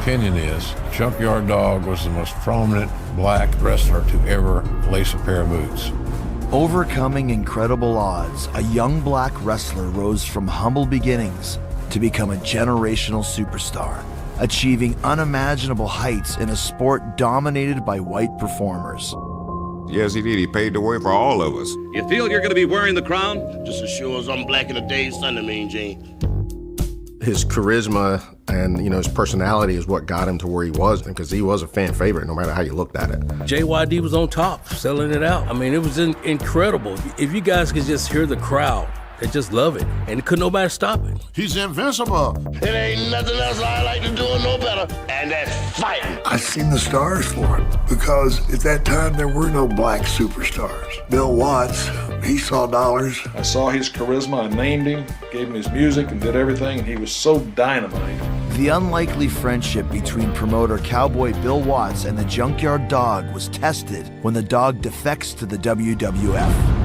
opinion is Junkyard Dog was the most prominent black wrestler to ever lace a pair of boots. Overcoming incredible odds, a young black wrestler rose from humble beginnings to become a generational superstar, achieving unimaginable heights in a sport dominated by white performers. Yes, he did. He paved the way for all of us. You feel you're going to be wearing the crown? Just as sure as I'm black in the day, son of Mean Gene. His charisma and, his personality is what got him to where he was, because he was a fan favorite no matter how you looked at it. JYD was on top, selling it out. I mean, it was incredible. If you guys could just hear the crowd, they just love it, and couldn't nobody stop it. He's invincible. It ain't nothing else I like to do no better, and that's fighting. I seen the stars for him, because at that time there were no black superstars. Bill Watts, he saw dollars. I saw his charisma, I named him, gave him his music, and did everything, and he was so dynamite. The unlikely friendship between promoter Cowboy Bill Watts and the Junkyard Dog was tested when the Dog defects to the WWF.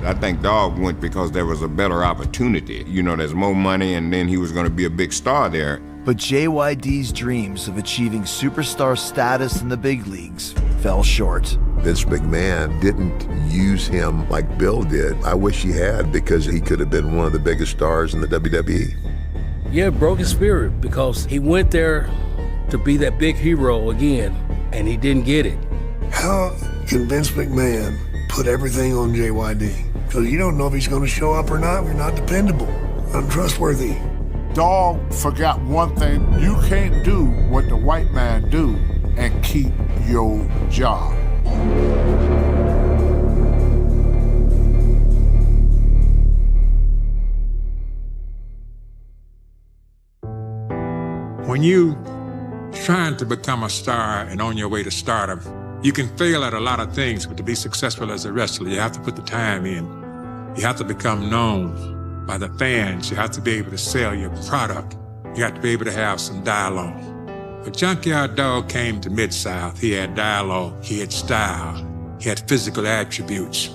I think Dog went because there was a better opportunity. There's more money, and then he was going to be a big star there. But JYD's dreams of achieving superstar status in the big leagues fell short. Vince McMahon didn't use him like Bill did. I wish he had, because he could have been one of the biggest stars in the WWE. Yeah, it broke his spirit, because he went there to be that big hero again, and he didn't get it. How can Vince McMahon put everything on JYD? Because you don't know if he's going to show up or not. We're not dependable, untrustworthy. Dog forgot one thing. You can't do what the white man do and keep your job. When you trying to become a star and on your way to stardom, you can fail at a lot of things, but to be successful as a wrestler, you have to put the time in. You have to become known by the fans. You have to be able to sell your product. You have to be able to have some dialogue. But Junkyard Dog came to Mid-South. He had dialogue, he had style, he had physical attributes.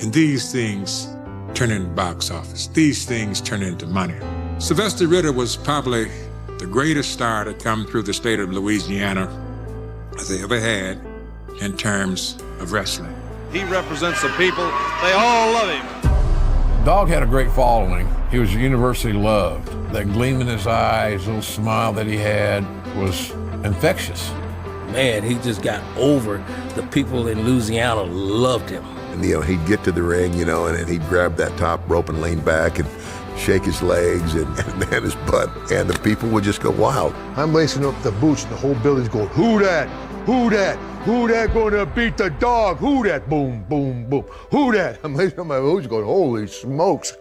And these things turn into box office. These things turn into money. Sylvester Ritter was probably the greatest star to come through the state of Louisiana as they ever had in terms of wrestling. He represents the people. They all love him. Dog had a great following. He was universally loved. That gleam in his eye, his little smile that he had was infectious. Man, he just got over. The people in Louisiana loved him. And, he'd get to the ring, and he'd grab that top rope and lean back and shake his legs and his butt, and the people would just go wild. I'm lacing up the boots, and the whole building's going, "Who that? Who that? Who that gonna beat the dog? Who that? Boom, boom, boom. Who that?" I'm lacing up my boots going, "Holy smokes."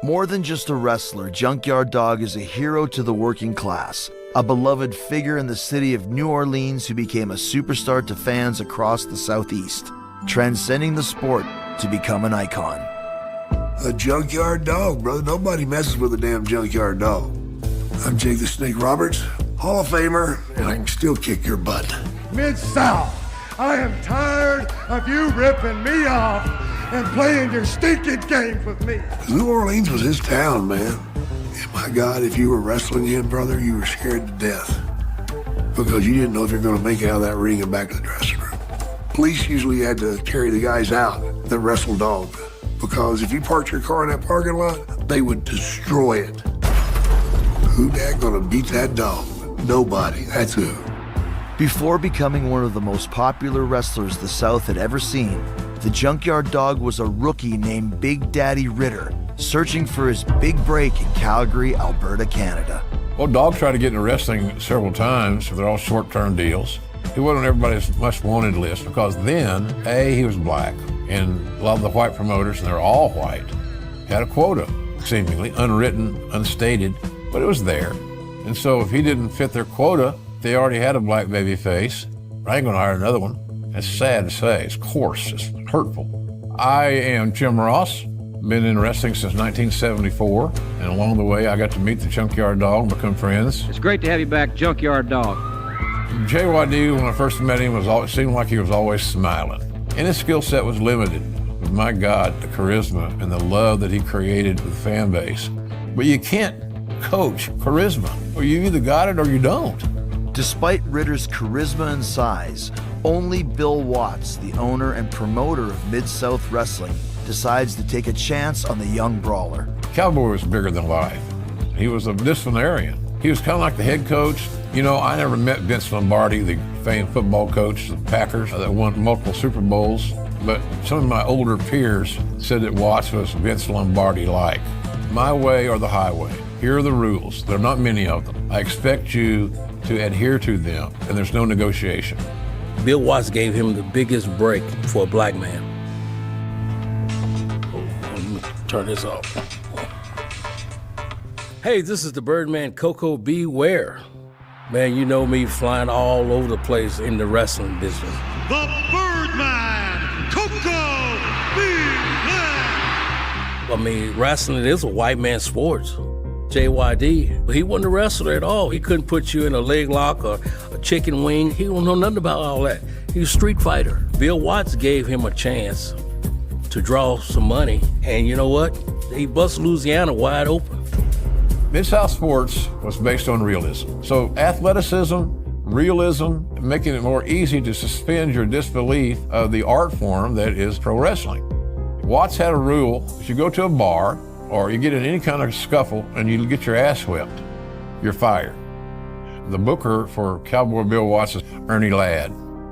More than just a wrestler, Junkyard Dog is a hero to the working class, a beloved figure in the city of New Orleans who became a superstar to fans across the Southeast, transcending the sport to become an icon. A Junkyard Dog, brother. Nobody messes with a damn Junkyard Dog. I'm Jake the Snake Roberts, Hall of Famer, and I can still kick your butt. Mid-South, I am tired of you ripping me off and playing your stinking game with me. New Orleans was his town, man. And my God, if you were wrestling him, brother, you were scared to death. Because you didn't know if you were going to make it out of that ring and back to the dressing room. Police usually had to carry the guys out that wrestled Dog. Because if you parked your car in that parking lot, they would destroy it. Who that gonna beat that dog? Nobody, that's who. Before becoming one of the most popular wrestlers the South had ever seen, the Junkyard Dog was a rookie named Big Daddy Ritter, searching for his big break in Calgary, Alberta, Canada. Well, Dog tried to get into wrestling several times, so they're all short-term deals. He wasn't on everybody's most wanted list because then, he was black. And a lot of the white promoters, and they're all white, had a quota, seemingly unwritten, unstated, but it was there. And so if he didn't fit their quota, they already had a black baby face. I ain't gonna hire another one. It's sad to say, it's coarse, it's hurtful. I am Jim Ross, been in wrestling since 1974, and along the way I got to meet the Junkyard Dog and become friends. It's great to have you back, Junkyard Dog. JYD, when I first met him, seemed like he was always smiling. And his skill set was limited, but my God, the charisma and the love that he created with the fan base. But you can't coach charisma. Well, you either got it or you don't. Despite Ritter's charisma and size, only Bill Watts, the owner and promoter of Mid-South Wrestling, decides to take a chance on the young brawler. Cowboy was bigger than life. He was a disciplinarian. He was kind of like the head coach. You know, I never met Vince Lombardi, the famed football coach of the Packers that won multiple Super Bowls, but some of my older peers said that Watts was Vince Lombardi-like. My way or the highway. Here are the rules. There are not many of them. I expect you to adhere to them, and there's no negotiation. Bill Watts gave him the biggest break for a black man. Let me turn this off. Hey, this is the Birdman Coco Beware. Man, you know me flying all over the place in the wrestling business. The Birdman Coco Beware. I mean, wrestling is a white man's sport. JYD, he wasn't a wrestler at all. He couldn't put you in a leg lock or a chicken wing. He don't know nothing about all that. He was a street fighter. Bill Watts gave him a chance to draw some money, and you know what? He bust Louisiana wide open. Mid-South Sports was based on realism. So athleticism, realism, making it more easy to suspend your disbelief of the art form that is pro wrestling. Watts had a rule: if you go to a bar or you get in any kind of scuffle and you get your ass whipped, you're fired. The booker for Cowboy Bill Watts is Ernie Ladd.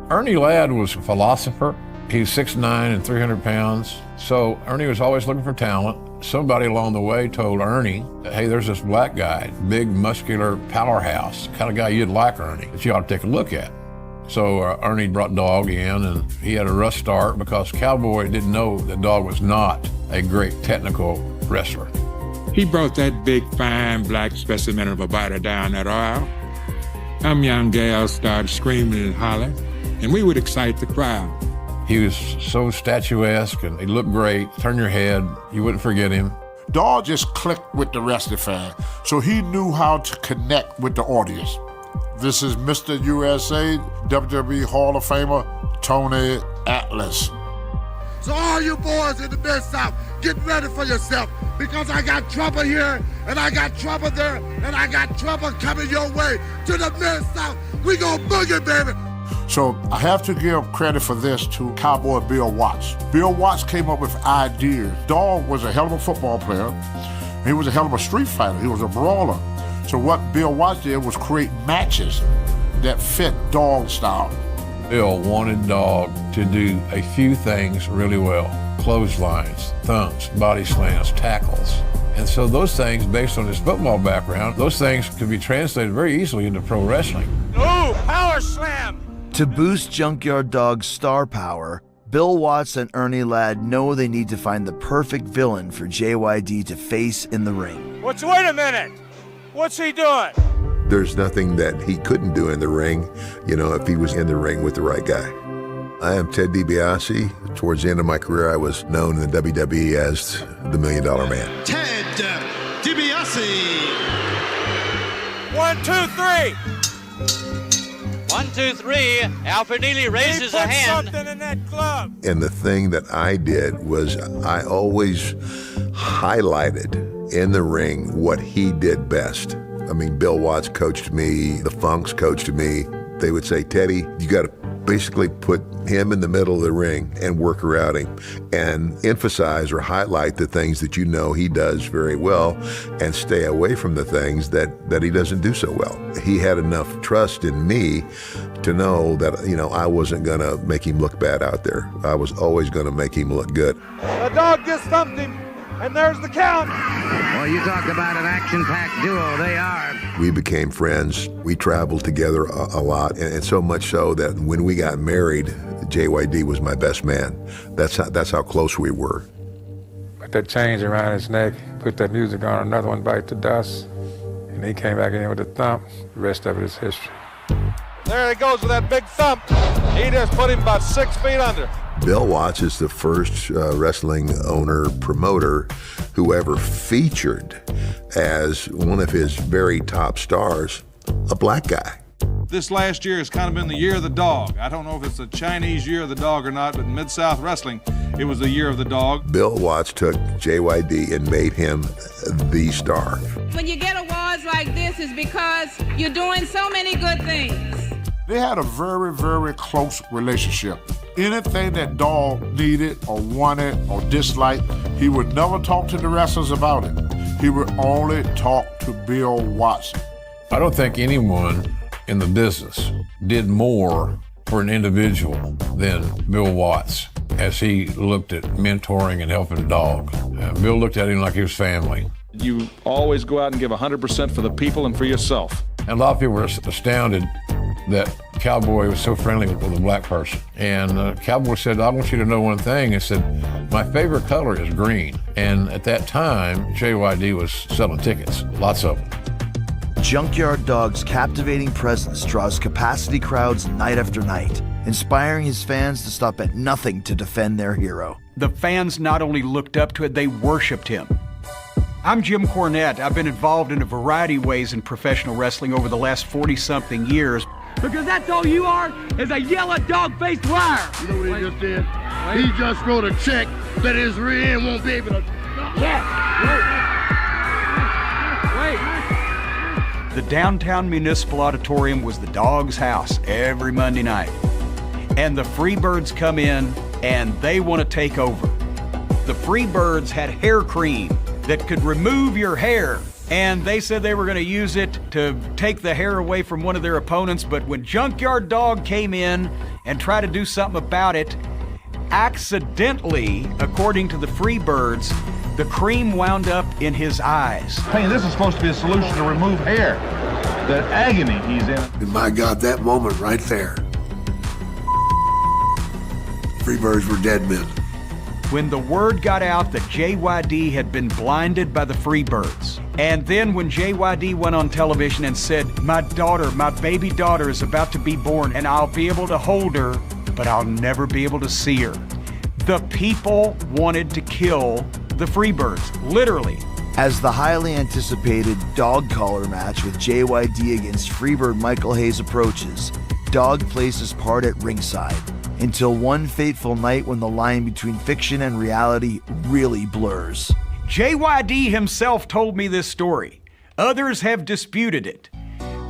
Ernie Ladd was a philosopher. He was 6'9" and 300 pounds. So Ernie was always looking for talent. Somebody along the way told Ernie that, hey, there's this black guy, big, muscular powerhouse, kind of guy you'd like, Ernie, that you ought to take a look at. So Ernie brought Dog in, and he had a rough start because Cowboy didn't know that Dog was not a great technical wrestler. He brought that big, fine, black specimen of a body down that aisle. Some young gals started screaming and hollering, and we would excite the crowd. He was so statuesque, and he looked great. Turn your head, you wouldn't forget him. Dog just clicked with the wrestling fan, so he knew how to connect with the audience. This is Mr. USA, WWE Hall of Famer, Tony Atlas. So all you boys in the Mid-South, get ready for yourself, because I got trouble here, and I got trouble there, and I got trouble coming your way to the Mid-South. We gon' boogie, baby. So I have to give credit for this to Cowboy Bill Watts. Bill Watts came up with ideas. Dog was a hell of a football player. He was a hell of a street fighter. He was a brawler. So what Bill Watts did was create matches that fit Dog style. Bill wanted Dog to do a few things really well. Clotheslines, thumps, body slams, tackles. And so those things, based on his football background, those things could be translated very easily into pro wrestling. Oh, power slam! To boost Junkyard Dog's star power, Bill Watts and Ernie Ladd know they need to find the perfect villain for JYD to face in the ring. Wait a minute! What's he doing? There's nothing that he couldn't do in the ring, you know, if he was in the ring with the right guy. I am Ted DiBiase. Towards the end of my career, I was known in the WWE as the $1 Million Man. Ted DiBiase! 1, 2, 3! 1, 2, 3. Alfred Neely raises a hand. Something in that glove. And the thing that I did was I always highlighted in the ring what he did best. I mean, Bill Watts coached me, the Funks coached me. They would say, Teddy, you got to basically put him in the middle of the ring and work around him and emphasize or highlight the things that you know he does very well and stay away from the things that he doesn't do so well. He had enough trust in me to know that, you know, I wasn't going to make him look bad out there. I was always going to make him look good. The Dog just thumped him, and there's the count. Well, you talk about an action-packed duo, they are. We became friends. We traveled together a lot, and so much so that when we got married, JYD was my best man. That's how close we were. Put that chains around his neck, put that music on, another one bite the dust, and he came back in with a thump. The rest of it is history. There he goes with that big thump. He just put him about 6 feet under. Bill Watts is the first wrestling owner, promoter, who ever featured as one of his very top stars, a black guy. This last year has kind of been the year of the dog. I don't know if it's the Chinese year of the dog or not, but in Mid-South Wrestling, it was the year of the dog. Bill Watts took JYD and made him the star. When you get a wall chances because you're doing so many good things. They had a very, very close relationship. Anything that Dog needed or wanted or disliked, he would never talk to the wrestlers about it. He would only talk to Bill Watson. I don't think anyone in the business did more for an individual than Bill Watts as he looked at mentoring and helping Dog. Bill looked at him like he was family. You always go out and give 100% for the people and for yourself. And a lot of people were astounded that Cowboy was so friendly with a black person. And Cowboy said, I want you to know one thing. He said, my favorite color is green. And at that time, JYD was selling tickets, lots of them. Junkyard Dog's captivating presence draws capacity crowds night after night, inspiring his fans to stop at nothing to defend their hero. The fans not only looked up to it, they worshiped him. I'm Jim Cornette. I've been involved in a variety of ways in professional wrestling over the last 40-something years. Because that's all you are, is a yellow dog-faced liar. You know what he just did? He just wrote a check that his rear end won't be able to... The downtown municipal auditorium was the Dog's house every Monday night. And the Freebirds come in and they want to take over. The Freebirds had hair cream that could remove your hair. And they said they were going to use it to take the hair away from one of their opponents. But when Junkyard Dog came in and tried to do something about it, accidentally, according to the Freebirds, the cream wound up in his eyes. Hey, this is supposed to be a solution to remove hair. The agony he's in. And my God, that moment right there. Freebirds were dead men. When the word got out that JYD had been blinded by the Freebirds, and then when JYD went on television and said, my daughter, my baby daughter is about to be born and I'll be able to hold her, but I'll never be able to see her. The people wanted to kill the Freebirds, literally. As the highly anticipated dog collar match with JYD against Freebird Michael Hayes approaches, Dog plays his part at ringside until one fateful night when the line between fiction and reality really blurs. JYD himself told me this story. Others have disputed it,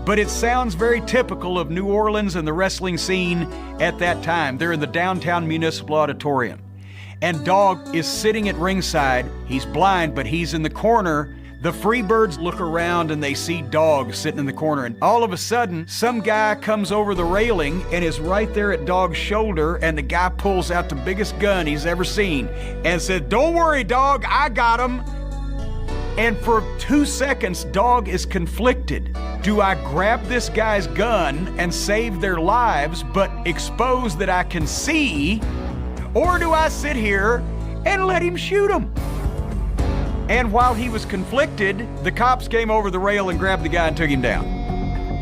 but it sounds very typical of New Orleans and the wrestling scene at that time. They're in the downtown municipal auditorium. And Dog is sitting at ringside. He's blind, but he's in the corner. The Freebirds look around and they see Dog sitting in the corner. And all of a sudden, some guy comes over the railing and is right there at Dog's shoulder. And the guy pulls out the biggest gun he's ever seen and said, don't worry, Dog, I got him. And for 2 seconds, Dog is conflicted. Do I grab this guy's gun and save their lives, but expose that I can see? Or do I sit here and let him shoot him? And while he was conflicted, the cops came over the rail and grabbed the guy and took him down.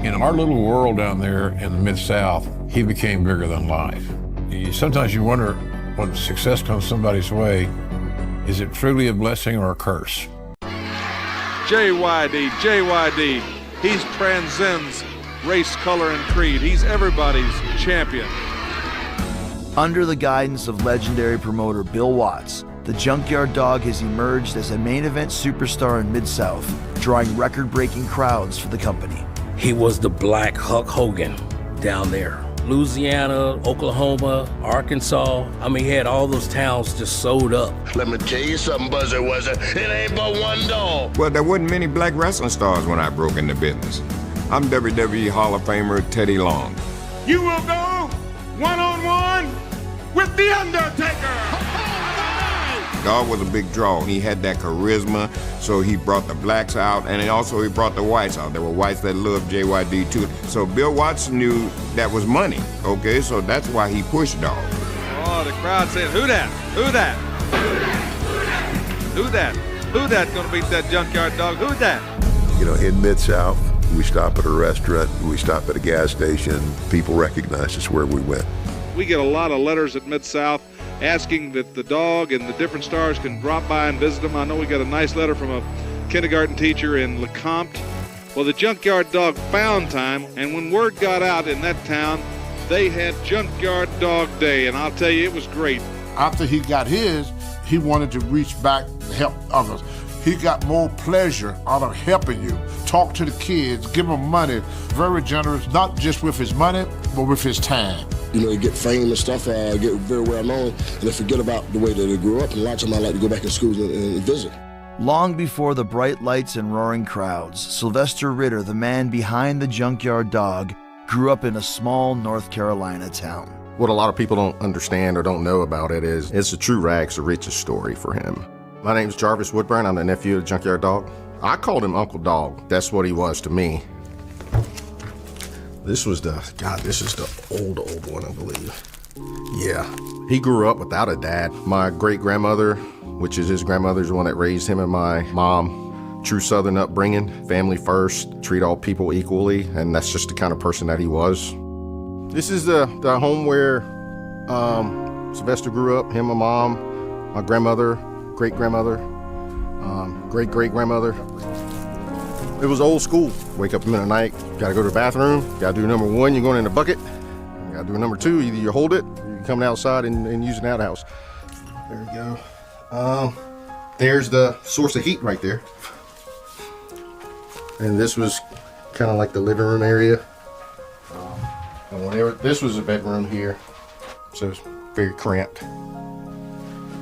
In our little world down there in the Mid-South, he became bigger than life. Sometimes you wonder when success comes somebody's way, is it truly a blessing or a curse? JYD, he transcends race, color, and creed. He's everybody's champion. Under the guidance of legendary promoter Bill Watts, the Junkyard Dog has emerged as a main event superstar in Mid-South, drawing record-breaking crowds for the company. He was the black Hulk Hogan down there. Louisiana, Oklahoma, Arkansas. I mean, he had all those towns just sold up. Let me tell you something, Buzzer Wuzzer. It ain't but one dog. Well, there wasn't many black wrestling stars when I broke into business. I'm WWE Hall of Famer Teddy Long. You will go one-on-one with The Undertaker. Dog was a big draw. He had that charisma, so he brought the blacks out, and also he brought the whites out. There were whites that loved JYD too. So Bill Watts knew that was money, okay? So that's why he pushed Dog. Oh, the crowd said, who that? Who that? Who that? Who that gonna beat that Junkyard Dog? Who that? You know, in Mid-South, we stop at a restaurant, we stop at a gas station, people recognize us where we went. We get a lot of letters at Mid-South asking that the Dog and the different stars can drop by and visit them. I know we got a nice letter from a kindergarten teacher in LeCompte. Well, the Junkyard Dog found time, and when word got out in that town, they had Junkyard Dog Day, and I'll tell you, it was great. After he got his, he wanted to reach back to help others. He got more pleasure out of helping you. Talk to the kids, give them money. Very generous, not just with his money, but with his time. You know, they get fame and stuff, get very well known, and they forget about the way that they grew up. And a lot of times I like to go back in schools and visit. Long before the bright lights and roaring crowds, Sylvester Ritter, the man behind the Junkyard Dog, grew up in a small North Carolina town. What a lot of people don't understand or don't know about it is it's a true rags to riches story for him. My name's Jarvis Woodburn. I'm the nephew of the Junkyard Dog. I called him Uncle Dog. That's what he was to me. This is the old one, I believe. Yeah, he grew up without a dad. My great-grandmother, which is his grandmother, is the one that raised him and my mom. True Southern upbringing, family first, treat all people equally, and that's just the kind of person that he was. This is the home where Sylvester grew up, him, my mom, my grandmother, great-grandmother, great-great-grandmother. It was old school. Wake up in the middle of the night, gotta go to the bathroom, gotta do number one, you're going in the bucket. You gotta do number two, either you hold it, or you're coming outside and using the outhouse. There we go. There's the source of heat right there. And this was kind of like the living room area. And this was a bedroom here, so it's very cramped.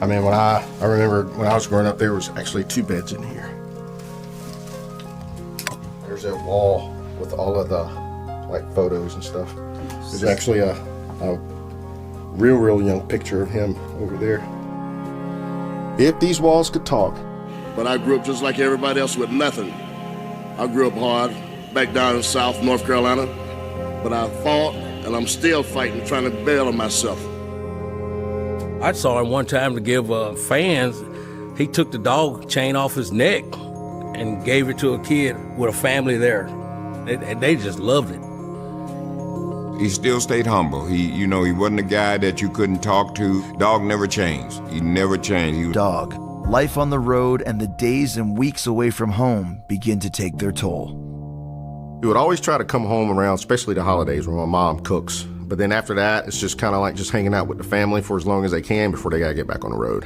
I mean, I remember when I was growing up, there was actually 2 beds in here. There's that wall with all of the photos and stuff. There's actually a real young picture of him over there. If these walls could talk. But I grew up just like everybody else with nothing. I grew up hard, back down in South North Carolina, but I fought and I'm still fighting, trying to bail on myself. I saw him one time to give fans, he took the dog chain off his neck and gave it to a kid with a family there. And they just loved it. He still stayed humble. He wasn't a guy that you couldn't talk to. Dog never changed. He never changed. Dog, life on the road and the days and weeks away from home begin to take their toll. He would always try to come home around, especially the holidays when my mom cooks. But then after that, it's just kind of like just hanging out with the family for as long as they can before they gotta get back on the road.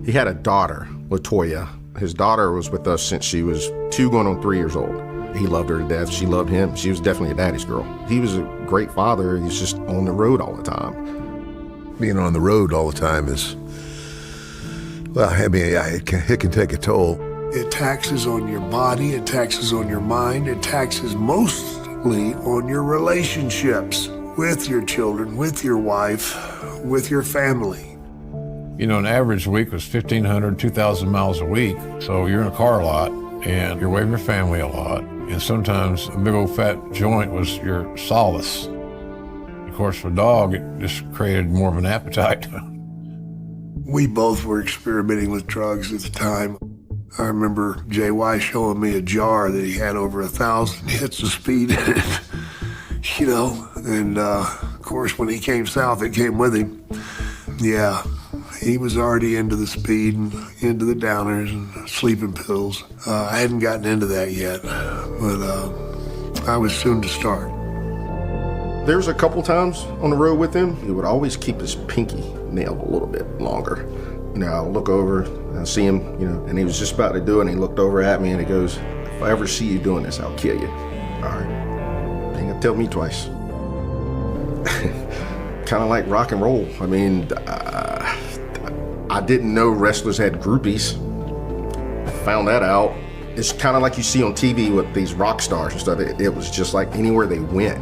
He had a daughter, LaToya. His daughter was with us since she was 2 going on 3 years old. He loved her to death. She loved him. She was definitely a daddy's girl. He was a great father. He's just on the road all the time. Being on the road all the time is, well, I mean, it can take a toll. It taxes on your body, it taxes on your mind, it taxes mostly on your relationships with your children, with your wife, with your family. You know, an average week was 1,500, 2,000 miles a week. So you're in a car a lot, and you're away from your family a lot. And sometimes a big old fat joint was your solace. Of course, for a dog, it just created more of an appetite. We both were experimenting with drugs at the time. I remember JY showing me a jar that he had over 1,000 hits of speed in it, and of course, when he came south, it came with him. Yeah, he was already into the speed and into the downers and sleeping pills. I hadn't gotten into that yet, but I was soon to start. There was a couple times on the road with him, he would always keep his pinky nailed a little bit longer. I'll look over and I'll see him, and he was just about to do it, and he looked over at me and he goes, "If I ever see you doing this, I'll kill you." All right. Ain't gonna tell me twice. Kind of like rock and roll. I mean, I didn't know wrestlers had groupies. Found that out. It's kind of like you see on TV with these rock stars and stuff. It was just like anywhere they went.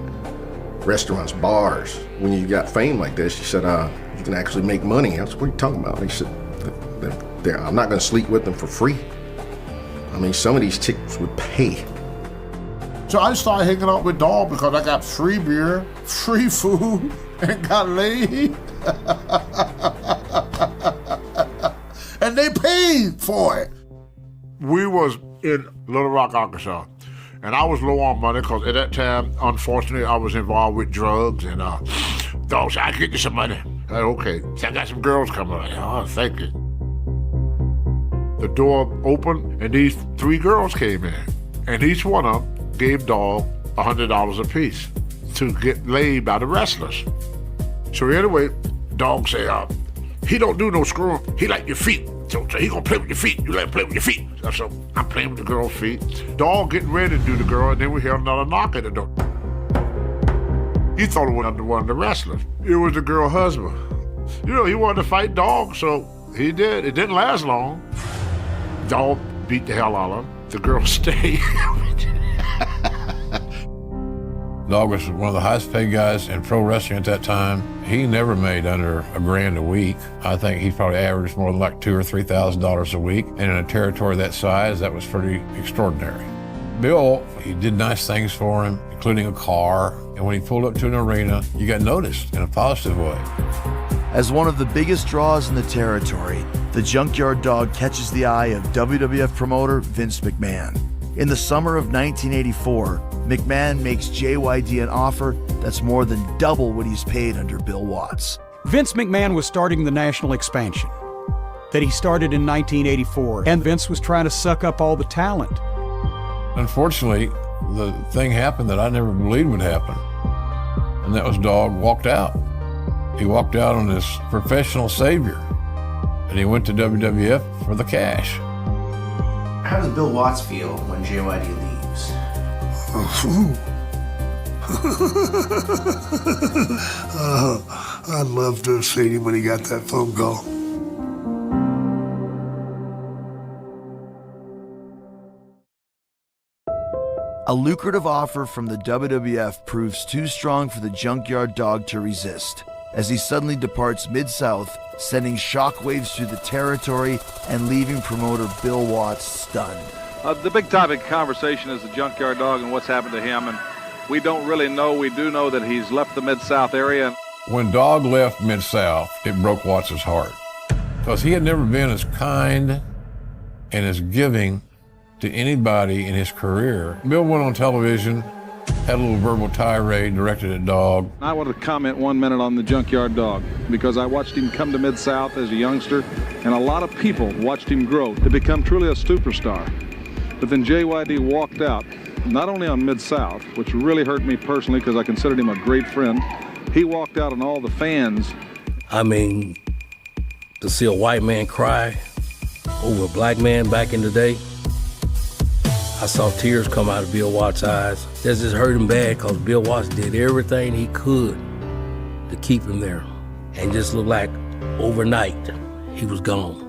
Restaurants, bars. When you got fame like this, he said, you can actually make money. I said, "What are you talking about?" He said, "I'm not gonna sleep with them for free." I mean, some of these chicks would pay. So I started hanging out with Dog because I got free beer, free food, and got laid. And they paid for it. We was in Little Rock, Arkansas. And I was low on money because at that time, unfortunately, I was involved with drugs. And Dog said, "I can get you some money." I said, "Okay." So I got some girls coming. I said, "Oh, thank you." The door opened and these 3 girls came in. And each one of them gave Dog $100 apiece to get laid by the wrestlers. So anyway, Dog said, "He don't do no screwing. He like your feet." So he gonna play with your feet. You let him play with your feet. So I'm playing with the girl's feet. Dog getting ready to do the girl, and then we heard another knock at the door. He thought it was one of the wrestlers. It was the girl's husband. You know, he wanted to fight Dog, so he did. It didn't last long. Dog beat the hell out of him. The girl stayed. Dog was one of the highest paid guys in pro wrestling at that time. He never made under $1,000 a week. I think he probably averaged more than like $2,000 or $3,000 a week. And in a territory that size, that was pretty extraordinary. Bill, he did nice things for him, including a car. And when he pulled up to an arena, you got noticed in a positive way. As one of the biggest draws in the territory, the Junkyard Dog catches the eye of WWF promoter Vince McMahon. In the summer of 1984, McMahon makes JYD an offer that's more than double what he's paid under Bill Watts. Vince McMahon was starting the national expansion that he started in 1984, and Vince was trying to suck up all the talent. Unfortunately, the thing happened that I never believed would happen, and that was Dog walked out. He walked out on his professional savior, and he went to WWF for the cash. How does Bill Watts feel when JYD leaves? I'd love to have seen him when he got that phone call. A lucrative offer from the WWF proves too strong for the Junkyard Dog to resist, as he suddenly departs Mid-South, sending shockwaves through the territory and leaving promoter Bill Watts stunned. The big topic of conversation is the Junkyard Dog and what's happened to him, and we don't really know. We do know that he's left the Mid-South area. When Dog left Mid-South, it broke Watts' heart, because he had never been as kind and as giving to anybody in his career. Bill went on television, had a little verbal tirade directed at Dog. I wanted to comment 1 minute on the Junkyard Dog, because I watched him come to Mid-South as a youngster, and a lot of people watched him grow to become truly a superstar. But then JYD walked out, not only on Mid-South, which really hurt me personally because I considered him a great friend, he walked out on all the fans. I mean, to see a white man cry over a black man back in the day, I saw tears come out of Bill Watts' eyes. That just hurt him bad because Bill Watts did everything he could to keep him there. And just looked like overnight, he was gone.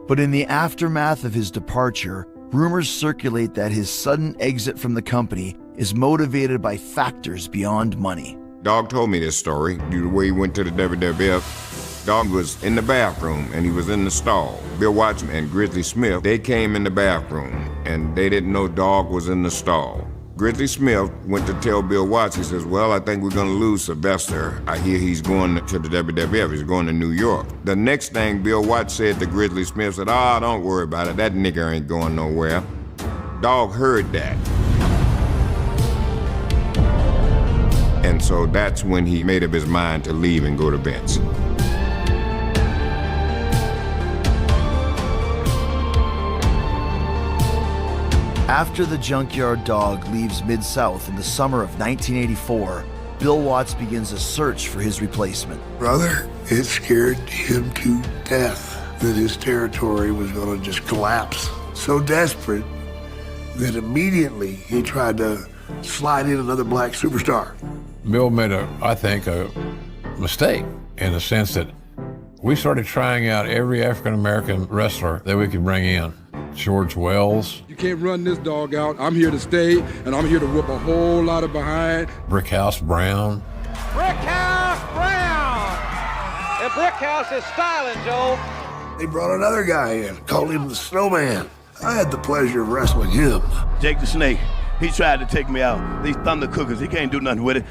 But in the aftermath of his departure, rumors circulate that his sudden exit from the company is motivated by factors beyond money. Dog told me this story, the way he went to the WWF. Dog was in the bathroom and he was in the stall. Bill Watts and Grizzly Smith, they came in the bathroom and they didn't know Dog was in the stall. Grizzly Smith went to tell Bill Watts, he says, well, I think we're gonna lose Sylvester. I hear he's going to the WWF, he's going to New York. The next thing Bill Watts said to Grizzly Smith, said, oh, don't worry about it, that nigger ain't going nowhere. Dog heard that. And so that's when he made up his mind to leave and go to Vince. After the Junkyard Dog leaves Mid-South in the summer of 1984, Bill Watts begins a search for his replacement. Brother, it scared him to death that his territory was going to just collapse. So desperate that immediately he tried to slide in another black superstar. Bill made I think, a mistake in the sense that we started trying out every African-American wrestler that we could bring in. George Wells. You can't run this dog out. I'm here to stay, and I'm here to whoop a whole lot of behind. Brickhouse Brown. Brickhouse Brown! And Brickhouse is styling, Joe. They brought another guy in, called him the Snowman. I had the pleasure of wrestling him. Jake the Snake, he tried to take me out. These thunder cookers, he can't do nothing with it.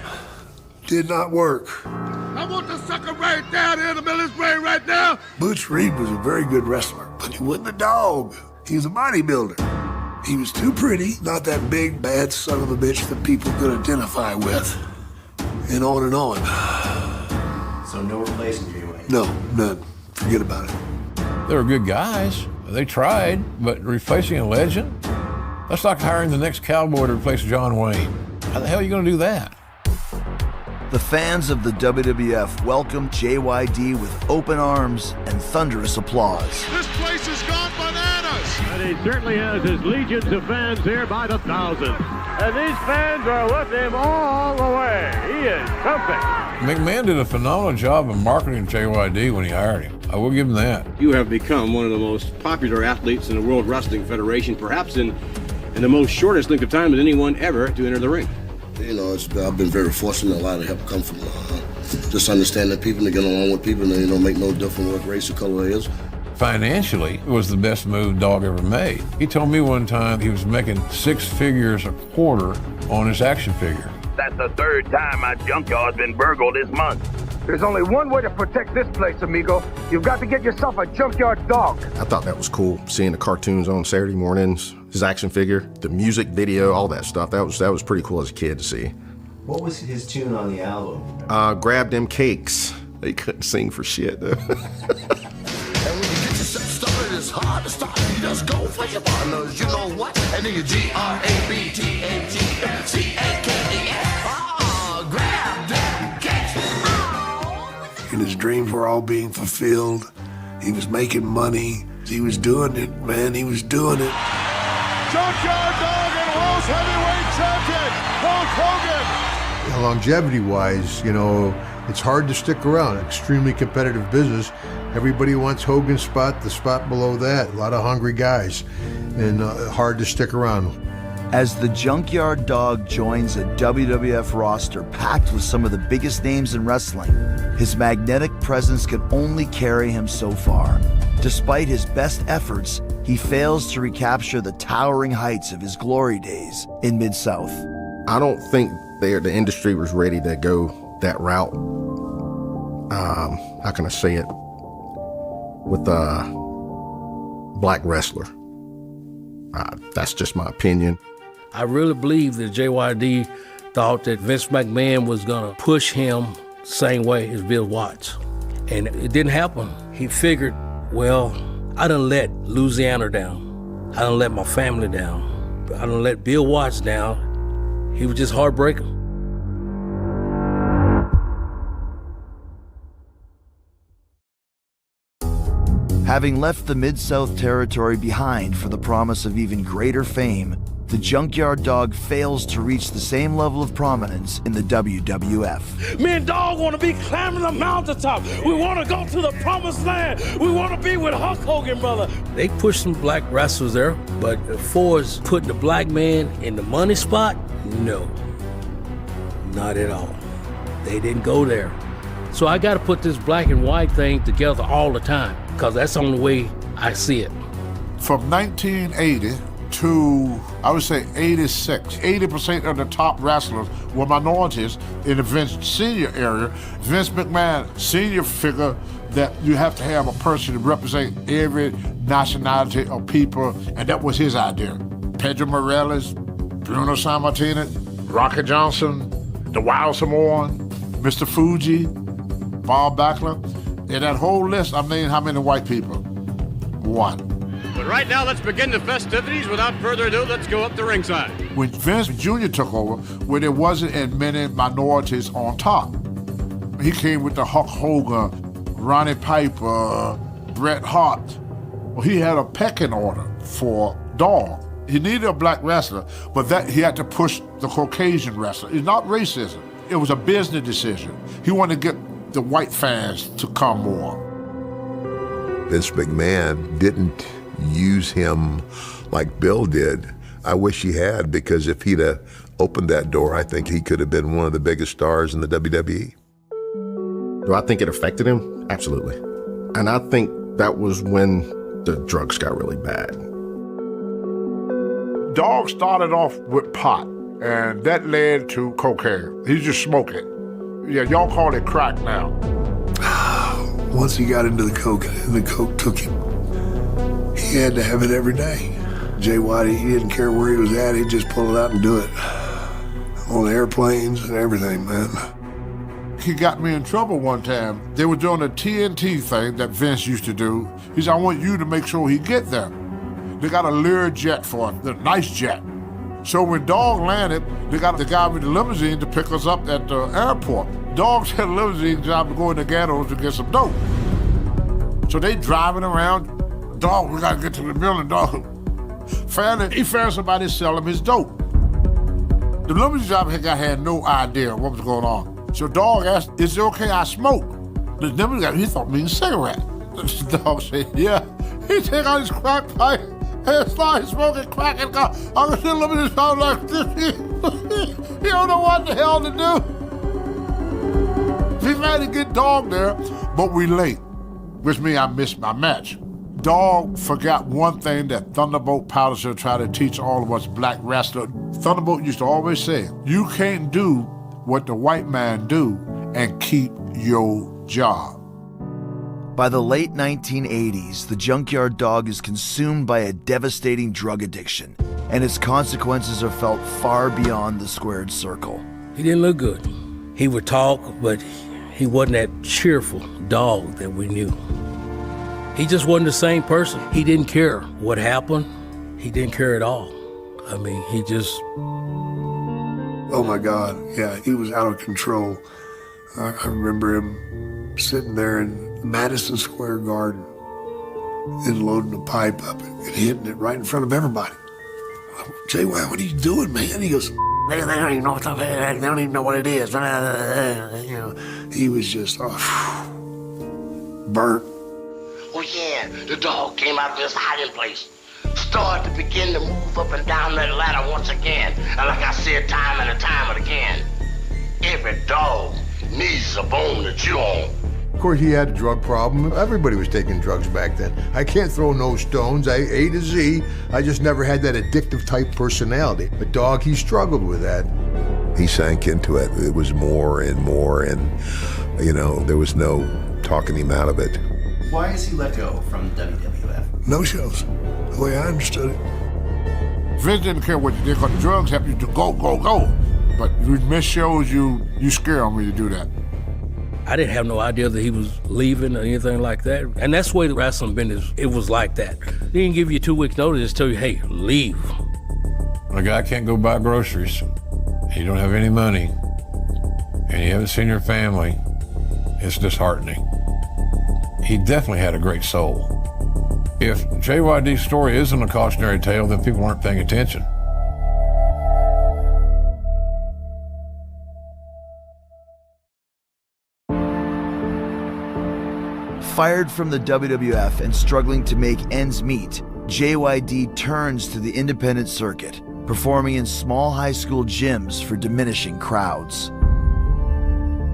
Did not work. I want the sucker right down here in the middle of his brain right now. Butch Reed was a very good wrestler, but he wasn't a dog. He was a bodybuilder. He was too pretty, not that big, bad son of a bitch that people could identify with. And on and on. So no replacement for you? No, none. Forget about it. They were good guys. They tried, but replacing a legend? That's like hiring the next cowboy to replace John Wayne. How the hell are you going to do that? The fans of the WWF welcomed JYD with open arms and thunderous applause. This place has gone bananas! And he certainly has his legions of fans here by the thousands. And these fans are with him all the way. He is something. McMahon did a phenomenal job of marketing JYD when he hired him. I will give him that. You have become one of the most popular athletes in the World Wrestling Federation, perhaps in the most shortest length of time than anyone ever to enter the ring. You know, I've been very fortunate. A lot of help come from just understanding people and getting along with people and, make no difference what race or color is. Financially, it was the best move Dog ever made. He told me one time he was making 6 figures a quarter on his action figure. That's the 3rd time my junkyard's been burgled this month. There's only one way to protect this place, amigo. You've got to get yourself a junkyard dog. I thought that was cool, seeing the cartoons on Saturday mornings, his action figure, the music video, all that stuff. That was pretty cool as a kid to see. What was his tune on the album? Grab Them Cakes. They couldn't sing for shit, though. It's hard to start. You just go for your partners. You know what? And then you GRABTAGCAKES. Grab them cakes. And his dreams were all being fulfilled. He was making money. He was doing it, man. He was doing it. Junkyard Dog and World's Heavyweight Champion, Hulk Hogan. Longevity-wise, it's hard to stick around. Extremely competitive business. Everybody wants Hogan's spot, the spot below that. A lot of hungry guys, and hard to stick around. As the Junkyard Dog joins a WWF roster packed with some of the biggest names in wrestling, his magnetic presence can only carry him so far. Despite his best efforts, he fails to recapture the towering heights of his glory days in Mid-South. I don't think the industry was ready to go that route. How can I say it? With a black wrestler. That's just my opinion. I really believe that JYD thought that Vince McMahon was gonna push him the same way as Bill Watts. And it didn't happen. He figured, well, I done let Louisiana down. I done let my family down. I done let Bill Watts down. He was just heartbreaking. Having left the Mid-South territory behind for the promise of even greater fame, the Junkyard Dog fails to reach the same level of prominence in the WWF. Me and Dog want to be climbing the mountaintop. We want to go to the promised land. We want to be with Hulk Hogan, brother. They pushed some black wrestlers there, but as far as putting the black man in the money spot, no, not at all. They didn't go there. So I got to put this black and white thing together all the time, because that's the only way I see it. From 1980 to, I would say, 86, 80% of the top wrestlers were minorities in the Vince Sr. area. Vince McMahon Sr. figured that you have to have a person to represent every nationality of people, and that was his idea. Pedro Morales, Bruno Sammartino, Rocky Johnson, the Wild Samoan, Mr. Fuji, Bob Backlund. In that whole list, I mean, how many white people? 1. But right now, let's begin the festivities. Without further ado, let's go up the ringside. When Vince Jr. took over, where there wasn't as many minorities on top, he came with the Hulk Hogan, Ronnie Piper, Bret Hart. Well, he had a pecking order for Dog. He needed a black wrestler, but that he had to push the Caucasian wrestler. It's not racism. It was a business decision. He wanted to get the white fans to come more. Vince McMahon didn't use him like Bill did. I wish he had, because if he'd have opened that door, I think he could have been one of the biggest stars in the WWE. Do I think it affected him? Absolutely. And I think that was when the drugs got really bad. Dog started off with pot, and that led to cocaine. He just smoked it. Yeah, y'all call it crack now. Once he got into the coke, and the coke took him, he had to have it every day. JYD, he didn't care where he was at, he'd just pull it out and do it. On airplanes and everything, man. He got me in trouble one time. They were doing a TNT thing that Vince used to do. He said, I want you to make sure he get there. They got a Lear jet for him, the nice jet. So when Dog landed, they got the guy with the limousine to pick us up at the airport. Dogs had a limousine job to go in the ghettos to get some dope. So they driving around, dog, we gotta get to the building, dog. He found somebody selling him his dope. The limousine driver had no idea what was going on. So dog asked, is it okay I smoke? The limousine driver, he thought it means cigarette. The dog said, yeah. He take out his crack pipe and started smoking crack and go, I'm gonna sit limousine driver like this. He don't know what the hell to do. We had a good dog there, but we late, which means I missed my match. Dog forgot one thing that Thunderbolt Palliser tried to teach all of us black wrestlers. Thunderbolt used to always say, you can't do what the white man do and keep your job. By the late 1980s, the junkyard dog is consumed by a devastating drug addiction, and its consequences are felt far beyond the squared circle. He didn't look good. He would talk, but he wasn't that cheerful dog that we knew. He just wasn't the same person. He didn't care what happened. He didn't care at all. I mean, he just... Oh my God, yeah, he was out of control. I remember him sitting there in Madison Square Garden and loading a pipe up and hitting it right in front of everybody. JY, what are you doing, man? He goes, they don't even know what they don't even know what it is. You know, he was just burnt. Oh yeah, the dog came out of his hiding place, started to begin to move up and down that ladder once again. And like I said time and time again, every dog needs a bone to chew on. Of course, he had a drug problem. Everybody was taking drugs back then. I can't throw no stones. A to Z. I just never had that addictive type personality. But dog, he struggled with that. He sank into it. It was more and more, and you know, there was no talking him out of it. Why is he let go from the WWF? No shows, the way I understood it. Vince didn't care what you did, because drugs help you to go. But you miss shows, you scare them when you do that. I didn't have no idea that he was leaving or anything like that. And that's the way the wrestling business, it was like that. They didn't give you 2 weeks notice, just tell you, hey, leave. When a guy can't go buy groceries, you don't have any money, and you haven't seen your family, it's disheartening. He definitely had a great soul. If JYD's story isn't a cautionary tale, then people aren't paying attention. Fired from the WWF and struggling to make ends meet, JYD turns to the independent circuit, performing in small high school gyms for diminishing crowds.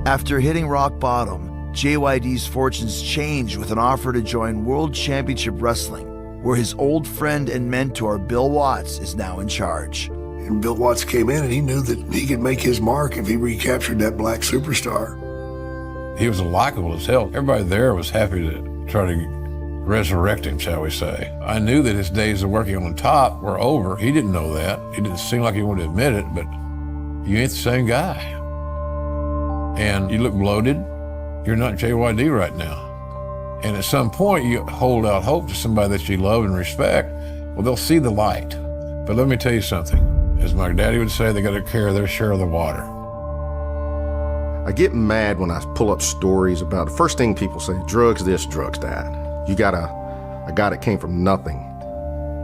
After hitting rock bottom, JYD's fortunes change with an offer to join World Championship Wrestling, where his old friend and mentor Bill Watts is now in charge. And Bill Watts came in and he knew that he could make his mark if he recaptured that black superstar. He was likable as hell. Everybody there was happy to try to resurrect him, shall we say. I knew that his days of working on the top were over. He didn't know that. It didn't seem like he wanted to admit it, but you ain't the same guy. And you look bloated. You're not JYD right now. And at some point, you hold out hope to somebody that you love and respect. Well, they'll see the light. But let me tell you something. As my daddy would say, they got to carry their share of the water. I get mad when I pull up stories about the first thing people say, drugs this, drugs that. You got a guy that came from nothing.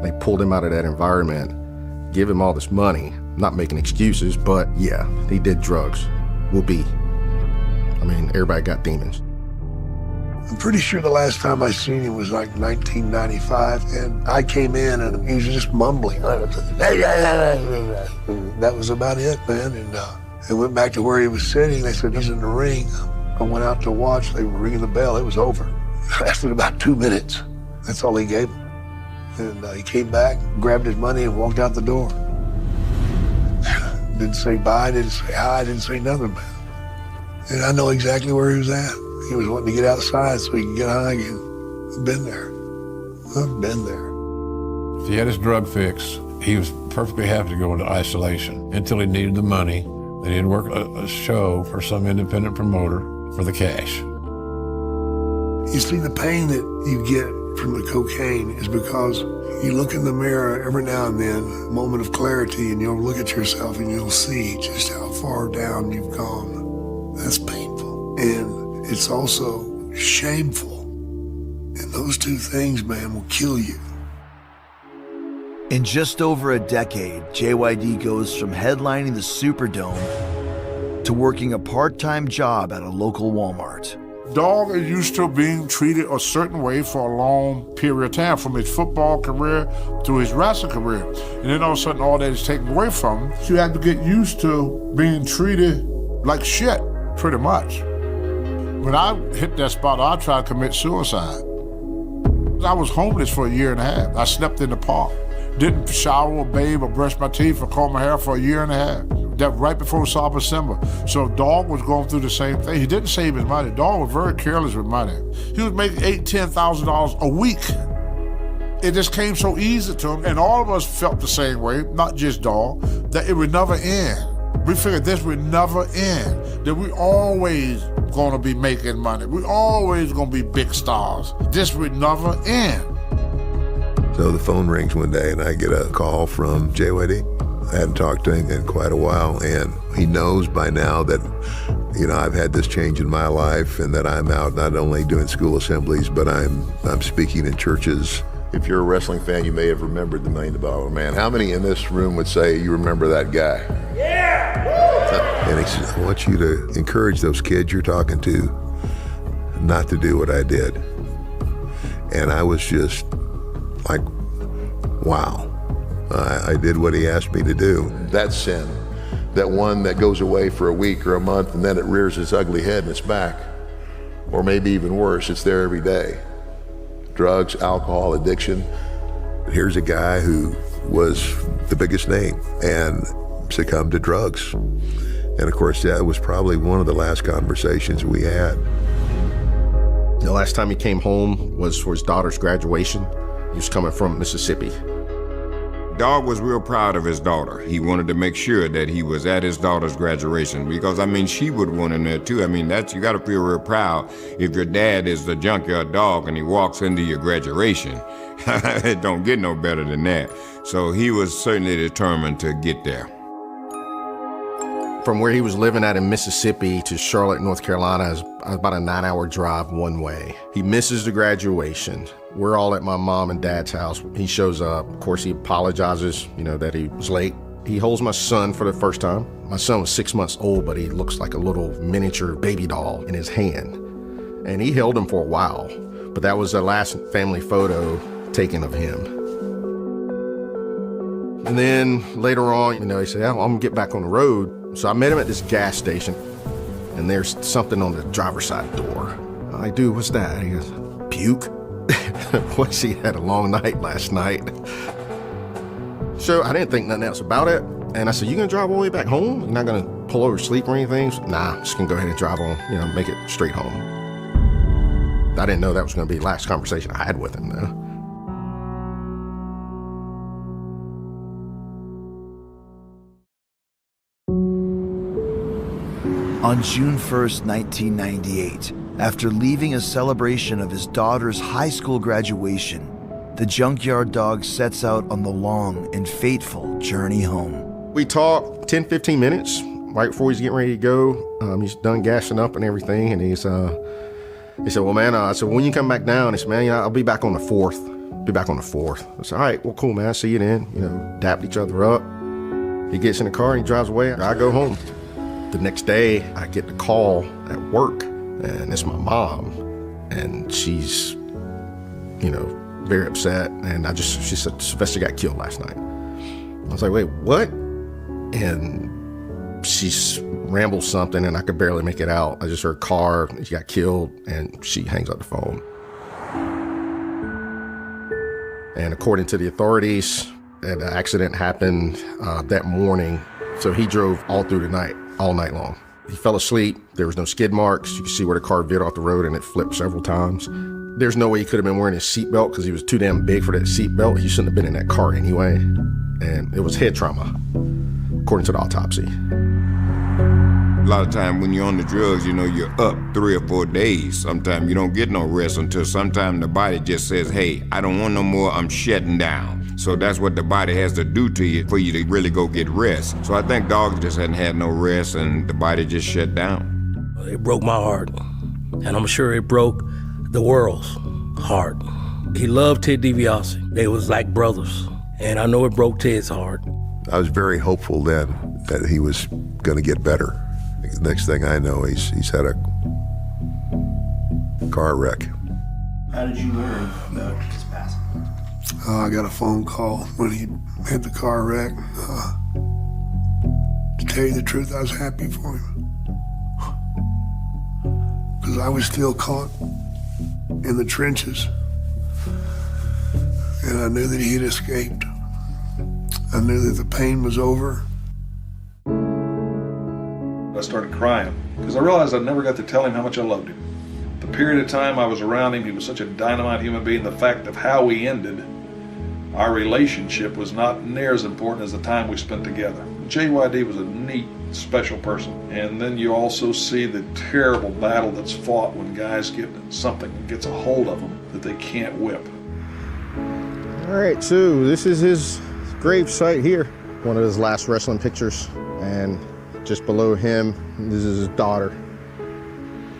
They pulled him out of that environment, give him all this money, not making excuses, but yeah, he did drugs. I mean, everybody got demons. I'm pretty sure the last time I seen him was like 1995, and I came in and he was just mumbling. That was about it, man. And I went back to where he was sitting. They said, he's in the ring. I went out to watch. They were ringing the bell. It was over. It lasted about 2 minutes. That's all he gave him. And he came back, grabbed his money, and walked out the door. Didn't say bye, didn't say hi, didn't say nothing, man. And I know exactly where he was at. He was wanting to get outside so he could get high again. I've been there. I've been there. If he had his drug fix, he was perfectly happy to go into isolation until he needed the money. Then he'd work a show for some independent promoter for the cash. You see, the pain that you get from the cocaine is because you look in the mirror every now and then, a moment of clarity, and you'll look at yourself and you'll see just how far down you've gone. That's painful. And it's also shameful. And those two things, man, will kill you. In just over a decade, JYD goes from headlining the Superdome to working a part-time job at a local Walmart. Dog is used to being treated a certain way for a long period of time, from his football career to his wrestling career. And then all of a sudden, all that is taken away from him. So you have to get used to being treated like shit, pretty much. When I hit that spot, I tried to commit suicide. I was homeless for a year and a half. I slept in the park. Didn't shower or bathe or brush my teeth or comb my hair for a year and a half. That right before Soft December. So Dog was going through the same thing. He didn't save his money. Dog was very careless with money. He was making $8,000, $10,000 a week. It just came so easy to him. And all of us felt the same way, not just Dog, that it would never end. We figured this would never end. That we always gonna be making money. We always gonna be big stars. This would never end. So the phone rings one day and I get a call from JYD. I hadn't talked to him in quite a while, and he knows by now that, you know, I've had this change in my life and that I'm out not only doing school assemblies, but I'm speaking in churches. If you're a wrestling fan, you may have remembered the $1 Million Man. How many in this room would say you remember that guy? Yeah! And he says, I want you to encourage those kids you're talking to not to do what I did. And I was just like, wow, I did what he asked me to do. That sin, that one that goes away for a week or a month and then it rears its ugly head and it's back. Or maybe even worse, it's there every day. Drugs, alcohol, addiction. Here's a guy who was the biggest name and succumbed to drugs. And of course, that was probably one of the last conversations we had. The last time he came home was for his daughter's graduation. He was coming from Mississippi. Dog was real proud of his daughter. He wanted to make sure that he was at his daughter's graduation because, I mean, she would want him there too. I mean, you gotta feel real proud if your dad is the junkyard dog and he walks into your graduation. It don't get no better than that. So he was certainly determined to get there. From where he was living at in Mississippi to Charlotte, North Carolina is about a 9-hour drive one way. He misses the graduation. We're all at my mom and dad's house. He shows up. Of course, he apologizes, you know, that he was late. He holds my son for the first time. My son was 6 months old, but he looks like a little miniature baby doll in his hand. And he held him for a while, but that was the last family photo taken of him. And then later on, you know, he said, I'm gonna get back on the road. So I met him at this gas station, and there's something on the driver's side door. I'm like, dude, what's that? He goes, puke? Boy, he had a long night last night. So I didn't think nothing else about it. And I said, you gonna drive all the way back home? You're not gonna pull over to sleep or anything? So, nah, I'm just gonna go ahead and drive on, you know, make it straight home. I didn't know that was gonna be the last conversation I had with him, though. On June 1st, 1998, after leaving a celebration of his daughter's high school graduation, the junkyard dog sets out on the long and fateful journey home. We talked 10, 15 minutes right before he's getting ready to go. He's done gassing up and everything, and he said, well, man, I said, when you come back down? He said, man, I'll be back on the 4th. Be back on the 4th. I said, all right, well, cool, man, see you then. You know, dapped each other up. He gets in the car and he drives away. I go home. The next day, I get the call at work, and it's my mom, and she's, you know, very upset, and she said, Sylvester got killed last night. I was like, wait, what? And she rambled something, and I could barely make it out. I just heard car, he got killed, and she hangs up the phone. And according to the authorities, an accident happened that morning, so he drove all through the night. All night long. He fell asleep. There was no skid marks. You could see where the car veered off the road and it flipped several times. There's no way he could have been wearing his seatbelt because he was too damn big for that seatbelt. He shouldn't have been in that car anyway. And it was head trauma, according to the autopsy. A lot of time when you're on the drugs, you know, you're up 3 or 4 days. Sometimes you don't get no rest until sometime the body just says, hey, I don't want no more, I'm shutting down. So that's what the body has to do to you for you to really go get rest. So I think Dog just hadn't had no rest and the body just shut down. it broke my heart. And I'm sure it broke the world's heart. He loved Ted DiBiase. They was like brothers. And I know it broke Ted's heart. I was very hopeful then that he was going to get better. The next thing I know, he's had a car wreck. How did you learn about his passing? I got a phone call when he had the car wreck. To tell you the truth, I was happy for him. Because I was still caught in the trenches. And I knew that he had escaped. I knew that the pain was over. I started crying because I realized I never got to tell him how much I loved him. The period of time I was around him, he was such a dynamite human being. The fact of how we ended our relationship was not near as important as the time we spent together. JYD was a neat, special person. And then you also see the terrible battle that's fought when guys get something that gets a hold of them that they can't whip. All right, so this is his grave site here. One of his last wrestling pictures. And just below him, this is his daughter.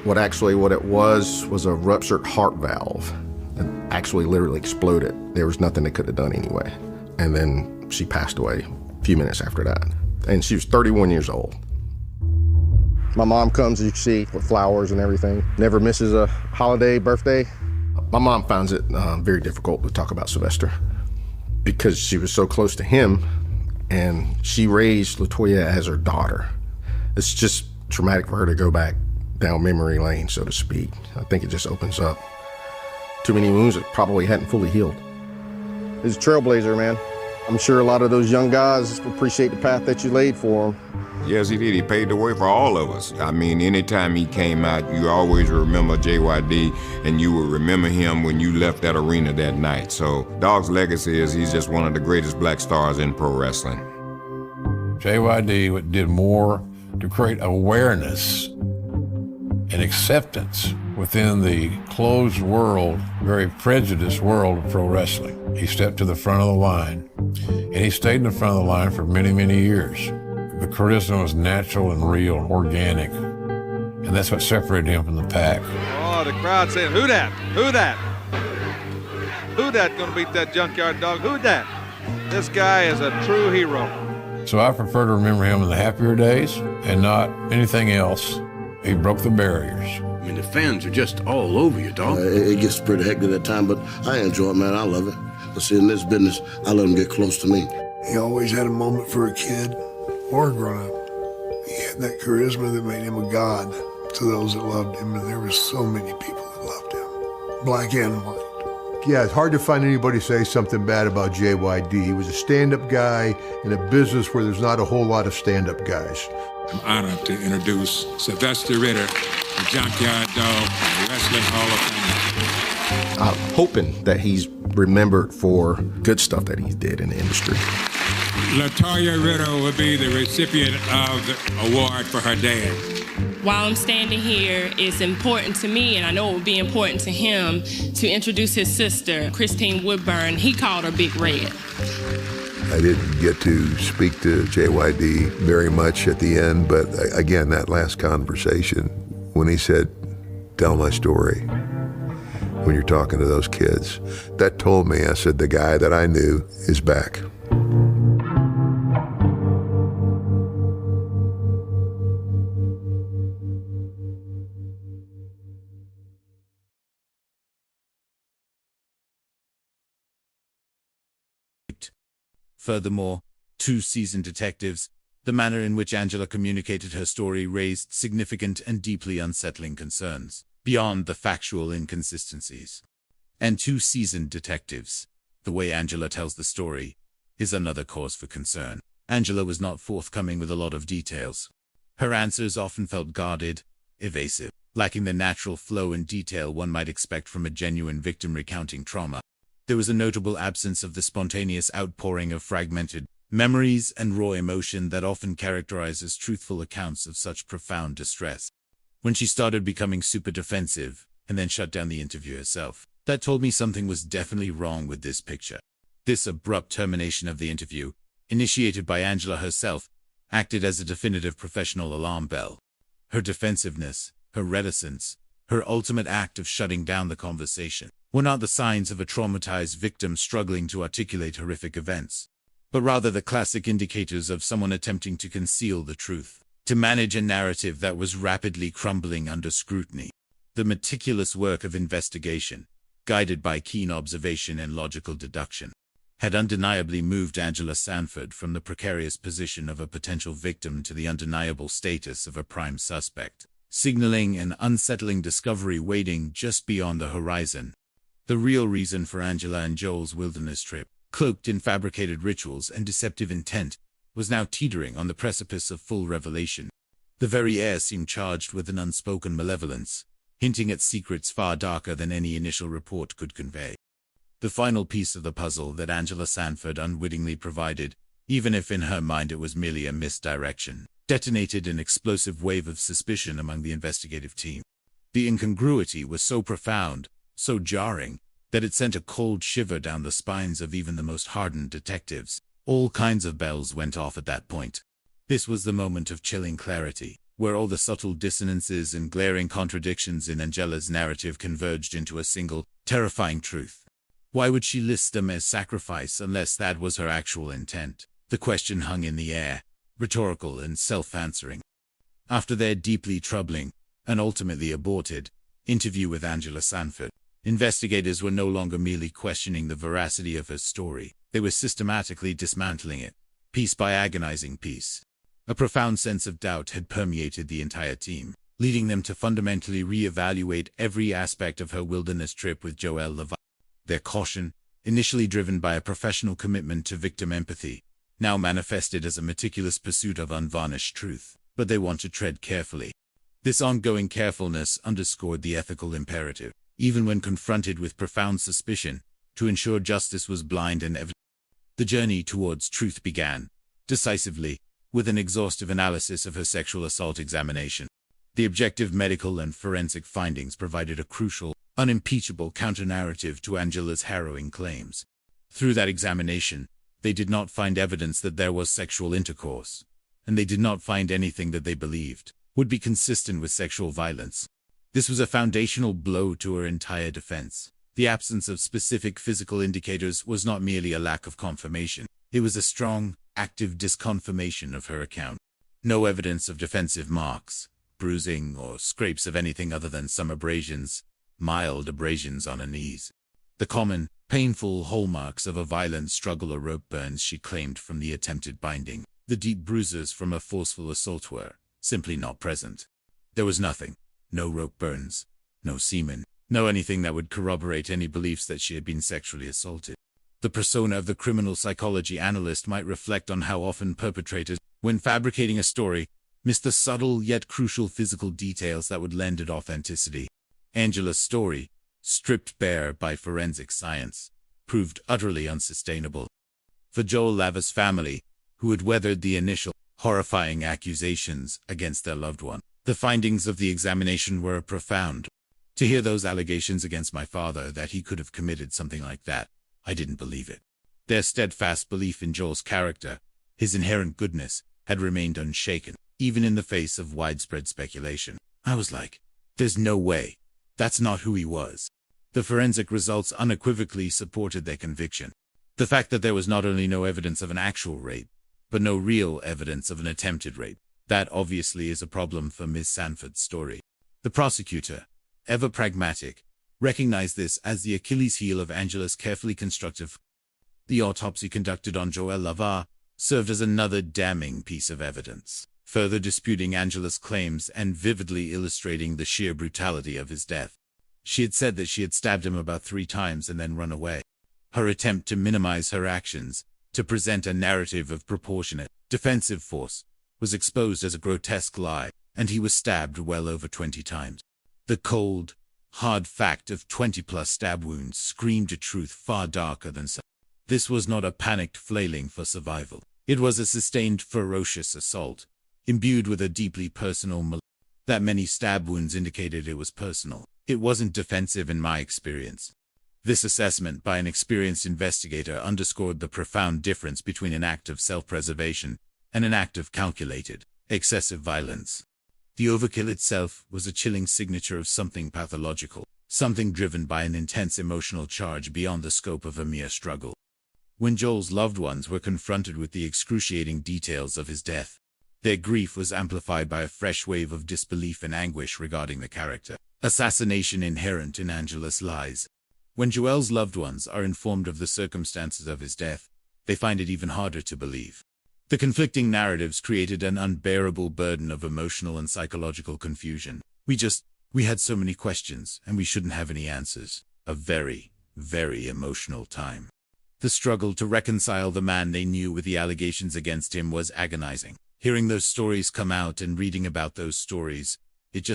What it was a ruptured heart valve that actually literally exploded. There was nothing they could have done anyway. And then she passed away a few minutes after that. And she was 31 years old. My mom comes, as you can see, with flowers and everything. Never misses a holiday, birthday. My mom finds it very difficult to talk about Sylvester because she was so close to him and she raised LaToya as her daughter. It's just traumatic for her to go back down memory lane, so to speak. I think it just opens up too many wounds that probably hadn't fully healed. He's a trailblazer, man. I'm sure a lot of those young guys appreciate the path that you laid for him. Yes, he did. He paved the way for all of us. I mean, anytime he came out, you always remember JYD, and you will remember him when you left that arena that night. So Dog's legacy is he's just one of the greatest black stars in pro wrestling. JYD did more to create awareness and acceptance within the closed world, very prejudiced world of pro wrestling. He stepped to the front of the line, and he stayed in the front of the line for many, many years. The charisma was natural and real, organic, and that's what separated him from the pack. Oh, the crowd saying, who that? Who that? Who that gonna beat that junkyard dog? Who that? This guy is a true hero. So I prefer to remember him in the happier days and not anything else. He broke the barriers. I mean, the fans are just all over you, dog. It gets pretty hectic at times, but I enjoy it, man. I love it. But see, in this business, I let them get close to me. He always had a moment for a kid or a grown-up. He had that charisma that made him a god to those that loved him, and there were so many people that loved him, black and white. Yeah, it's hard to find anybody say something bad about JYD. He was a stand-up guy in a business where there's not a whole lot of stand-up guys. I'm honored to introduce Sylvester Ritter, the Junkyard Dog, the Wrestling Hall of Fame. I'm hoping that he's remembered for good stuff that he did in the industry. LaToya Ritter will be the recipient of the award for her dad. While I'm standing here, it's important to me, and I know it would be important to him, to introduce his sister, Christine Woodburn. He called her Big Red. I didn't get to speak to JYD very much at the end, but again, that last conversation, when he said, tell my story, when you're talking to those kids, that told me, I said, the guy that I knew is back. Furthermore, two seasoned detectives, the manner in which Angela communicated her story raised significant and deeply unsettling concerns, beyond the factual inconsistencies. And two seasoned detectives, the way Angela tells the story, is another cause for concern. Angela was not forthcoming with a lot of details. Her answers often felt guarded, evasive, lacking the natural flow and detail one might expect from a genuine victim recounting trauma. There was a notable absence of the spontaneous outpouring of fragmented memories and raw emotion that often characterizes truthful accounts of such profound distress. When she started becoming super defensive and then shut down the interview herself, that told me something was definitely wrong with this picture. This abrupt termination of the interview, initiated by Angela herself, acted as a definitive professional alarm bell. Her defensiveness, her reticence, her ultimate act of shutting down the conversation, were not the signs of a traumatized victim struggling to articulate horrific events, but rather the classic indicators of someone attempting to conceal the truth, to manage a narrative that was rapidly crumbling under scrutiny. The meticulous work of investigation, guided by keen observation and logical deduction, had undeniably moved Angela Sanford from the precarious position of a potential victim to the undeniable status of a prime suspect, signaling an unsettling discovery waiting just beyond the horizon. The real reason for Angela and Joel's wilderness trip, cloaked in fabricated rituals and deceptive intent, was now teetering on the precipice of full revelation. The very air seemed charged with an unspoken malevolence, hinting at secrets far darker than any initial report could convey. The final piece of the puzzle that Angela Sanford unwittingly provided, even if in her mind it was merely a misdirection, detonated an explosive wave of suspicion among the investigative team. The incongruity was so profound, so jarring, that it sent a cold shiver down the spines of even the most hardened detectives. All kinds of bells went off at that point. This was the moment of chilling clarity, where all the subtle dissonances and glaring contradictions in Angela's narrative converged into a single, terrifying truth. Why would she list them as sacrifice unless that was her actual intent? The question hung in the air, rhetorical and self-answering. After their deeply troubling, and ultimately aborted, interview with Angela Sanford, investigators were no longer merely questioning the veracity of her story. They were systematically dismantling it, piece by agonizing piece. A profound sense of doubt had permeated the entire team, leading them to fundamentally re-evaluate every aspect of her wilderness trip with Joel Levi. Their caution, initially driven by a professional commitment to victim empathy, now manifested as a meticulous pursuit of unvarnished truth, but they want to tread carefully. This ongoing carefulness underscored the ethical imperative, even when confronted with profound suspicion, to ensure justice was blind and evident. The journey towards truth began, decisively, with an exhaustive analysis of her sexual assault examination. The objective medical and forensic findings provided a crucial, unimpeachable counter-narrative to Angela's harrowing claims. Through that examination, they did not find evidence that there was sexual intercourse, and they did not find anything that they believed would be consistent with sexual violence. This was a foundational blow to her entire defense. The absence of specific physical indicators was not merely a lack of confirmation. It was a strong, active disconfirmation of her account. No evidence of defensive marks, bruising, or scrapes of anything other than some abrasions, mild abrasions on her knees. The common, painful hallmarks of a violent struggle or rope burns she claimed from the attempted binding. The deep bruises from a forceful assault were simply not present. There was nothing. No rope burns, no semen, no anything that would corroborate any beliefs that she had been sexually assaulted. The persona of the criminal psychology analyst might reflect on how often perpetrators, when fabricating a story, miss the subtle yet crucial physical details that would lend it authenticity. Angela's story, stripped bare by forensic science, proved utterly unsustainable. For Joel Lava's family, who had weathered the initial, horrifying accusations against their loved one, the findings of the examination were profound. To hear those allegations against my father that he could have committed something like that, I didn't believe it. Their steadfast belief in Joel's character, his inherent goodness, had remained unshaken, even in the face of widespread speculation. I was like, there's no way. That's not who he was. The forensic results unequivocally supported their conviction. The fact that there was not only no evidence of an actual rape, but no real evidence of an attempted rape, that obviously is a problem for Miss Sanford's story. The prosecutor, ever pragmatic, recognized this as the Achilles heel of Angela's carefully constructed. The autopsy conducted on Joel Lava served as another damning piece of evidence, further disputing Angela's claims and vividly illustrating the sheer brutality of his death. She had said that she had stabbed him about 3 times and then run away. Her attempt to minimize her actions, to present a narrative of proportionate, defensive force, was exposed as a grotesque lie, and he was stabbed well over 20 times. The cold, hard fact of 20-plus stab wounds screamed a truth far darker than some. This was not a panicked flailing for survival. It was a sustained, ferocious assault, imbued with a deeply personal that many stab wounds indicated it was personal. It wasn't defensive in my experience. This assessment by an experienced investigator underscored the profound difference between an act of self-preservation and an act of calculated, excessive violence. The overkill itself was a chilling signature of something pathological, something driven by an intense emotional charge beyond the scope of a mere struggle. When Joel's loved ones were confronted with the excruciating details of his death, their grief was amplified by a fresh wave of disbelief and anguish regarding the character, assassination inherent in Angela's lies. When Joel's loved ones are informed of the circumstances of his death, they find it even harder to believe. The conflicting narratives created an unbearable burden of emotional and psychological confusion. We had so many questions, and we shouldn't have any answers. A very, very emotional time. The struggle to reconcile the man they knew with the allegations against him was agonizing. Hearing those stories come out and reading about those stories, it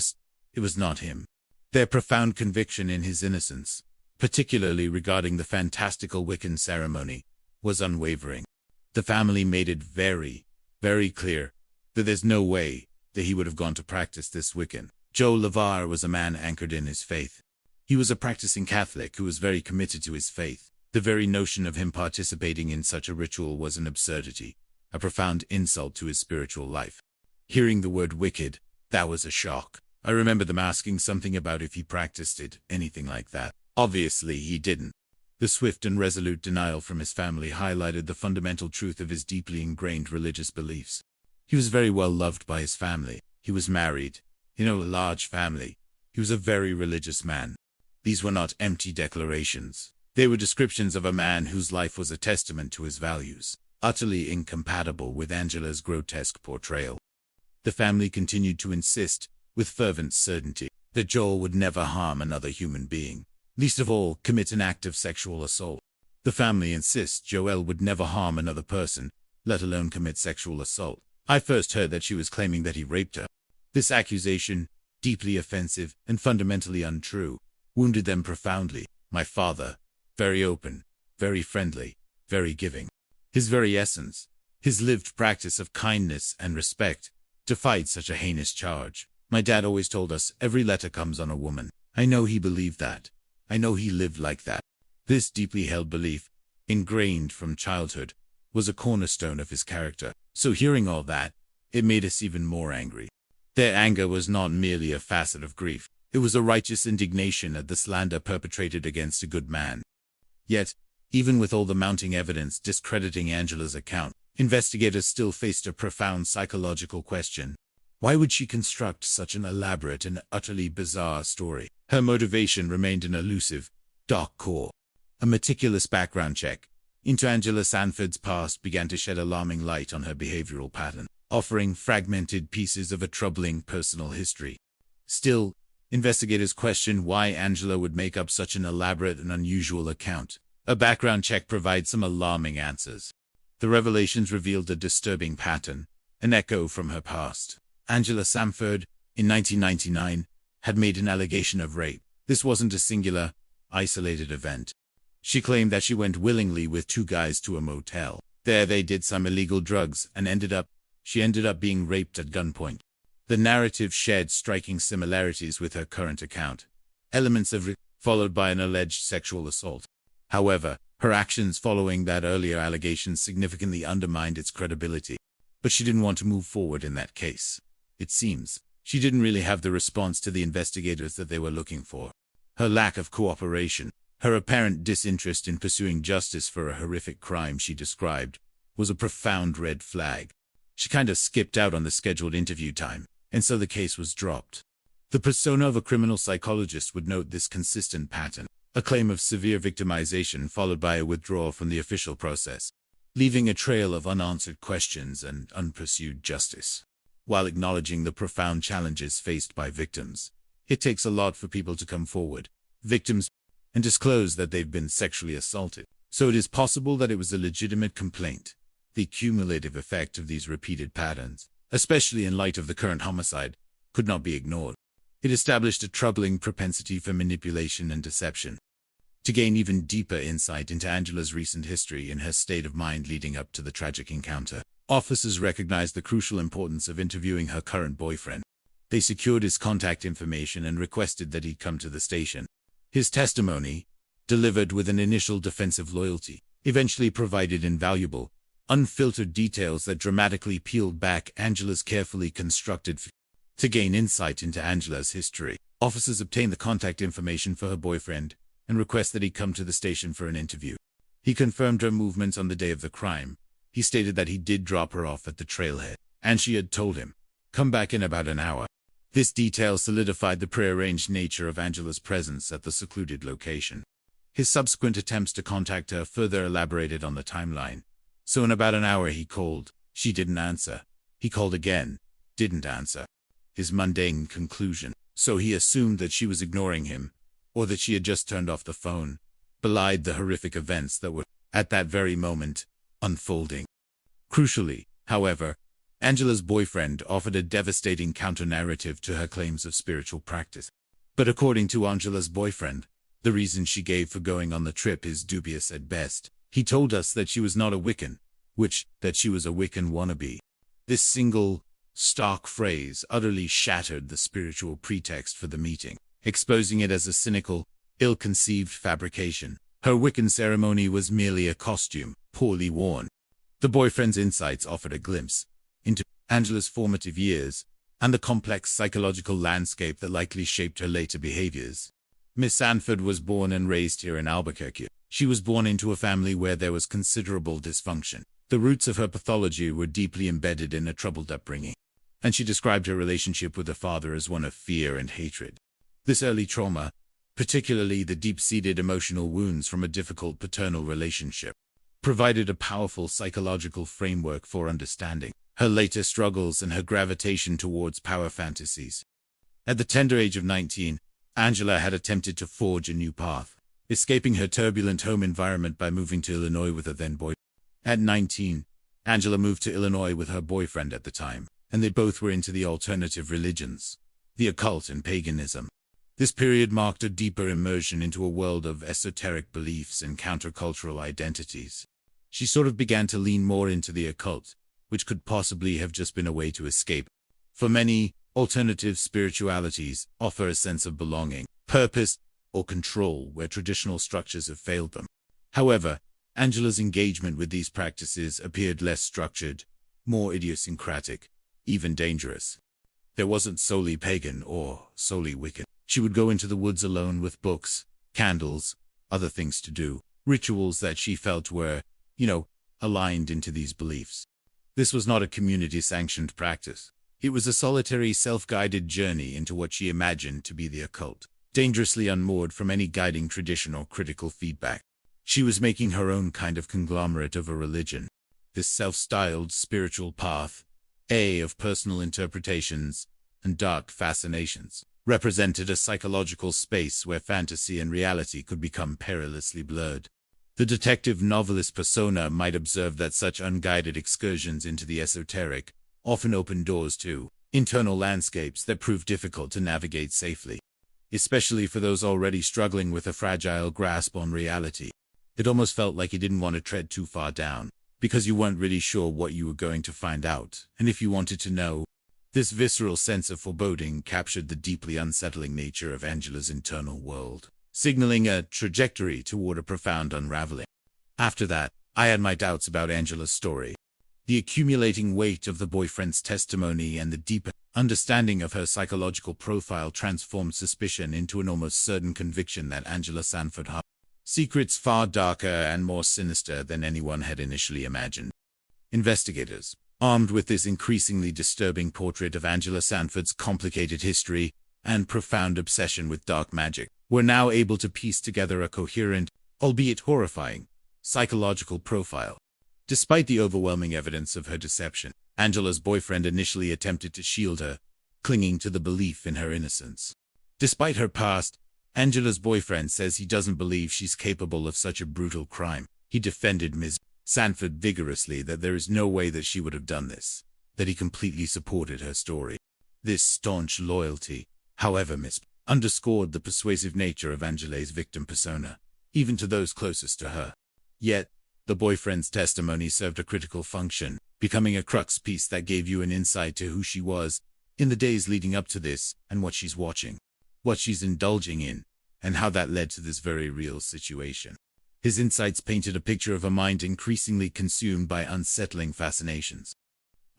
was not him. Their profound conviction in his innocence, particularly regarding the fantastical Wiccan ceremony, was unwavering. The family made it very, very clear that there's no way that he would have gone to practice this Wiccan. Joe LeVar was a man anchored in his faith. He was a practicing Catholic who was very committed to his faith. The very notion of him participating in such a ritual was an absurdity, a profound insult to his spiritual life. Hearing the word wicked, that was a shock. I remember them asking something about if he practiced it, anything like that. Obviously, he didn't. The swift and resolute denial from his family highlighted the fundamental truth of his deeply ingrained religious beliefs. He was very well loved by his family. He was married, a large family. He was a very religious man. These were not empty declarations. They were descriptions of a man whose life was a testament to his values, utterly incompatible with Angela's grotesque portrayal. The family continued to insist, with fervent certainty, that Joel would never harm another human being, least of all commit an act of sexual assault. The family insists Joel would never harm another person, let alone commit sexual assault. I first heard that she was claiming that he raped her. This accusation, deeply offensive and fundamentally untrue, wounded them profoundly. My father, very open, very friendly, very giving. His very essence, his lived practice of kindness and respect, defied such a heinous charge. My dad always told us every letter comes on a woman. I know he believed that. I know he lived like that. This deeply held belief, ingrained from childhood, was a cornerstone of his character. So hearing all that, it made us even more angry. Their anger was not merely a facet of grief. It was a righteous indignation at the slander perpetrated against a good man. Yet, even with all the mounting evidence discrediting Angela's account, investigators still faced a profound psychological question. Why would she construct such an elaborate and utterly bizarre story? Her motivation remained an elusive, dark core. A meticulous background check into Angela Sanford's past began to shed alarming light on her behavioral pattern, offering fragmented pieces of a troubling personal history. Still, investigators questioned why Angela would make up such an elaborate and unusual account. A background check provides some alarming answers. The revelations revealed a disturbing pattern, an echo from her past. Angela Sanford, in 1999, had made an allegation of rape. This wasn't a singular, isolated event. She claimed that she went willingly with two guys to a motel. There they did some illegal drugs and she ended up being raped at gunpoint. The narrative shared striking similarities with her current account. Elements of rape, followed by an alleged sexual assault. However, her actions following that earlier allegation significantly undermined its credibility. But she didn't want to move forward in that case. It seems she didn't really have the response to the investigators that they were looking for. Her lack of cooperation, her apparent disinterest in pursuing justice for a horrific crime she described, was a profound red flag. She kind of skipped out on the scheduled interview time, and so the case was dropped. The persona of a criminal psychologist would note this consistent pattern, a claim of severe victimization followed by a withdrawal from the official process, leaving a trail of unanswered questions and unpursued justice. While acknowledging the profound challenges faced by victims, it takes a lot for people to come forward, victims, and disclose that they've been sexually assaulted. So it is possible that it was a legitimate complaint. The cumulative effect of these repeated patterns, especially in light of the current homicide, could not be ignored. It established a troubling propensity for manipulation and deception. To gain even deeper insight into Angela's recent history and her state of mind leading up to the tragic encounter, officers recognized the crucial importance of interviewing her current boyfriend. They secured his contact information and requested that he come to the station. His testimony, delivered with an initial defensive loyalty, eventually provided invaluable, unfiltered details that dramatically peeled back Angela's carefully constructed. To gain insight into Angela's history, officers obtained the contact information for her boyfriend and request that he come to the station for an interview. He confirmed her movements on the day of the crime. He stated that he did drop her off at the trailhead, and she had told him, "Come back in about an hour." This detail solidified the prearranged nature of Angela's presence at the secluded location. His subsequent attempts to contact her further elaborated on the timeline. So in about an hour he called. She didn't answer. He called again. Didn't answer. His mundane conclusion, so he assumed that she was ignoring him, or that she had just turned off the phone, belied the horrific events that were, at that very moment, unfolding. Crucially, however, Angela's boyfriend offered a devastating counter-narrative to her claims of spiritual practice. But according to Angela's boyfriend, the reason she gave for going on the trip is dubious at best. He told us that she was not a Wiccan, that she was a Wiccan wannabe. This single, stark phrase utterly shattered the spiritual pretext for the meeting, exposing it as a cynical, ill-conceived fabrication. Her Wiccan ceremony was merely a costume, poorly worn. The boyfriend's insights offered a glimpse into Angela's formative years and the complex psychological landscape that likely shaped her later behaviors. Miss Sanford was born and raised here in Albuquerque. She was born into a family where there was considerable dysfunction. The roots of her pathology were deeply embedded in a troubled upbringing, and she described her relationship with her father as one of fear and hatred. This early trauma, particularly the deep-seated emotional wounds from a difficult paternal relationship, provided a powerful psychological framework for understanding her later struggles and her gravitation towards power fantasies. At the tender age of 19, Angela had attempted to forge a new path, escaping her turbulent home environment by moving to Illinois with her then-boyfriend. At 19, Angela moved to Illinois with her boyfriend at the time, and they both were into the alternative religions, the occult and paganism. This period marked a deeper immersion into a world of esoteric beliefs and countercultural identities. She sort of began to lean more into the occult, which could possibly have just been a way to escape. For many, alternative spiritualities offer a sense of belonging, purpose, or control where traditional structures have failed them. However, Angela's engagement with these practices appeared less structured, more idiosyncratic, even dangerous. There wasn't solely pagan or solely Wiccan. She would go into the woods alone with books, candles, other things to do, rituals that she felt were, aligned into these beliefs. This was not a community-sanctioned practice. It was a solitary, self-guided journey into what she imagined to be the occult, dangerously unmoored from any guiding tradition or critical feedback. She was making her own kind of conglomerate of a religion. This self-styled spiritual path, of personal interpretations and dark fascinations, represented a psychological space where fantasy and reality could become perilously blurred. The detective novelist persona might observe that such unguided excursions into the esoteric often opened doors to internal landscapes that proved difficult to navigate safely, especially for those already struggling with a fragile grasp on reality. It almost felt like you didn't want to tread too far down, because you weren't really sure what you were going to find out, and if you wanted to know. This visceral sense of foreboding captured the deeply unsettling nature of Angela's internal world, signaling a trajectory toward a profound unraveling. After that, I had my doubts about Angela's story. The accumulating weight of the boyfriend's testimony and the deeper understanding of her psychological profile transformed suspicion into an almost certain conviction that Angela Sanford harbored secrets far darker and more sinister than anyone had initially imagined. Investigators, armed with this increasingly disturbing portrait of Angela Sanford's complicated history and profound obsession with dark magic, were now able to piece together a coherent, albeit horrifying, psychological profile. Despite the overwhelming evidence of her deception, Angela's boyfriend initially attempted to shield her, clinging to the belief in her innocence. Despite her past, Angela's boyfriend says he doesn't believe she's capable of such a brutal crime. He defended Ms. Sanford vigorously that there is no way that she would have done this, that he completely supported her story. This staunch loyalty, however, underscored the persuasive nature of Angela's victim persona, even to those closest to her. Yet, the boyfriend's testimony served a critical function, becoming a crux piece that gave you an insight to who she was in the days leading up to this and what she's watching, what she's indulging in, and how that led to this very real situation. His insights painted a picture of a mind increasingly consumed by unsettling fascinations.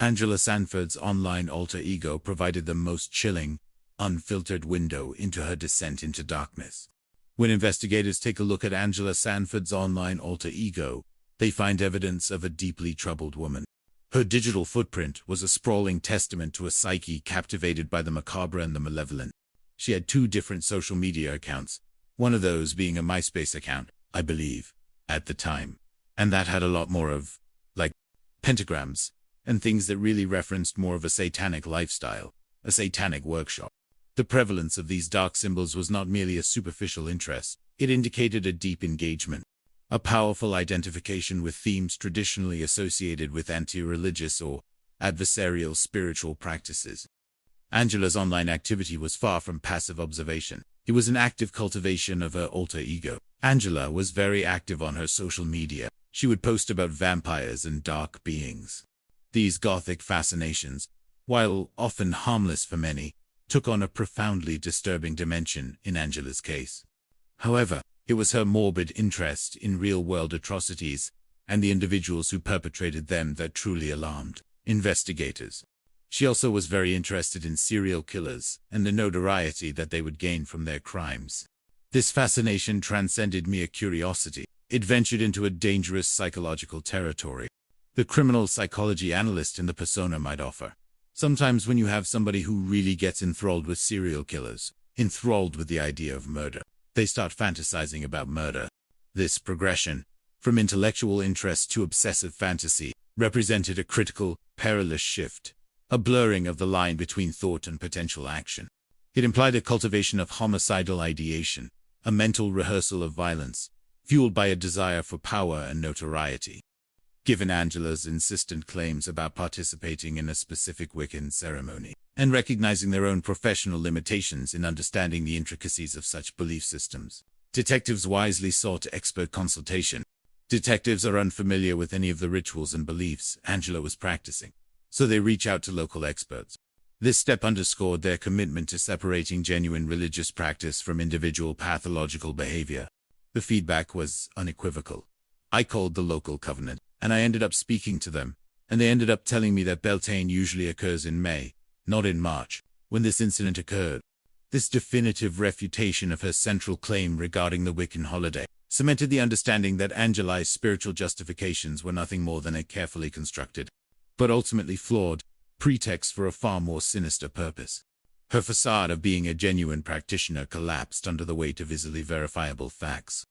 Angela Sanford's online alter ego provided the most chilling, unfiltered window into her descent into darkness. When investigators take a look at Angela Sanford's online alter ego, they find evidence of a deeply troubled woman. Her digital footprint was a sprawling testament to a psyche captivated by the macabre and the malevolent. She had 2 different social media accounts, one of those being a MySpace account, I believe, at the time. And that had a lot more of, like, pentagrams, and things that really referenced more of a satanic lifestyle, a satanic workshop. The prevalence of these dark symbols was not merely a superficial interest, it indicated a deep engagement, a powerful identification with themes traditionally associated with anti-religious or adversarial spiritual practices. Angela's online activity was far from passive observation. It was an active cultivation of her alter ego. Angela was very active on her social media. She would post about vampires and dark beings. These gothic fascinations, while often harmless for many, took on a profoundly disturbing dimension in Angela's case. However, it was her morbid interest in real-world atrocities and the individuals who perpetrated them that truly alarmed investigators. She also was very interested in serial killers and the notoriety that they would gain from their crimes. This fascination transcended mere curiosity. It ventured into a dangerous psychological territory. The criminal psychology analyst in the persona might offer. Sometimes when you have somebody who really gets enthralled with serial killers, enthralled with the idea of murder, they start fantasizing about murder. This progression, from intellectual interest to obsessive fantasy, represented a critical, perilous shift, a blurring of the line between thought and potential action. It implied a cultivation of homicidal ideation, a mental rehearsal of violence, fueled by a desire for power and notoriety. Given Angela's insistent claims about participating in a specific Wiccan ceremony, and recognizing their own professional limitations in understanding the intricacies of such belief systems, detectives wisely sought expert consultation. Detectives are unfamiliar with any of the rituals and beliefs Angela was practicing, so they reach out to local experts. This step underscored their commitment to separating genuine religious practice from individual pathological behavior. The feedback was unequivocal. I called the local covenant, and I ended up speaking to them, and they ended up telling me that Beltane usually occurs in May, not in March, when this incident occurred. This definitive refutation of her central claim regarding the Wiccan holiday cemented the understanding that Angela's spiritual justifications were nothing more than a carefully constructed, but ultimately flawed, pretext for a far more sinister purpose. Her facade of being a genuine practitioner collapsed under the weight of easily verifiable facts.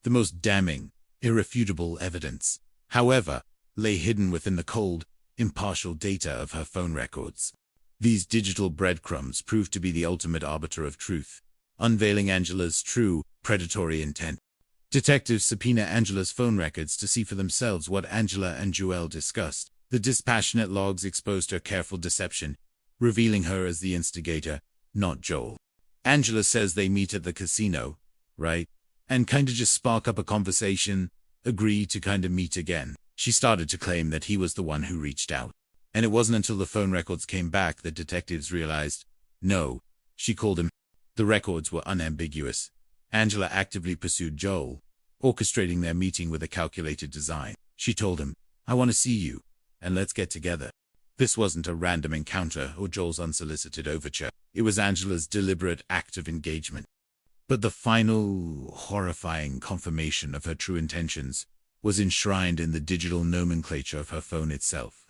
The most damning, irrefutable evidence, however, lay hidden within the cold, impartial data of her phone records. These digital breadcrumbs proved to be the ultimate arbiter of truth, unveiling Angela's true, predatory intent. Detectives subpoena Angela's phone records to see for themselves what Angela and Joel discussed. The dispassionate logs exposed her careful deception, revealing her as the instigator, not Joel. Angela says they meet at the casino, right? And kinda just spark up a conversation, agree to kinda meet again. She started to claim that he was the one who reached out. And it wasn't until the phone records came back that detectives realized, no, she called him. The records were unambiguous. Angela actively pursued Joel, orchestrating their meeting with a calculated design. She told him, I want to see you, and let's get together. This wasn't a random encounter or Joel's unsolicited overture. It was Angela's deliberate act of engagement. But the final, horrifying confirmation of her true intentions was enshrined in the digital nomenclature of her phone itself.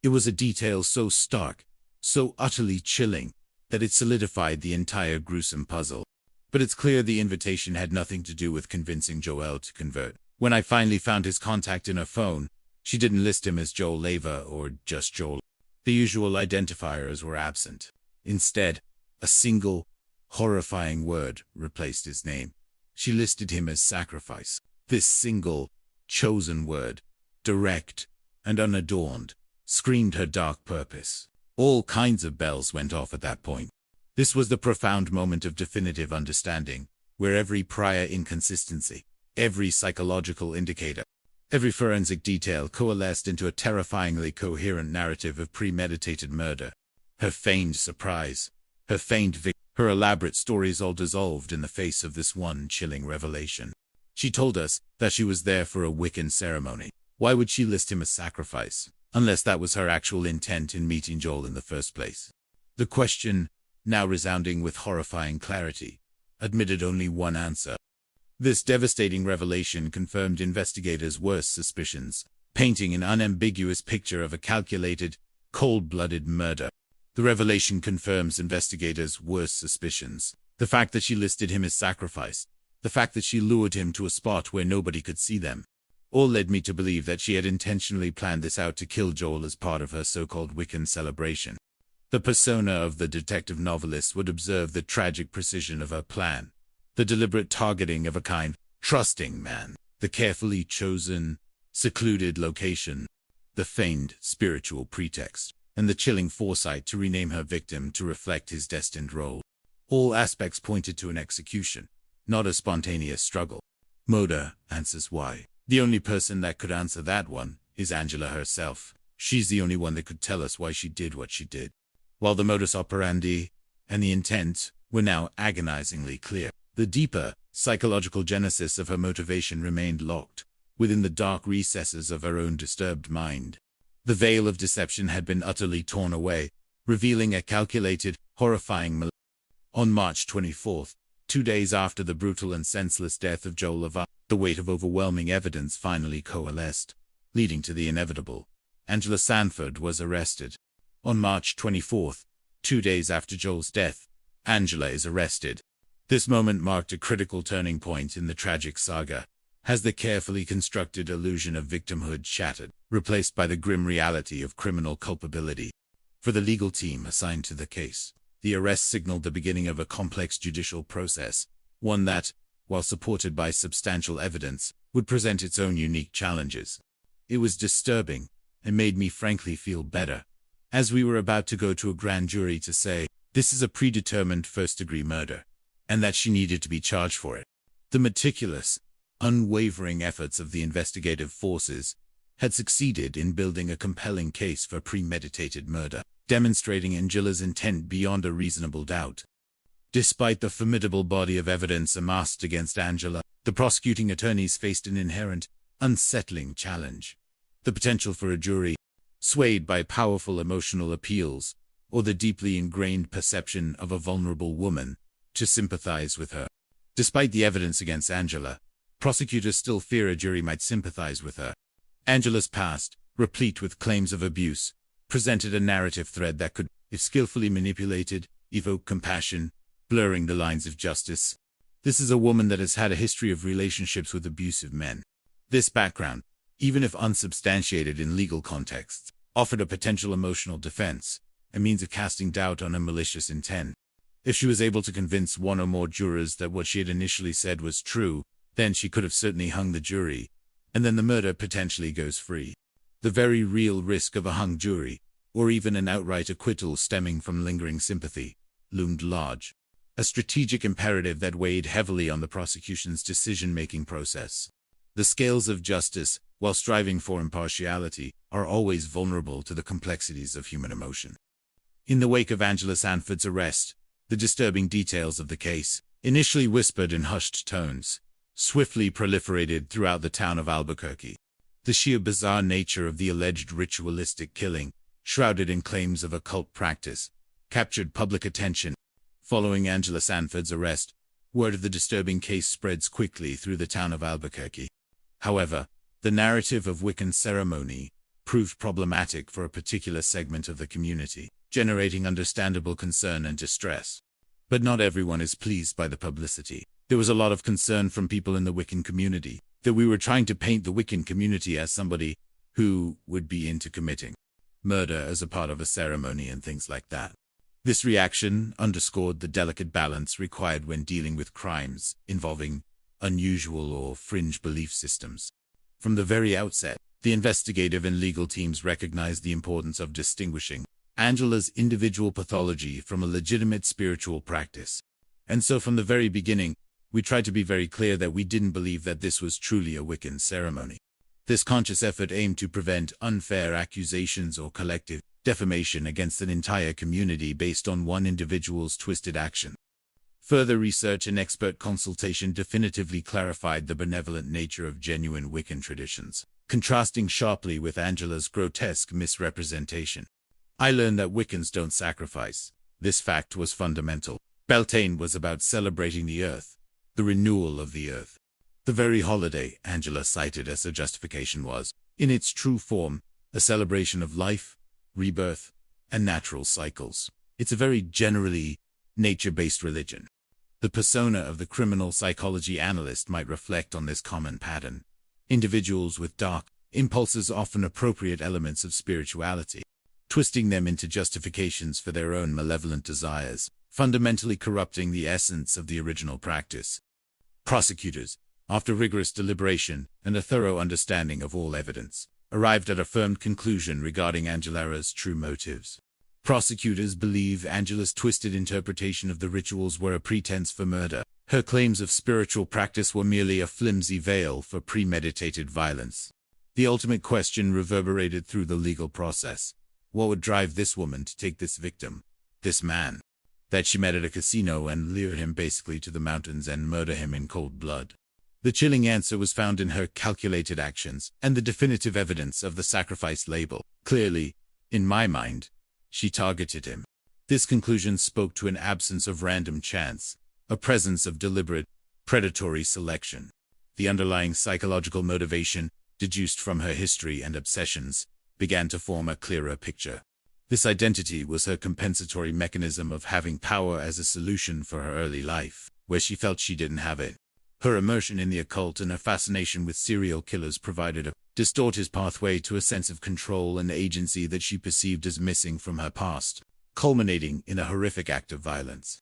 It was a detail so stark, so utterly chilling, that it solidified the entire gruesome puzzle. But it's clear the invitation had nothing to do with convincing Joel to convert. When I finally found his contact in her phone, she didn't list him as Joel Leva or just Joel. The usual identifiers were absent. Instead, a single, horrifying word replaced his name. She listed him as sacrifice. This single, chosen word, direct and unadorned, screamed her dark purpose. All kinds of bells went off at that point. This was the profound moment of definitive understanding, where every prior inconsistency, every psychological indicator, every forensic detail coalesced into a terrifyingly coherent narrative of premeditated murder. Her feigned surprise, her feigned victory, her elaborate stories all dissolved in the face of this one chilling revelation. She told us that she was there for a Wiccan ceremony. Why would she list him as sacrifice? unless that was her actual intent in meeting Joel in the first place. The question, now resounding with horrifying clarity, admitted only one answer. This devastating revelation confirmed investigators' worst suspicions, painting an unambiguous picture of a calculated, cold-blooded murder. The revelation confirms investigators' worst suspicions. The fact that she listed him as sacrifice, the fact that she lured him to a spot where nobody could see them, all led me to believe that she had intentionally planned this out to kill Joel as part of her so-called Wiccan celebration. The persona of the detective novelist would observe the tragic precision of her plan, the deliberate targeting of a kind, trusting man, the carefully chosen, secluded location, the feigned spiritual pretext, and the chilling foresight to rename her victim to reflect his destined role. All aspects pointed to an execution, not a spontaneous struggle. Moda answers why. The only person that could answer that one is Angela herself. She's the only one that could tell us why she did what she did. While the modus operandi and the intent were now agonizingly clear, the deeper, psychological genesis of her motivation remained locked within the dark recesses of her own disturbed mind. The veil of deception had been utterly torn away, revealing a calculated, horrifying On March 24th, 2 days after the brutal and senseless death of Joel Vachon, the weight of overwhelming evidence finally coalesced, leading to the inevitable. Angela Sanford was arrested. On March 24th, 2 days after Joel's death, Angela is arrested. This moment marked a critical turning point in the tragic saga, as the carefully constructed illusion of victimhood shattered, replaced by the grim reality of criminal culpability. For the legal team assigned to the case, the arrest signaled the beginning of a complex judicial process, one that, while supported by substantial evidence, would present its own unique challenges. It was disturbing, and made me frankly feel better, as we were about to go to a grand jury to say, this is a predetermined first-degree murder, and that she needed to be charged for it. The meticulous, unwavering efforts of the investigative forces had succeeded in building a compelling case for premeditated murder, demonstrating Angela's intent beyond a reasonable doubt. Despite the formidable body of evidence amassed against Angela, the prosecuting attorneys faced an inherent, unsettling challenge. The potential for a jury, swayed by powerful emotional appeals, or the deeply ingrained perception of a vulnerable woman, to sympathize with her. Despite the evidence against Angela, prosecutors still fear a jury might sympathize with her. Angela's past, replete with claims of abuse, presented a narrative thread that could, if skillfully manipulated, evoke compassion, blurring the lines of justice. This is a woman that has had a history of relationships with abusive men. This background, even if unsubstantiated in legal contexts, offered a potential emotional defense, a means of casting doubt on a malicious intent. If she was able to convince one or more jurors that what she had initially said was true, then she could have certainly hung the jury, and then the murder potentially goes free. The very real risk of a hung jury, or even an outright acquittal stemming from lingering sympathy, loomed large, a strategic imperative that weighed heavily on the prosecution's decision-making process. The scales of justice, while striving for impartiality, are always vulnerable to the complexities of human emotion. In the wake of Angela Sanford's arrest, the disturbing details of the case, initially whispered in hushed tones, swiftly proliferated throughout the town of Albuquerque. The sheer bizarre nature of the alleged ritualistic killing, shrouded in claims of occult practice, captured public attention. Following Angela Sanford's arrest, word of the disturbing case spreads quickly through the town of Albuquerque. However, the narrative of Wiccan ceremony proved problematic for a particular segment of the community, generating understandable concern and distress. But not everyone is pleased by the publicity. There was a lot of concern from people in the Wiccan community that we were trying to paint the Wiccan community as somebody who would be into committing murder as a part of a ceremony and things like that. This reaction underscored the delicate balance required when dealing with crimes involving unusual or fringe belief systems. From the very outset, the investigative and legal teams recognized the importance of distinguishing Angela's individual pathology from a legitimate spiritual practice. And so from the very beginning, we tried to be very clear that we didn't believe that this was truly a Wiccan ceremony. This conscious effort aimed to prevent unfair accusations or collective defamation against an entire community based on one individual's twisted action. Further research and expert consultation definitively clarified the benevolent nature of genuine Wiccan traditions. contrasting sharply with Angela's grotesque misrepresentation. I learned that Wiccans don't sacrifice. This fact was fundamental. Beltane was about celebrating the earth, the renewal of the earth. The very holiday Angela cited as a justification was, in its true form, a celebration of life, rebirth, and natural cycles. It's a very generally nature-based religion. The persona of the criminal psychology analyst might reflect on this common pattern. Individuals with dark impulses often appropriate elements of spirituality, twisting them into justifications for their own malevolent desires, fundamentally corrupting the essence of the original practice. Prosecutors, after rigorous deliberation and a thorough understanding of all evidence, arrived at a firm conclusion regarding Angela's true motives. Prosecutors believe Angela's twisted interpretation of the rituals were a pretense for murder. Her claims of spiritual practice were merely a flimsy veil for premeditated violence. The ultimate question reverberated through the legal process. What would drive this woman to take this victim, this man, that she met at a casino and lure him basically to the mountains and murder him in cold blood? The chilling answer was found in her calculated actions and the definitive evidence of the sacrifice label. Clearly, in my mind, she targeted him. This conclusion spoke to an absence of random chance, a presence of deliberate, predatory selection. The underlying psychological motivation, deduced from her history and obsessions, began to form a clearer picture. This identity was her compensatory mechanism of having power as a solution for her early life, where she felt she didn't have it. Her immersion in the occult and her fascination with serial killers provided a distorted pathway to a sense of control and agency that she perceived as missing from her past, culminating in a horrific act of violence.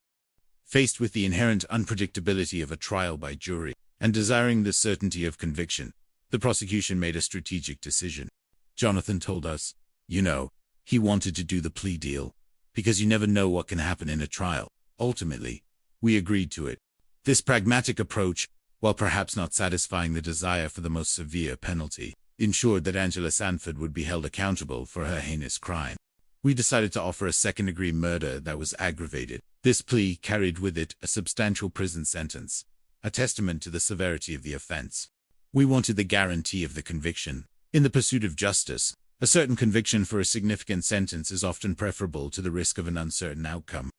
Faced with the inherent unpredictability of a trial by jury, and desiring the certainty of conviction, the prosecution made a strategic decision. Jonathan told us, he wanted to do the plea deal, because you never know what can happen in a trial. Ultimately, we agreed to it. This pragmatic approach, while perhaps not satisfying the desire for the most severe penalty, ensured that Angela Sanford would be held accountable for her heinous crime. We decided to offer a second-degree murder that was aggravated. This plea carried with it a substantial prison sentence, a testament to the severity of the offense. We wanted the guarantee of the conviction. In the pursuit of justice, a certain conviction for a significant sentence is often preferable to the risk of an uncertain outcome.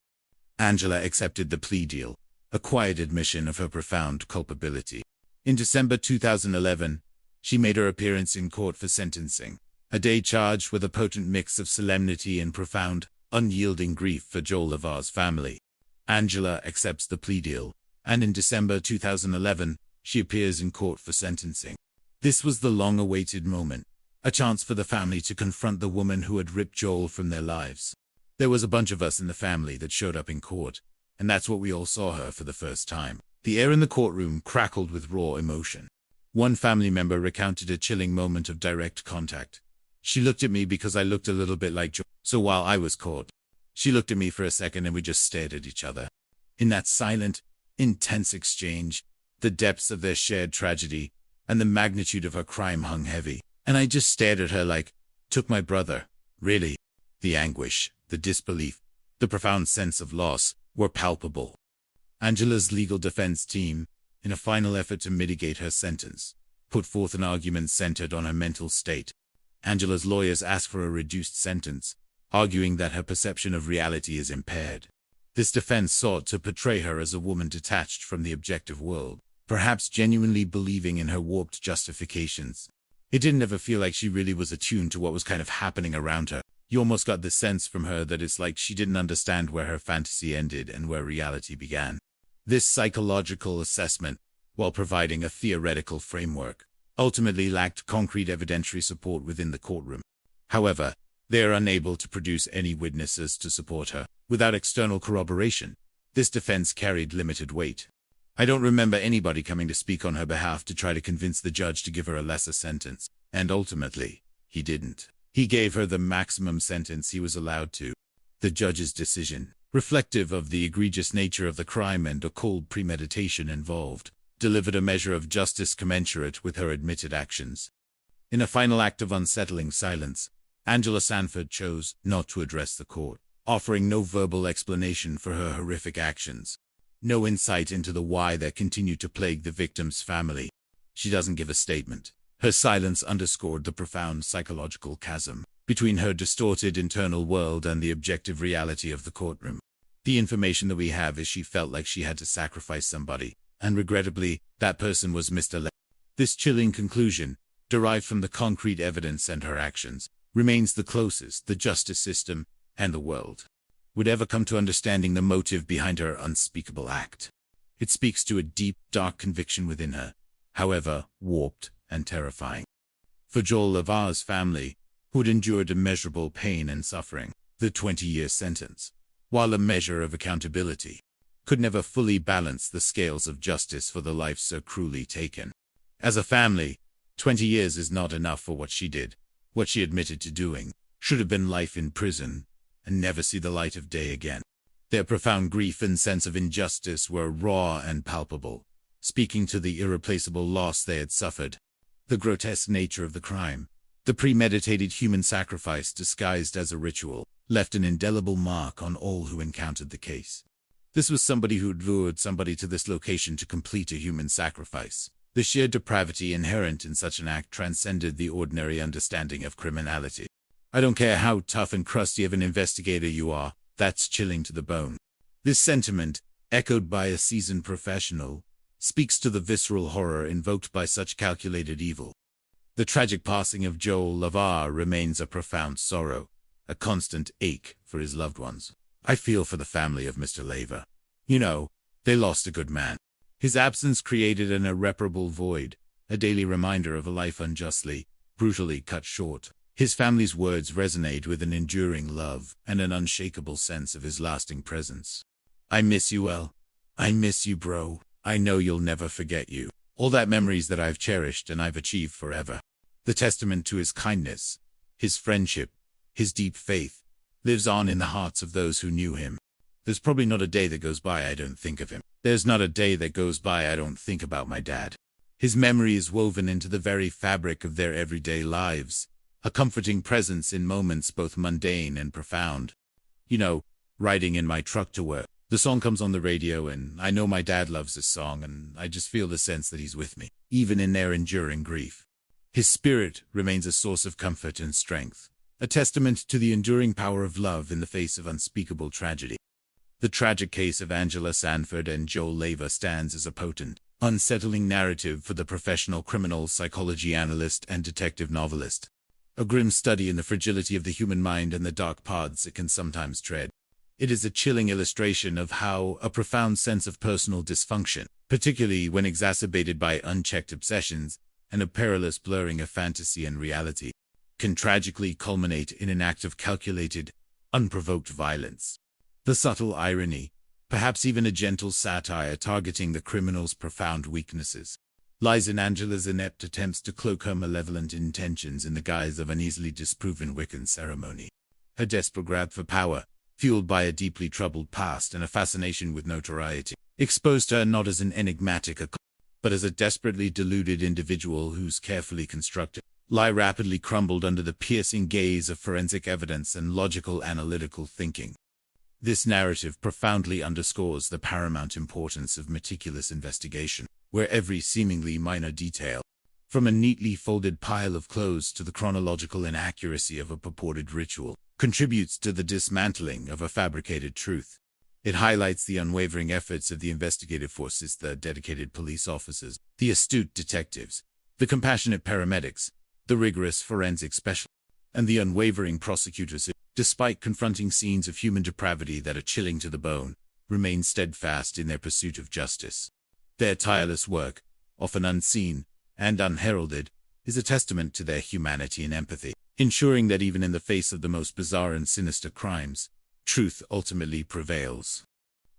Angela accepted the plea deal, a quiet admission of her profound culpability. In December 2011, she made her appearance in court for sentencing, a day charged with a potent mix of solemnity and profound, unyielding grief for Joel Lavar's family. Angela accepts the plea deal, and in December 2011, she appears in court for sentencing. This was the long-awaited moment, a chance for the family to confront the woman who had ripped Joel from their lives. There was a bunch of us in the family that showed up in court, and that's what we all saw her for the first time. The air in the courtroom crackled with raw emotion. One family member recounted a chilling moment of direct contact. She looked at me because I looked a little bit like Joel, so while I was caught, she looked at me for a second and we just stared at each other. In that silent, intense exchange, the depths of their shared tragedy and the magnitude of her crime hung heavy, and I just stared at her like, took my brother, really? The anguish, the disbelief, the profound sense of loss were palpable. Angela's legal defense team, in a final effort to mitigate her sentence, put forth an argument centered on her mental state. Angela's lawyers asked for a reduced sentence, arguing that her perception of reality is impaired. This defense sought to portray her as a woman detached from the objective world, perhaps genuinely believing in her warped justifications. It didn't ever feel like she really was attuned to what was kind of happening around her. You almost got the sense from her that it's like she didn't understand where her fantasy ended and where reality began. This psychological assessment, while providing a theoretical framework, ultimately lacked concrete evidentiary support within the courtroom. However, they are unable to produce any witnesses to support her. Without external corroboration, this defense carried limited weight. I don't remember anybody coming to speak on her behalf to try to convince the judge to give her a lesser sentence, and ultimately, he didn't. He gave her the maximum sentence he was allowed to. The judge's decision, reflective of the egregious nature of the crime and a cold premeditation involved, delivered a measure of justice commensurate with her admitted actions. In a final act of unsettling silence, Angela Sanford chose not to address the court, offering no verbal explanation for her horrific actions, no insight into the why that continued to plague the victim's family. She doesn't give a statement, Her silence underscored the profound psychological chasm between her distorted internal world and the objective reality of the courtroom. The information that we have is she felt like she had to sacrifice somebody, and regrettably, that person was Mr. Levy. This chilling conclusion, derived from the concrete evidence and her actions, remains the closest the justice system and the world would ever come to understanding the motive behind her unspeakable act. It speaks to a deep, dark conviction within her, however warped and terrifying. For Joel LaVar's family, who had endured immeasurable pain and suffering, the 20-year sentence, while a measure of accountability, could never fully balance the scales of justice for the life so cruelly taken. As a family, 20 years is not enough for what she did. What she admitted to doing should have been life in prison and never see the light of day again. Their profound grief and sense of injustice were raw and palpable, speaking to the irreplaceable loss they had suffered. The grotesque nature of the crime, the premeditated human sacrifice disguised as a ritual, left an indelible mark on all who encountered the case. This was somebody who had lured somebody to this location to complete a human sacrifice. The sheer depravity inherent in such an act transcended the ordinary understanding of criminality. I don't care how tough and crusty of an investigator you are, that's chilling to the bone. This sentiment, echoed by a seasoned professional, speaks to the visceral horror invoked by such calculated evil. The tragic passing of Joel LaVar remains a profound sorrow, a constant ache for his loved ones. I feel for the family of Mr. Leva. You know, they lost a good man. His absence created an irreparable void, a daily reminder of a life unjustly, brutally cut short. His family's words resonate with an enduring love and an unshakable sense of his lasting presence. I miss you, El. I miss you, bro. I know you'll never forget you. All that memories that I've cherished and I've achieved forever. The testament to his kindness, his friendship, his deep faith, lives on in the hearts of those who knew him. There's probably not a day that goes by I don't think of him. There's not a day that goes by I don't think about my dad. His memory is woven into the very fabric of their everyday lives, a comforting presence in moments both mundane and profound. You know, riding in my truck to work, the song comes on the radio and I know my dad loves this song and I just feel the sense that he's with me, even in their enduring grief. His spirit remains a source of comfort and strength, a testament to the enduring power of love in the face of unspeakable tragedy. The tragic case of Angela Sanford and Joel Leva stands as a potent, unsettling narrative for the professional criminal psychology analyst and detective novelist. A grim study in the fragility of the human mind and the dark paths it can sometimes tread. It is a chilling illustration of how a profound sense of personal dysfunction, particularly when exacerbated by unchecked obsessions and a perilous blurring of fantasy and reality, can tragically culminate in an act of calculated, unprovoked violence. The subtle irony, perhaps even a gentle satire targeting the criminal's profound weaknesses, lies in Angela's inept attempts to cloak her malevolent intentions in the guise of an easily disproven Wiccan ceremony. Her desperate grab for power, fueled by a deeply troubled past and a fascination with notoriety, exposed her not as an enigmatic occult, but as a desperately deluded individual whose carefully constructed lie rapidly crumbled under the piercing gaze of forensic evidence and logical analytical thinking. This narrative profoundly underscores the paramount importance of meticulous investigation, where every seemingly minor detail, from a neatly folded pile of clothes to the chronological inaccuracy of a purported ritual, contributes to the dismantling of a fabricated truth. It highlights the unwavering efforts of the investigative forces, the dedicated police officers, the astute detectives, the compassionate paramedics, the rigorous forensic specialists, and the unwavering prosecutors who, despite confronting scenes of human depravity that are chilling to the bone, remain steadfast in their pursuit of justice. Their tireless work, often unseen and unheralded, is a testament to their humanity and empathy, ensuring that even in the face of the most bizarre and sinister crimes, truth ultimately prevails.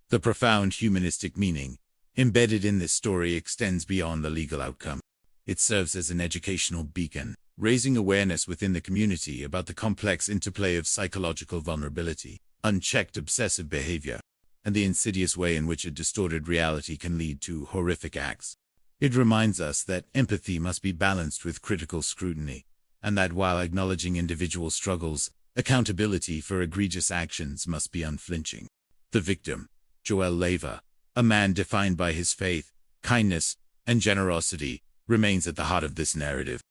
The profound humanistic meaning embedded in this story extends beyond the legal outcome. It serves as an educational beacon, raising awareness within the community about the complex interplay of psychological vulnerability, unchecked obsessive behavior, and the insidious way in which a distorted reality can lead to horrific acts. It reminds us that empathy must be balanced with critical scrutiny, and that while acknowledging individual struggles, accountability for egregious actions must be unflinching. The victim, Joel Leva, a man defined by his faith, kindness, and generosity, remains at the heart of this narrative.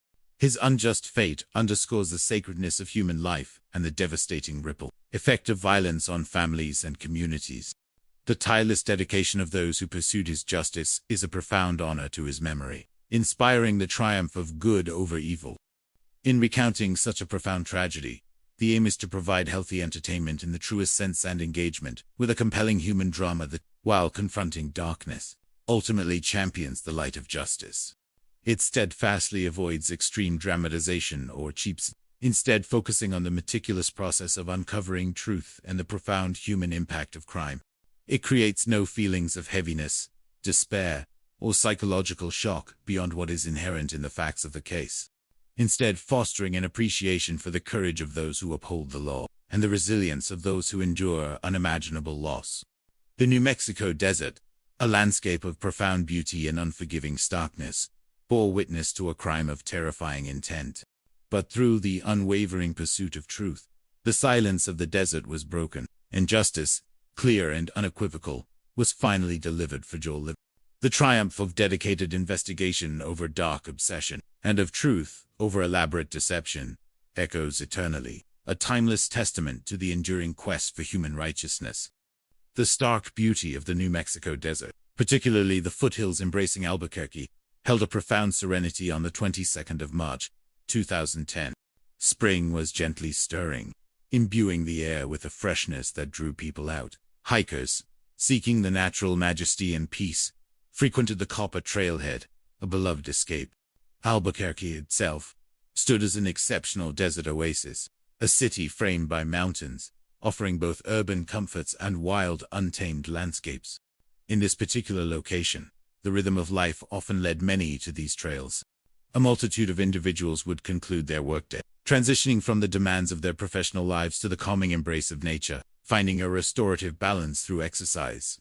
His unjust fate underscores the sacredness of human life and the devastating ripple effect of violence on families and communities. The tireless dedication of those who pursued his justice is a profound honor to his memory, inspiring the triumph of good over evil. In recounting such a profound tragedy, the aim is to provide healthy entertainment in the truest sense and engagement with a compelling human drama that, while confronting darkness, ultimately champions the light of justice. It steadfastly avoids extreme dramatization or cheap, instead focusing on the meticulous process of uncovering truth and the profound human impact of crime. It creates no feelings of heaviness, despair, or psychological shock beyond what is inherent in the facts of the case, instead fostering an appreciation for the courage of those who uphold the law and the resilience of those who endure unimaginable loss. The New Mexico desert, a landscape of profound beauty and unforgiving starkness, bore witness to a crime of terrifying intent. But through the unwavering pursuit of truth, the silence of the desert was broken, and justice, clear and unequivocal, was finally delivered for Joel. The triumph of dedicated investigation over dark obsession, and of truth over elaborate deception, echoes eternally, a timeless testament to the enduring quest for human righteousness. The stark beauty of the New Mexico desert, particularly the foothills embracing Albuquerque, held a profound serenity on the 22nd of March, 2010. Spring was gently stirring, imbuing the air with a freshness that drew people out. Hikers, seeking the natural majesty and peace, frequented the Copper Trailhead, a beloved escape. Albuquerque itself stood as an exceptional desert oasis, a city framed by mountains, offering both urban comforts and wild, untamed landscapes. In this particular location, the rhythm of life often led many to these trails. A multitude of individuals would conclude their workday, transitioning from the demands of their professional lives to the calming embrace of nature, finding a restorative balance through exercise,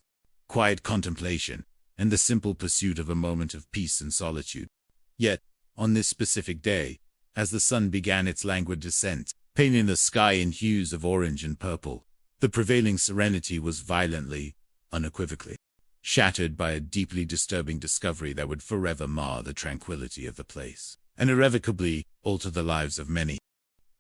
quiet contemplation, and the simple pursuit of a moment of peace and solitude. Yet, on this specific day, as the sun began its languid descent, painting the sky in hues of orange and purple, the prevailing serenity was violently, unequivocally, shattered by a deeply disturbing discovery that would forever mar the tranquility of the place, and irrevocably alter the lives of many.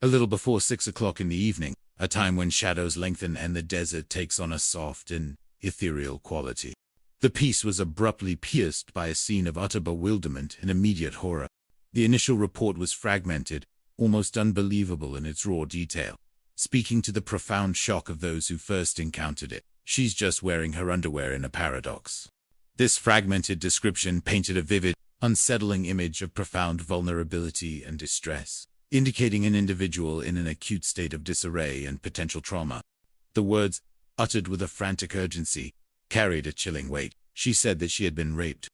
A little before 6 o'clock in the evening, a time when shadows lengthen and the desert takes on a soft and ethereal quality, the peace was abruptly pierced by a scene of utter bewilderment and immediate horror. The initial report was fragmented, almost unbelievable in its raw detail, speaking to the profound shock of those who first encountered it. "She's just wearing her underwear in a paradox." This fragmented description painted a vivid, unsettling image of profound vulnerability and distress, indicating an individual in an acute state of disarray and potential trauma. The words, uttered with a frantic urgency, carried a chilling weight. She said that she had been raped.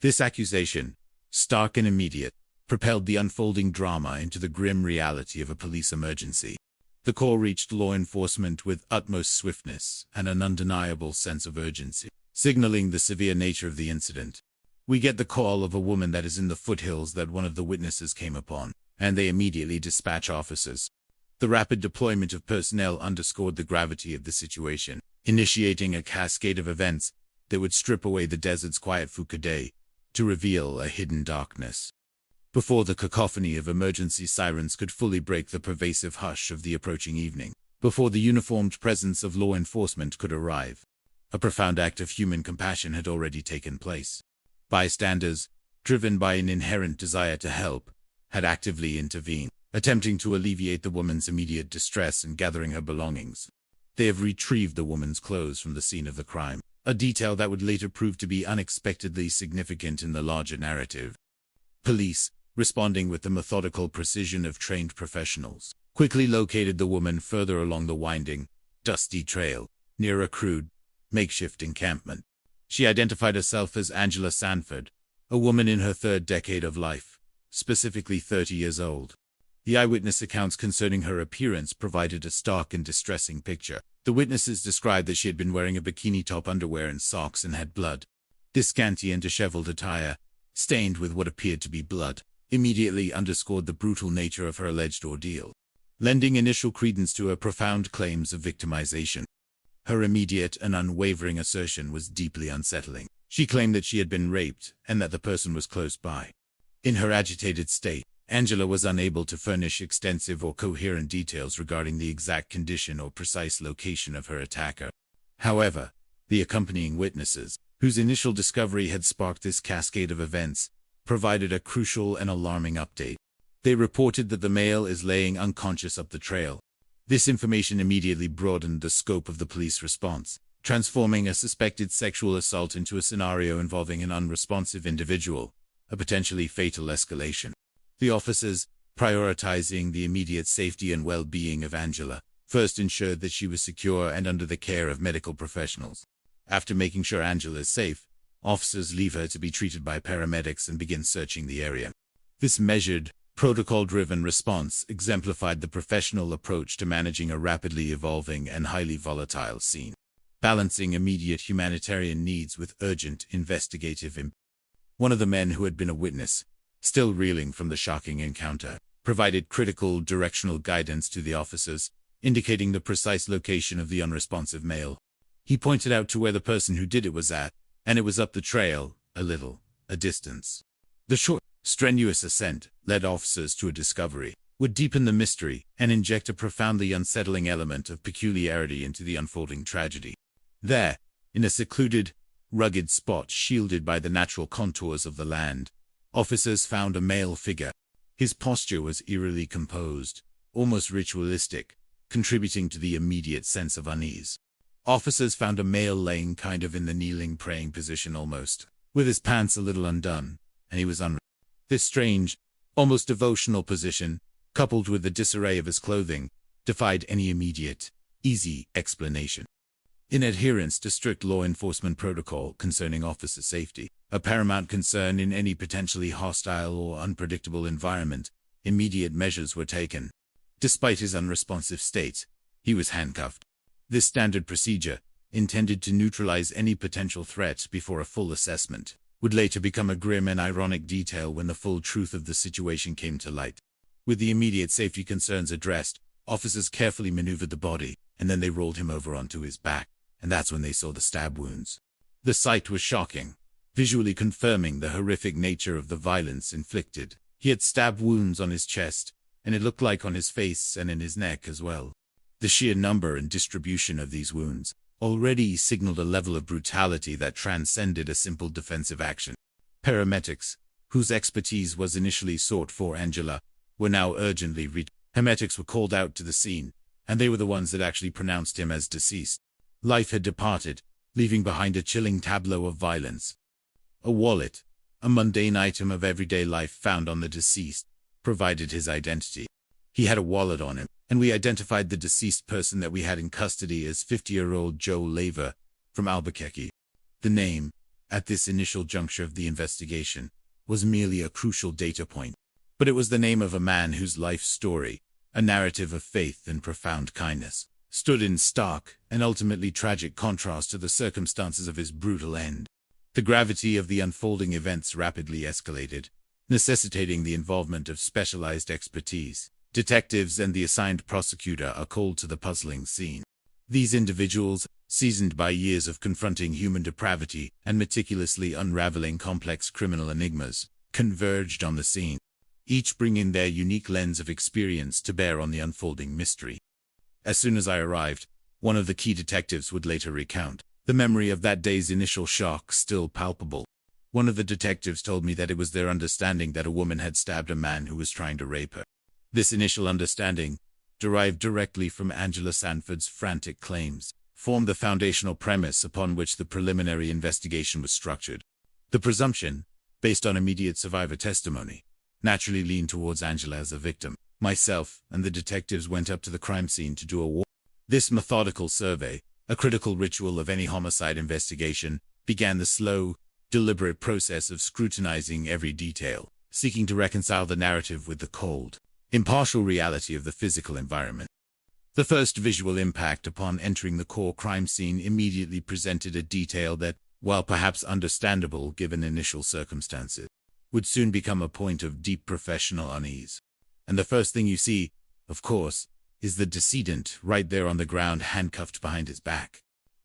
This accusation, stark and immediate, propelled the unfolding drama into the grim reality of a police emergency. The call reached law enforcement with utmost swiftness and an undeniable sense of urgency, signaling the severe nature of the incident. We get the call of a woman that is in the foothills that one of the witnesses came upon, and they immediately dispatch officers. The rapid deployment of personnel underscored the gravity of the situation, initiating a cascade of events that would strip away the desert's quiet fucade to reveal a hidden darkness. Before the cacophony of emergency sirens could fully break the pervasive hush of the approaching evening, before the uniformed presence of law enforcement could arrive, a profound act of human compassion had already taken place. Bystanders, driven by an inherent desire to help, had actively intervened, attempting to alleviate the woman's immediate distress and gathering her belongings. They have retrieved the woman's clothes from the scene of the crime, a detail that would later prove to be unexpectedly significant in the larger narrative. Police, responding with the methodical precision of trained professionals, quickly located the woman further along the winding, dusty trail, near a crude, makeshift encampment. She identified herself as Angela Sanford, a woman in her third decade of life, specifically 30 years old. The eyewitness accounts concerning her appearance provided a stark and distressing picture. The witnesses described that she had been wearing a bikini top, underwear, and socks and had blood. This scanty and disheveled attire, stained with what appeared to be blood, immediately underscored the brutal nature of her alleged ordeal, lending initial credence to her profound claims of victimization. Her immediate and unwavering assertion was deeply unsettling. She claimed that she had been raped and that the person was close by. In her agitated state, Angela was unable to furnish extensive or coherent details regarding the exact condition or precise location of her attacker. However, the accompanying witnesses, whose initial discovery had sparked this cascade of events, provided a crucial and alarming update. They reported that the male is laying unconscious up the trail. This information immediately broadened the scope of the police response, transforming a suspected sexual assault into a scenario involving an unresponsive individual, a potentially fatal escalation. The officers, prioritizing the immediate safety and well-being of Angela, first ensured that she was secure and under the care of medical professionals. After making sure Angela is safe, officers leave her to be treated by paramedics and begin searching the area. This measured, protocol-driven response exemplified the professional approach to managing a rapidly evolving and highly volatile scene, balancing immediate humanitarian needs with urgent investigative impact. One of the men who had been a witness, still reeling from the shocking encounter, provided critical directional guidance to the officers, indicating the precise location of the unresponsive male. He pointed out to where the person who did it was at, and it was up the trail, a distance. The short, strenuous ascent led officers to a discovery, would deepen the mystery and inject a profoundly unsettling element of peculiarity into the unfolding tragedy. There, in a secluded, rugged spot shielded by the natural contours of the land, officers found a male figure. His posture was eerily composed, almost ritualistic, contributing to the immediate sense of unease. Officers found a male laying kind of in the kneeling praying position almost, with his pants a little undone, and he was This strange, almost devotional position, coupled with the disarray of his clothing, defied any immediate, easy explanation. In adherence to strict law enforcement protocol concerning officer safety, a paramount concern in any potentially hostile or unpredictable environment, immediate measures were taken. Despite his unresponsive state, he was handcuffed. This standard procedure, intended to neutralize any potential threat before a full assessment, would later become a grim and ironic detail when the full truth of the situation came to light. With the immediate safety concerns addressed, officers carefully maneuvered the body, and then they rolled him over onto his back, and that's when they saw the stab wounds. The sight was shocking, visually confirming the horrific nature of the violence inflicted. He had stab wounds on his chest, and it looked like on his face and in his neck as well. The sheer number and distribution of these wounds already signaled a level of brutality that transcended a simple defensive action. Paramedics, whose expertise was initially sought for Angela, were now urgently Paramedics were called out to the scene, and they were the ones that actually pronounced him as deceased. Life had departed, leaving behind a chilling tableau of violence. A wallet, a mundane item of everyday life found on the deceased, provided his identity. He had a wallet on him, and we identified the deceased person that we had in custody as 50-year-old Joe Laver from Albuquerque. The name, at this initial juncture of the investigation, was merely a crucial data point, but it was the name of a man whose life story, a narrative of faith and profound kindness, stood in stark and ultimately tragic contrast to the circumstances of his brutal end. The gravity of the unfolding events rapidly escalated, necessitating the involvement of specialized expertise. Detectives and the assigned prosecutor are called to the puzzling scene. These individuals, seasoned by years of confronting human depravity and meticulously unraveling complex criminal enigmas, converged on the scene, each bringing their unique lens of experience to bear on the unfolding mystery. As soon as I arrived, one of the key detectives would later recount, the memory of that day's initial shock still palpable. One of the detectives told me that it was their understanding that a woman had stabbed a man who was trying to rape her. This initial understanding, derived directly from Angela Sanford's frantic claims, formed the foundational premise upon which the preliminary investigation was structured. The presumption, based on immediate survivor testimony, naturally leaned towards Angela as a victim. Myself and the detectives went up to the crime scene to do a walk. This methodical survey, a critical ritual of any homicide investigation, began the slow, deliberate process of scrutinizing every detail, seeking to reconcile the narrative with the cold, impartial reality of the physical environment. The first visual impact upon entering the core crime scene immediately presented a detail that, while perhaps understandable given initial circumstances, would soon become a point of deep professional unease. And the first thing you see, of course, is the decedent right there on the ground handcuffed behind his back.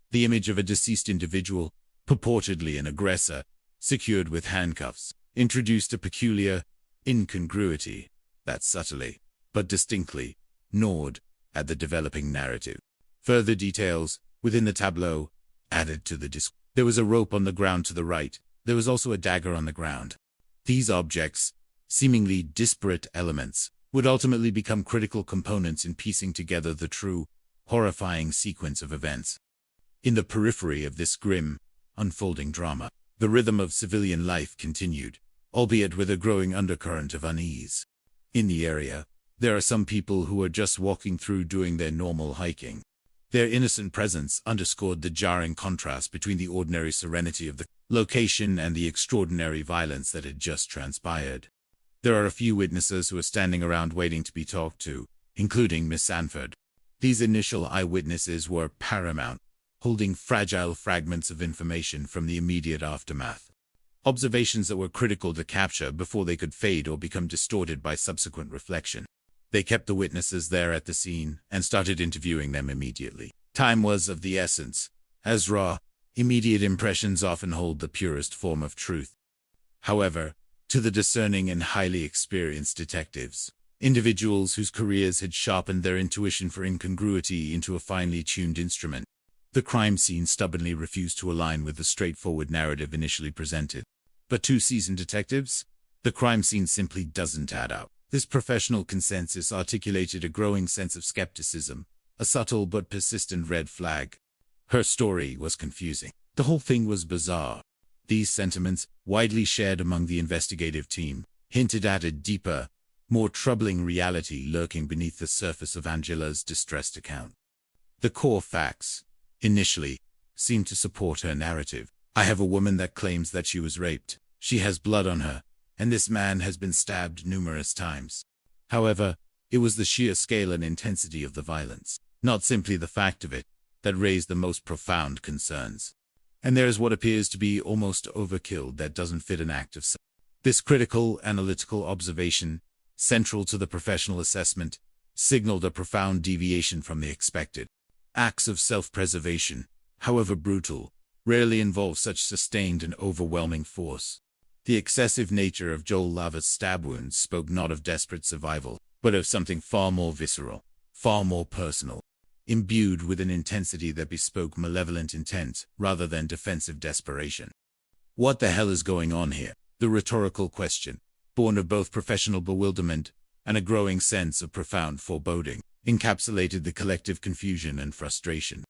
The image of a deceased individual, purportedly an aggressor, secured with handcuffs, introduced a peculiar incongruity. that subtly, but distinctly, gnawed at the developing narrative. Further details within the tableau added to the disc. There was a rope on the ground to the right. There was also a dagger on the ground. These objects, seemingly disparate elements, would ultimately become critical components in piecing together the true, horrifying sequence of events. In the periphery of this grim, unfolding drama, the rhythm of civilian life continued, albeit with a growing undercurrent of unease. In the area, there are some people who are just walking through doing their normal hiking. Their innocent presence underscored the jarring contrast between the ordinary serenity of the location and the extraordinary violence that had just transpired. There are a few witnesses who are standing around waiting to be talked to, including Miss Sanford. These initial eyewitnesses were paramount, holding fragile fragments of information from the immediate aftermath. Observations that were critical to capture before they could fade or become distorted by subsequent reflection. They kept the witnesses there at the scene and started interviewing them immediately. Time was of the essence, as raw, immediate impressions often hold the purest form of truth. However, to the discerning and highly experienced detectives, individuals whose careers had sharpened their intuition for incongruity into a finely tuned instrument, the crime scene stubbornly refused to align with the straightforward narrative initially presented. But to seasoned detectives, the crime scene simply doesn't add up. This professional consensus articulated a growing sense of skepticism, a subtle but persistent red flag. Her story was confusing. The whole thing was bizarre. These sentiments, widely shared among the investigative team, hinted at a deeper, more troubling reality lurking beneath the surface of Angela's distressed account. The core facts, initially, seemed to support her narrative. I have a woman that claims that she was raped. She has blood on her, and this man has been stabbed numerous times. However, it was the sheer scale and intensity of the violence, not simply the fact of it, that raised the most profound concerns. And there is what appears to be almost overkill that doesn't fit an act of self. This critical, analytical observation, central to the professional assessment, signaled a profound deviation from the expected. Acts of self-preservation, however brutal, rarely involve such sustained and overwhelming force. The excessive nature of Joel Lava's stab wounds spoke not of desperate survival, but of something far more visceral, far more personal, imbued with an intensity that bespoke malevolent intent rather than defensive desperation. What the hell is going on here? The rhetorical question, born of both professional bewilderment and a growing sense of profound foreboding, encapsulated the collective confusion and frustration.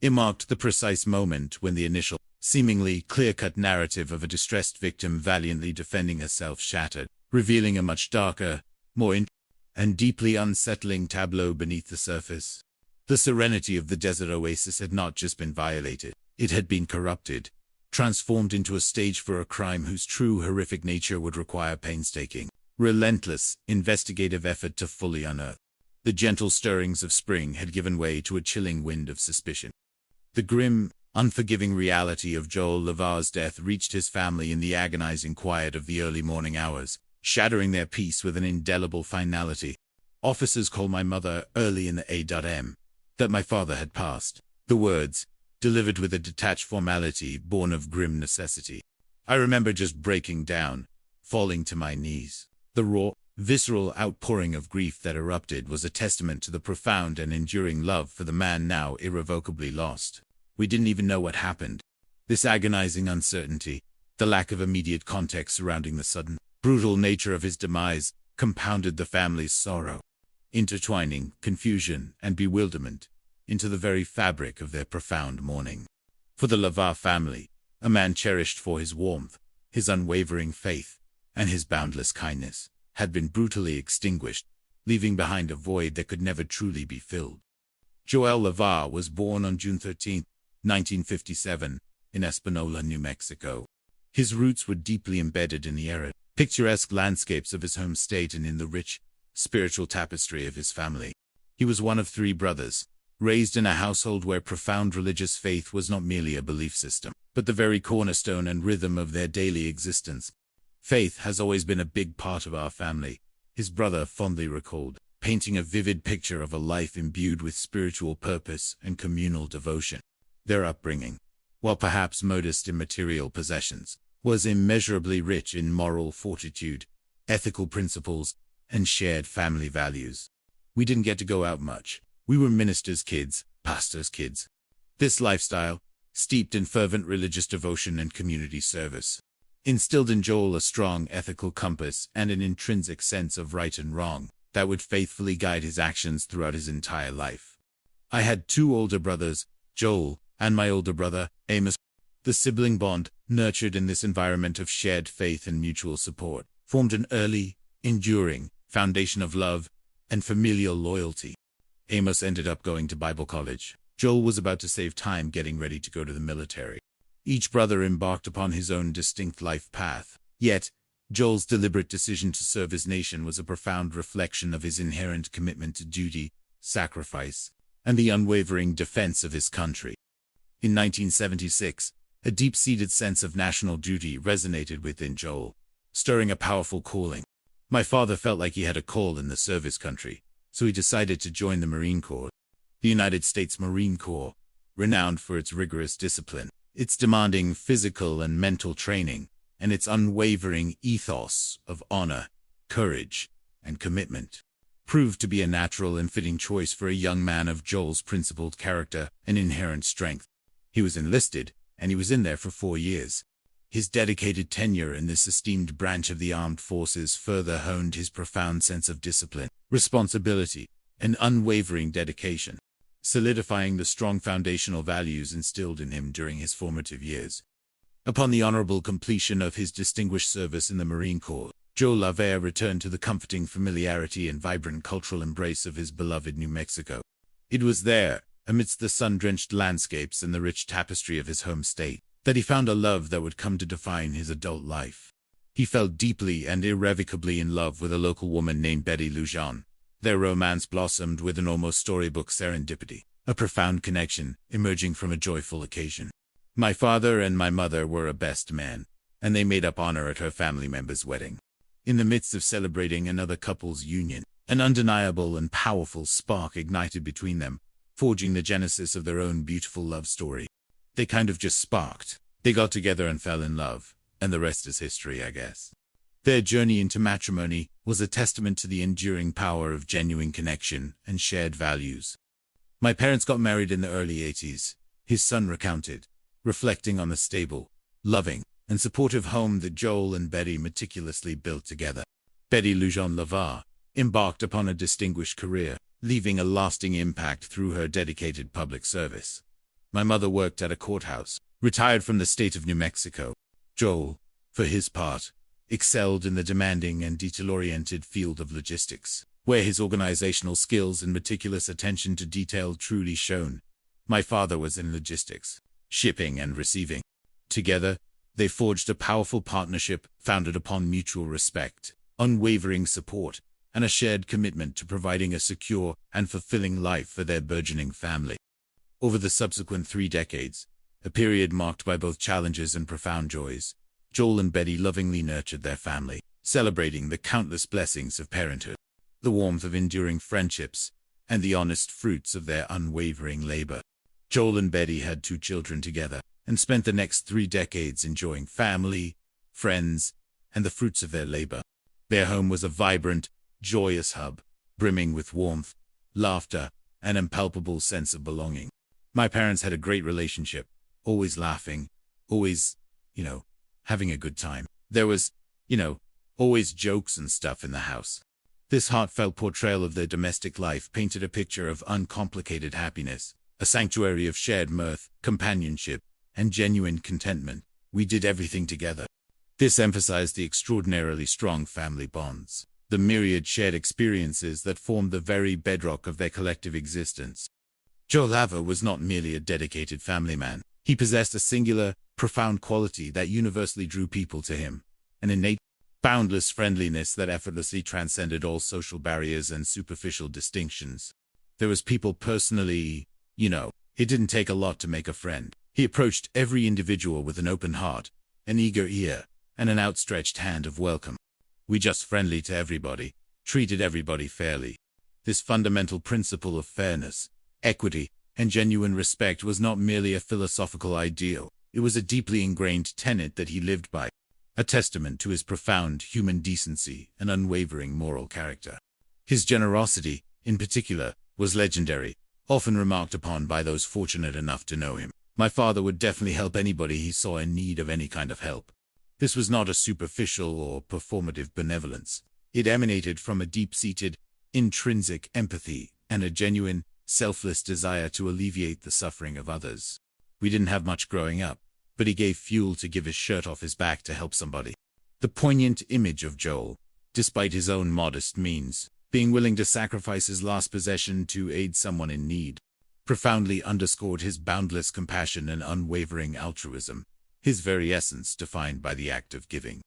It marked the precise moment when the initial, seemingly clear-cut narrative of a distressed victim valiantly defending herself shattered, revealing a much darker, more and deeply unsettling tableau beneath the surface. The serenity of the desert oasis had not just been violated, it had been corrupted, transformed into a stage for a crime whose true horrific nature would require painstaking, relentless, investigative effort to fully unearth. The gentle stirrings of spring had given way to a chilling wind of suspicion. The grim, unforgiving reality of Joel Lava's death reached his family in the agonizing quiet of the early morning hours, shattering their peace with an indelible finality. Officers called my mother early in the A.M. that my father had passed. The words, delivered with a detached formality born of grim necessity. I remember just breaking down, falling to my knees. The raw, visceral outpouring of grief that erupted was a testament to the profound and enduring love for the man now irrevocably lost. We didn't even know what happened. This agonizing uncertainty, the lack of immediate context surrounding the sudden, brutal nature of his demise, compounded the family's sorrow, intertwining confusion and bewilderment into the very fabric of their profound mourning. For the Lava family, a man cherished for his warmth, his unwavering faith, and his boundless kindness, had been brutally extinguished, leaving behind a void that could never truly be filled. Joel Lava was born on June 13, 1957, in Espanola, New Mexico. His roots were deeply embedded in the arid, picturesque landscapes of his home state and in the rich, spiritual tapestry of his family. He was one of 3 brothers, raised in a household where profound religious faith was not merely a belief system, but the very cornerstone and rhythm of their daily existence. Faith has always been a big part of our family, his brother fondly recalled, painting a vivid picture of a life imbued with spiritual purpose and communal devotion. Their upbringing, while perhaps modest in material possessions, was immeasurably rich in moral fortitude, ethical principles, and shared family values. We didn't get to go out much. We were ministers' kids, pastors' kids. This lifestyle, steeped in fervent religious devotion and community service, instilled in Joel a strong ethical compass and an intrinsic sense of right and wrong that would faithfully guide his actions throughout his entire life. I had 2 older brothers, Joel, and my older brother, Amos. The sibling bond, nurtured in this environment of shared faith and mutual support, formed an early, enduring foundation of love and familial loyalty. Amos ended up going to Bible college. Joel was about to save time getting ready to go to the military. Each brother embarked upon his own distinct life path. Yet, Joel's deliberate decision to serve his nation was a profound reflection of his inherent commitment to duty, sacrifice, and the unwavering defense of his country. In 1976, a deep-seated sense of national duty resonated within Joel, stirring a powerful calling. My father felt like he had a call in the service country, so he decided to join the Marine Corps. The United States Marine Corps, renowned for its rigorous discipline, its demanding physical and mental training, and its unwavering ethos of honor, courage, and commitment, proved to be a natural and fitting choice for a young man of Joel's principled character and inherent strength. He was enlisted, and he was in there for 4 years. His dedicated tenure in this esteemed branch of the armed forces further honed his profound sense of discipline, responsibility, and unwavering dedication, solidifying the strong foundational values instilled in him during his formative years. Upon the honorable completion of his distinguished service in the Marine Corps, Joel Lavere returned to the comforting familiarity and vibrant cultural embrace of his beloved New Mexico. It was there, amidst the sun-drenched landscapes and the rich tapestry of his home state, that he found a love that would come to define his adult life. He fell deeply and irrevocably in love with a local woman named Betty Lujan. Their romance blossomed with an almost storybook serendipity, a profound connection emerging from a joyful occasion. My father and my mother were a best man, and they made up honor at her family member's wedding. In the midst of celebrating another couple's union, an undeniable and powerful spark ignited between them, forging the genesis of their own beautiful love story. They kind of just sparked. They got together and fell in love, and the rest is history, I guess. Their journey into matrimony was a testament to the enduring power of genuine connection and shared values. My parents got married in the early 80s, his son recounted, reflecting on the stable, loving, and supportive home that Joel and Betty meticulously built together. Betty Lujan Lavar embarked upon a distinguished career, leaving a lasting impact through her dedicated public service. My mother worked at a courthouse, retired from the state of New Mexico. Joel, for his part, excelled in the demanding and detail-oriented field of logistics, where his organizational skills and meticulous attention to detail truly shone. My father was in logistics, shipping and receiving. Together, they forged a powerful partnership founded upon mutual respect, unwavering support, and a shared commitment to providing a secure and fulfilling life for their burgeoning family. Over the subsequent 3 decades, a period marked by both challenges and profound joys, Joel and Betty lovingly nurtured their family, celebrating the countless blessings of parenthood, the warmth of enduring friendships, and the honest fruits of their unwavering labor. Joel and Betty had 2 children together, and spent the next 3 decades enjoying family, friends, and the fruits of their labor. Their home was a vibrant, joyous hub, brimming with warmth, laughter, and an impalpable sense of belonging. My parents had a great relationship, always laughing, always, having a good time. There was, always jokes and stuff in the house. This heartfelt portrayal of their domestic life painted a picture of uncomplicated happiness, a sanctuary of shared mirth, companionship, and genuine contentment. We did everything together. This emphasized the extraordinarily strong family bonds, the myriad shared experiences that formed the very bedrock of their collective existence. Joel Lavere was not merely a dedicated family man. He possessed a singular, profound quality that universally drew people to him, an innate, boundless friendliness that effortlessly transcended all social barriers and superficial distinctions. There was people personally, it didn't take a lot to make a friend. He approached every individual with an open heart, an eager ear, and an outstretched hand of welcome. We just friendly to everybody, treated everybody fairly. This fundamental principle of fairness, equity, and genuine respect was not merely a philosophical ideal. It was a deeply ingrained tenet that he lived by. a testament to his profound human decency and unwavering moral character. His generosity, in particular, was legendary, often remarked upon by those fortunate enough to know him. My father would definitely help anybody he saw in need of any kind of help. This was not a superficial or performative benevolence. It emanated from a deep-seated, intrinsic empathy and a genuine, selfless desire to alleviate the suffering of others. We didn't have much growing up, but he gave fuel to give his shirt off his back to help somebody. The poignant image of Joel, despite his own modest means, being willing to sacrifice his last possession to aid someone in need, profoundly underscored his boundless compassion and unwavering altruism, his very essence defined by the act of giving.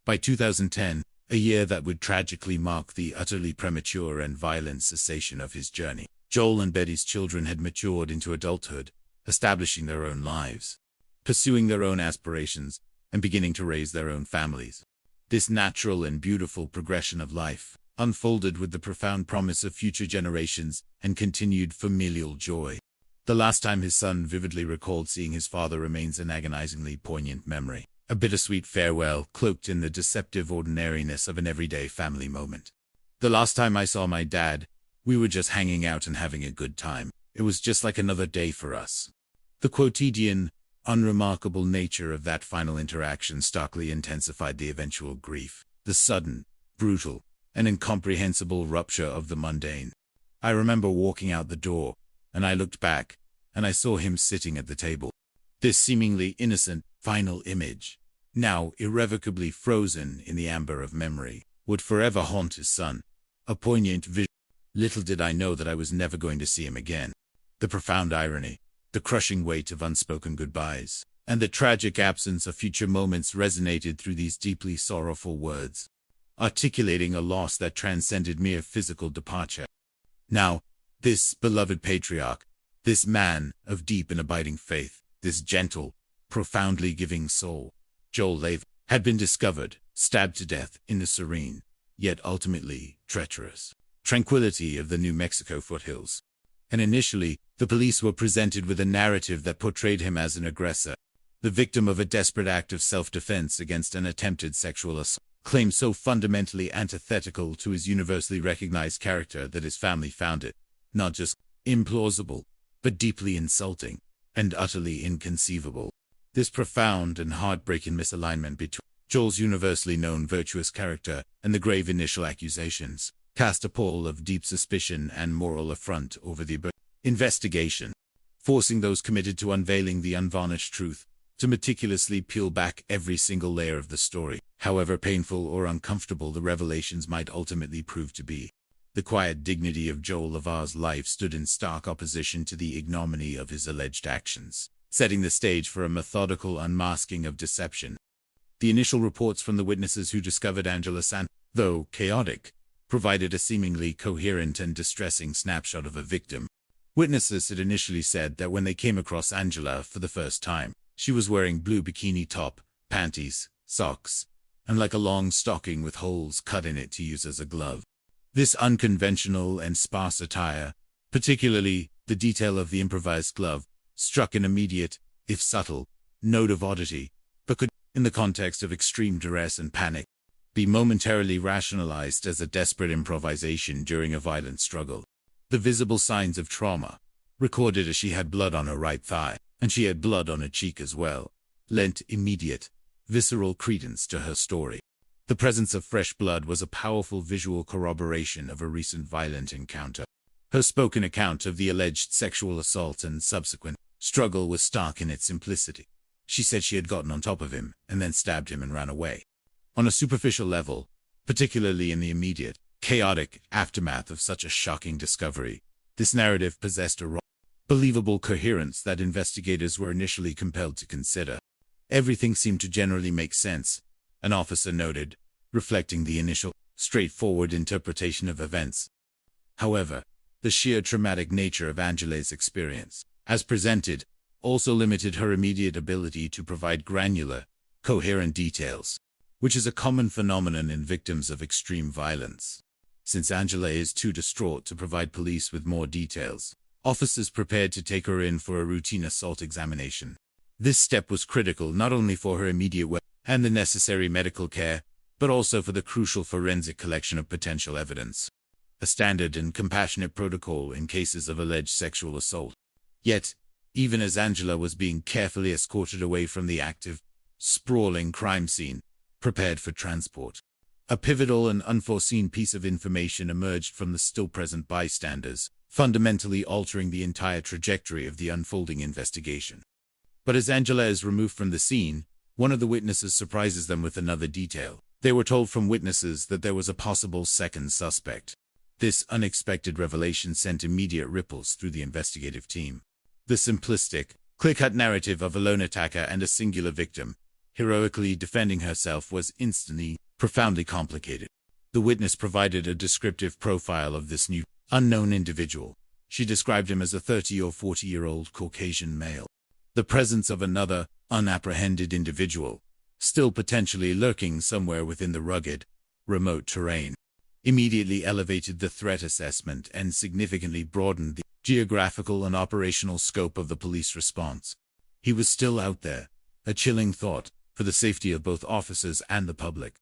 By 2010, a year that would tragically mark the utterly premature and violent cessation of his journey, Joel and Betty's children had matured into adulthood, establishing their own lives, pursuing their own aspirations, and beginning to raise their own families. This natural and beautiful progression of life unfolded with the profound promise of future generations and continued familial joy. The last time his son vividly recalled seeing his father remains an agonizingly poignant memory, a bittersweet farewell cloaked in the deceptive ordinariness of an everyday family moment. The last time I saw my dad, we were just hanging out and having a good time. It was just like another day for us. The quotidian, unremarkable nature of that final interaction starkly intensified the eventual grief, the sudden, brutal, and incomprehensible rupture of the mundane. I remember walking out the door, and I looked back, and I saw him sitting at the table. This seemingly innocent, final image, now irrevocably frozen in the amber of memory, would forever haunt his son, a poignant vision. Little did I know that I was never going to see him again. The profound irony, the crushing weight of unspoken goodbyes, and the tragic absence of future moments resonated through these deeply sorrowful words, articulating a loss that transcended mere physical departure. Now, this beloved patriarch, this man of deep and abiding faith, this gentle, profoundly giving soul, Joel Laver, had been discovered, stabbed to death in the serene, yet ultimately treacherous tranquility of the New Mexico foothills. And initially, the police were presented with a narrative that portrayed him as an aggressor, the victim of a desperate act of self-defense against an attempted sexual assault, claim so fundamentally antithetical to his universally recognized character that his family found it not just implausible, but deeply insulting and utterly inconceivable. This profound and heartbreaking misalignment between Joel's universally known virtuous character and the grave initial accusations cast a pall of deep suspicion and moral affront over the investigation, forcing those committed to unveiling the unvarnished truth to meticulously peel back every single layer of the story, however painful or uncomfortable the revelations might ultimately prove to be. The quiet dignity of Joel Lavar's life stood in stark opposition to the ignominy of his alleged actions, setting the stage for a methodical unmasking of deception. The initial reports from the witnesses who discovered Angela Santos, though chaotic, provided a seemingly coherent and distressing snapshot of a victim. Witnesses had initially said that when they came across Angela for the first time, she was wearing blue bikini top, panties, socks, and like a long stocking with holes cut in it to use as a glove. This unconventional and sparse attire, particularly the detail of the improvised glove, struck an immediate, if subtle, note of oddity, but could, in the context of extreme duress and panic, be momentarily rationalized as a desperate improvisation during a violent struggle. The visible signs of trauma, recorded as she had blood on her right thigh, and she had blood on her cheek as well, lent immediate, visceral credence to her story. The presence of fresh blood was a powerful visual corroboration of a recent violent encounter. Her spoken account of the alleged sexual assault and subsequent struggle was stark in its simplicity. She said she had gotten on top of him and then stabbed him and ran away. On a superficial level, particularly in the immediate, chaotic aftermath of such a shocking discovery, this narrative possessed a raw, believable coherence that investigators were initially compelled to consider. Everything seemed to generally make sense, an officer noted, reflecting the initial, straightforward interpretation of events. However, the sheer traumatic nature of Angela's experience, as presented, also limited her immediate ability to provide granular, coherent details, which is a common phenomenon in victims of extreme violence. Since Angela is too distraught to provide police with more details, officers prepared to take her in for a routine assault examination. This step was critical not only for her immediate and the necessary medical care, but also for the crucial forensic collection of potential evidence. A standard and compassionate protocol in cases of alleged sexual assault. Yet, even as Angela was being carefully escorted away from the active, sprawling crime scene, prepared for transport, a pivotal and unforeseen piece of information emerged from the still-present bystanders, fundamentally altering the entire trajectory of the unfolding investigation. But as Angela is removed from the scene, one of the witnesses surprises them with another detail. They were told from witnesses that there was a possible second suspect. This unexpected revelation sent immediate ripples through the investigative team. The simplistic, clear-cut narrative of a lone attacker and a singular victim, heroically defending herself, was instantly, profoundly complicated. The witness provided a descriptive profile of this new, unknown individual. She described him as a 30 or 40-year-old Caucasian male. The presence of another, unapprehended individual, still potentially lurking somewhere within the rugged, remote terrain, immediately elevated the threat assessment and significantly broadened the geographical and operational scope of the police response. He was still out there, a chilling thought, for the safety of both officers and the public.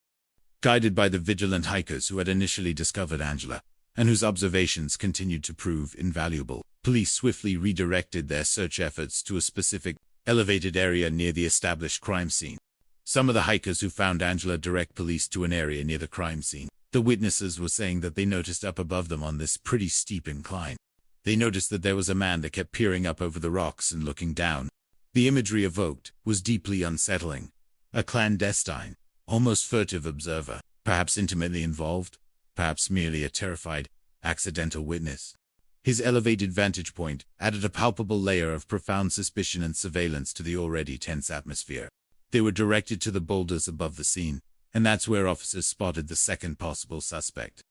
Guided by the vigilant hikers who had initially discovered Angela, and whose observations continued to prove invaluable, police swiftly redirected their search efforts to a specific, elevated area near the established crime scene. Some of the hikers who found Angela direct police to an area near the crime scene. The witnesses were saying that they noticed up above them on this pretty steep incline. They noticed that there was a man that kept peering up over the rocks and looking down. The imagery evoked was deeply unsettling. A clandestine, almost furtive observer, perhaps intimately involved, perhaps merely a terrified, accidental witness. His elevated vantage point added a palpable layer of profound suspicion and surveillance to the already tense atmosphere. They were directed to the boulders above the scene, and that's where officers spotted the second possible suspect.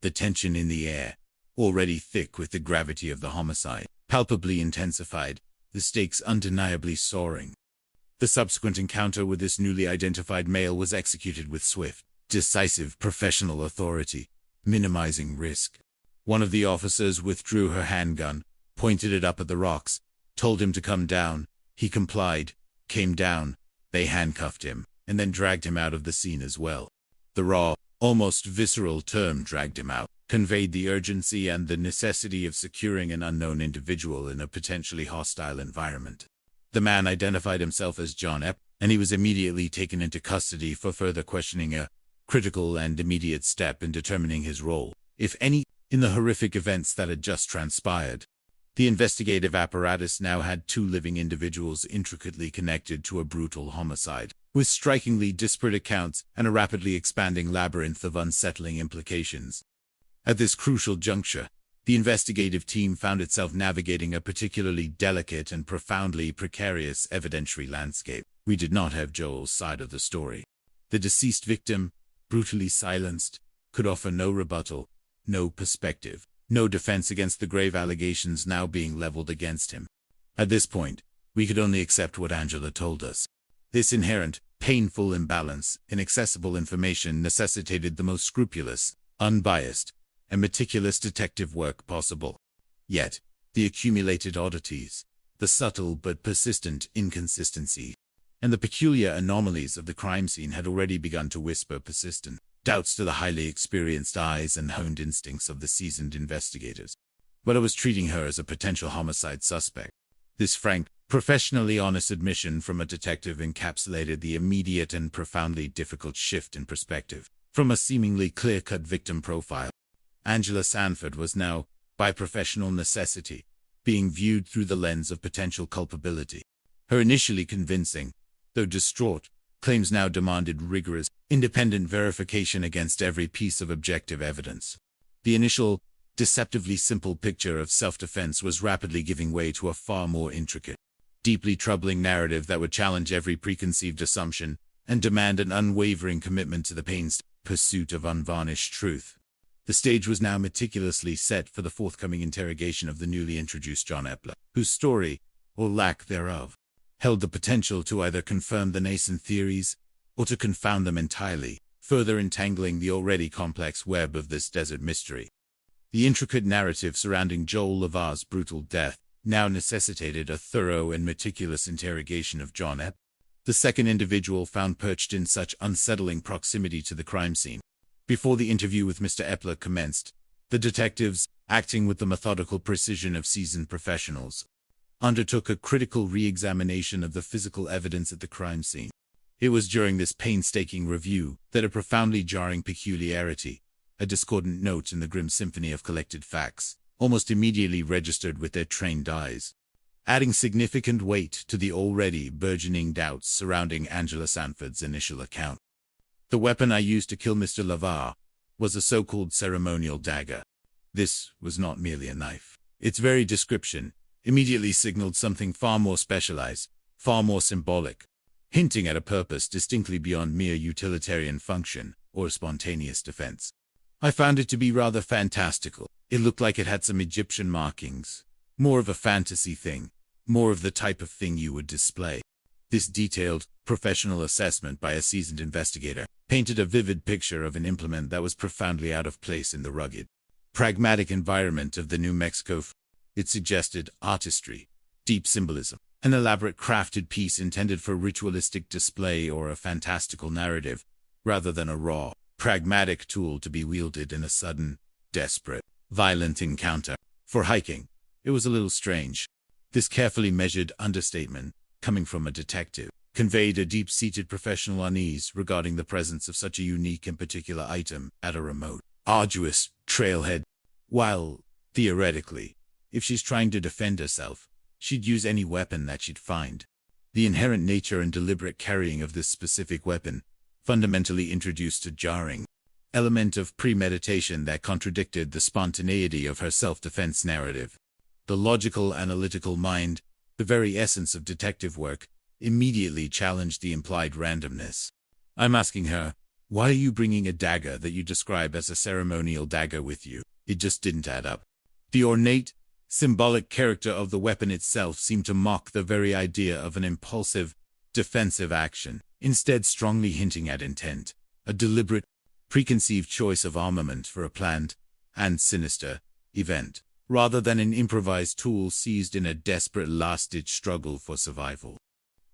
The tension in the air, already thick with the gravity of the homicide, palpably intensified, the stakes undeniably soaring. The subsequent encounter with this newly identified male was executed with swift, decisive professional authority, minimizing risk. One of the officers withdrew her handgun, pointed it up at the rocks, told him to come down. He complied, came down. They handcuffed him, and then dragged him out of the scene as well. The raw, almost visceral term "dragged him out" conveyed the urgency and the necessity of securing an unknown individual in a potentially hostile environment. The man identified himself as John Epp, and he was immediately taken into custody for further questioning, a critical and immediate step in determining his role, if any, in the horrific events that had just transpired. The investigative apparatus now had two living individuals intricately connected to a brutal homicide, with strikingly disparate accounts and a rapidly expanding labyrinth of unsettling implications. At this crucial juncture, the investigative team found itself navigating a particularly delicate and profoundly precarious evidentiary landscape. We did not have Joel's side of the story. The deceased victim, brutally silenced, could offer no rebuttal, no perspective, no defense against the grave allegations now being leveled against him. At this point, we could only accept what Angela told us. This inherent, painful imbalance in accessible information necessitated the most scrupulous, unbiased, and meticulous detective work possible. Yet, the accumulated oddities, the subtle but persistent inconsistency, and the peculiar anomalies of the crime scene had already begun to whisper persistent doubts to the highly experienced eyes and honed instincts of the seasoned investigators. But I was treating her as a potential homicide suspect. This frank, professionally honest admission from a detective encapsulated the immediate and profoundly difficult shift in perspective. From a seemingly clear-cut victim profile, Angela Sanford was now, by professional necessity, being viewed through the lens of potential culpability. Her initially convincing, though distraught, claims now demanded rigorous, independent verification against every piece of objective evidence. The initial, deceptively simple picture of self-defense was rapidly giving way to a far more intricate, deeply troubling narrative that would challenge every preconceived assumption and demand an unwavering commitment to the painstaking pursuit of unvarnished truth. The stage was now meticulously set for the forthcoming interrogation of the newly introduced John Epler, whose story, or lack thereof, held the potential to either confirm the nascent theories or to confound them entirely, further entangling the already complex web of this desert mystery. The intricate narrative surrounding Joel Lavar's brutal death now necessitated a thorough and meticulous interrogation of John Epp. the second individual found perched in such unsettling proximity to the crime scene. Before the interview with Mr. Epler commenced, the detectives, acting with the methodical precision of seasoned professionals, undertook a critical re-examination of the physical evidence at the crime scene. It was during this painstaking review that a profoundly jarring peculiarity, a discordant note in the grim symphony of collected facts, almost immediately registered with their trained eyes, adding significant weight to the already burgeoning doubts surrounding Angela Sanford's initial account. The weapon I used to kill Mr. Lavar was a so-called ceremonial dagger. This was not merely a knife. Its very description immediately signaled something far more specialized, far more symbolic, hinting at a purpose distinctly beyond mere utilitarian function or spontaneous defense. I found it to be rather fantastical. It looked like it had some Egyptian markings, more of a fantasy thing, more of the type of thing you would display. This detailed, professional assessment by a seasoned investigator painted a vivid picture of an implement that was profoundly out of place in the rugged, pragmatic environment of the New Mexico. It suggested artistry, deep symbolism, an elaborate crafted piece intended for ritualistic display or a fantastical narrative, rather than a raw, pragmatic tool to be wielded in a sudden, desperate, violent encounter. For hiking, it was a little strange. This carefully measured understatement, coming from a detective, conveyed a deep-seated professional unease regarding the presence of such a unique and particular item at a remote, arduous trailhead. While, theoretically, if she's trying to defend herself, she'd use any weapon that she'd find. The inherent nature and deliberate carrying of this specific weapon fundamentally introduced a jarring element of premeditation that contradicted the spontaneity of her self-defense narrative. The logical, analytical mind, the very essence of detective work, immediately challenged the implied randomness. I'm asking her, why are you bringing a dagger that you describe as a ceremonial dagger with you? It just didn't add up. The ornate, symbolic character of the weapon itself seemed to mock the very idea of an impulsive, defensive action, instead strongly hinting at intent, a deliberate, preconceived choice of armament for a planned and sinister event, rather than an improvised tool seized in a desperate last-ditch struggle for survival.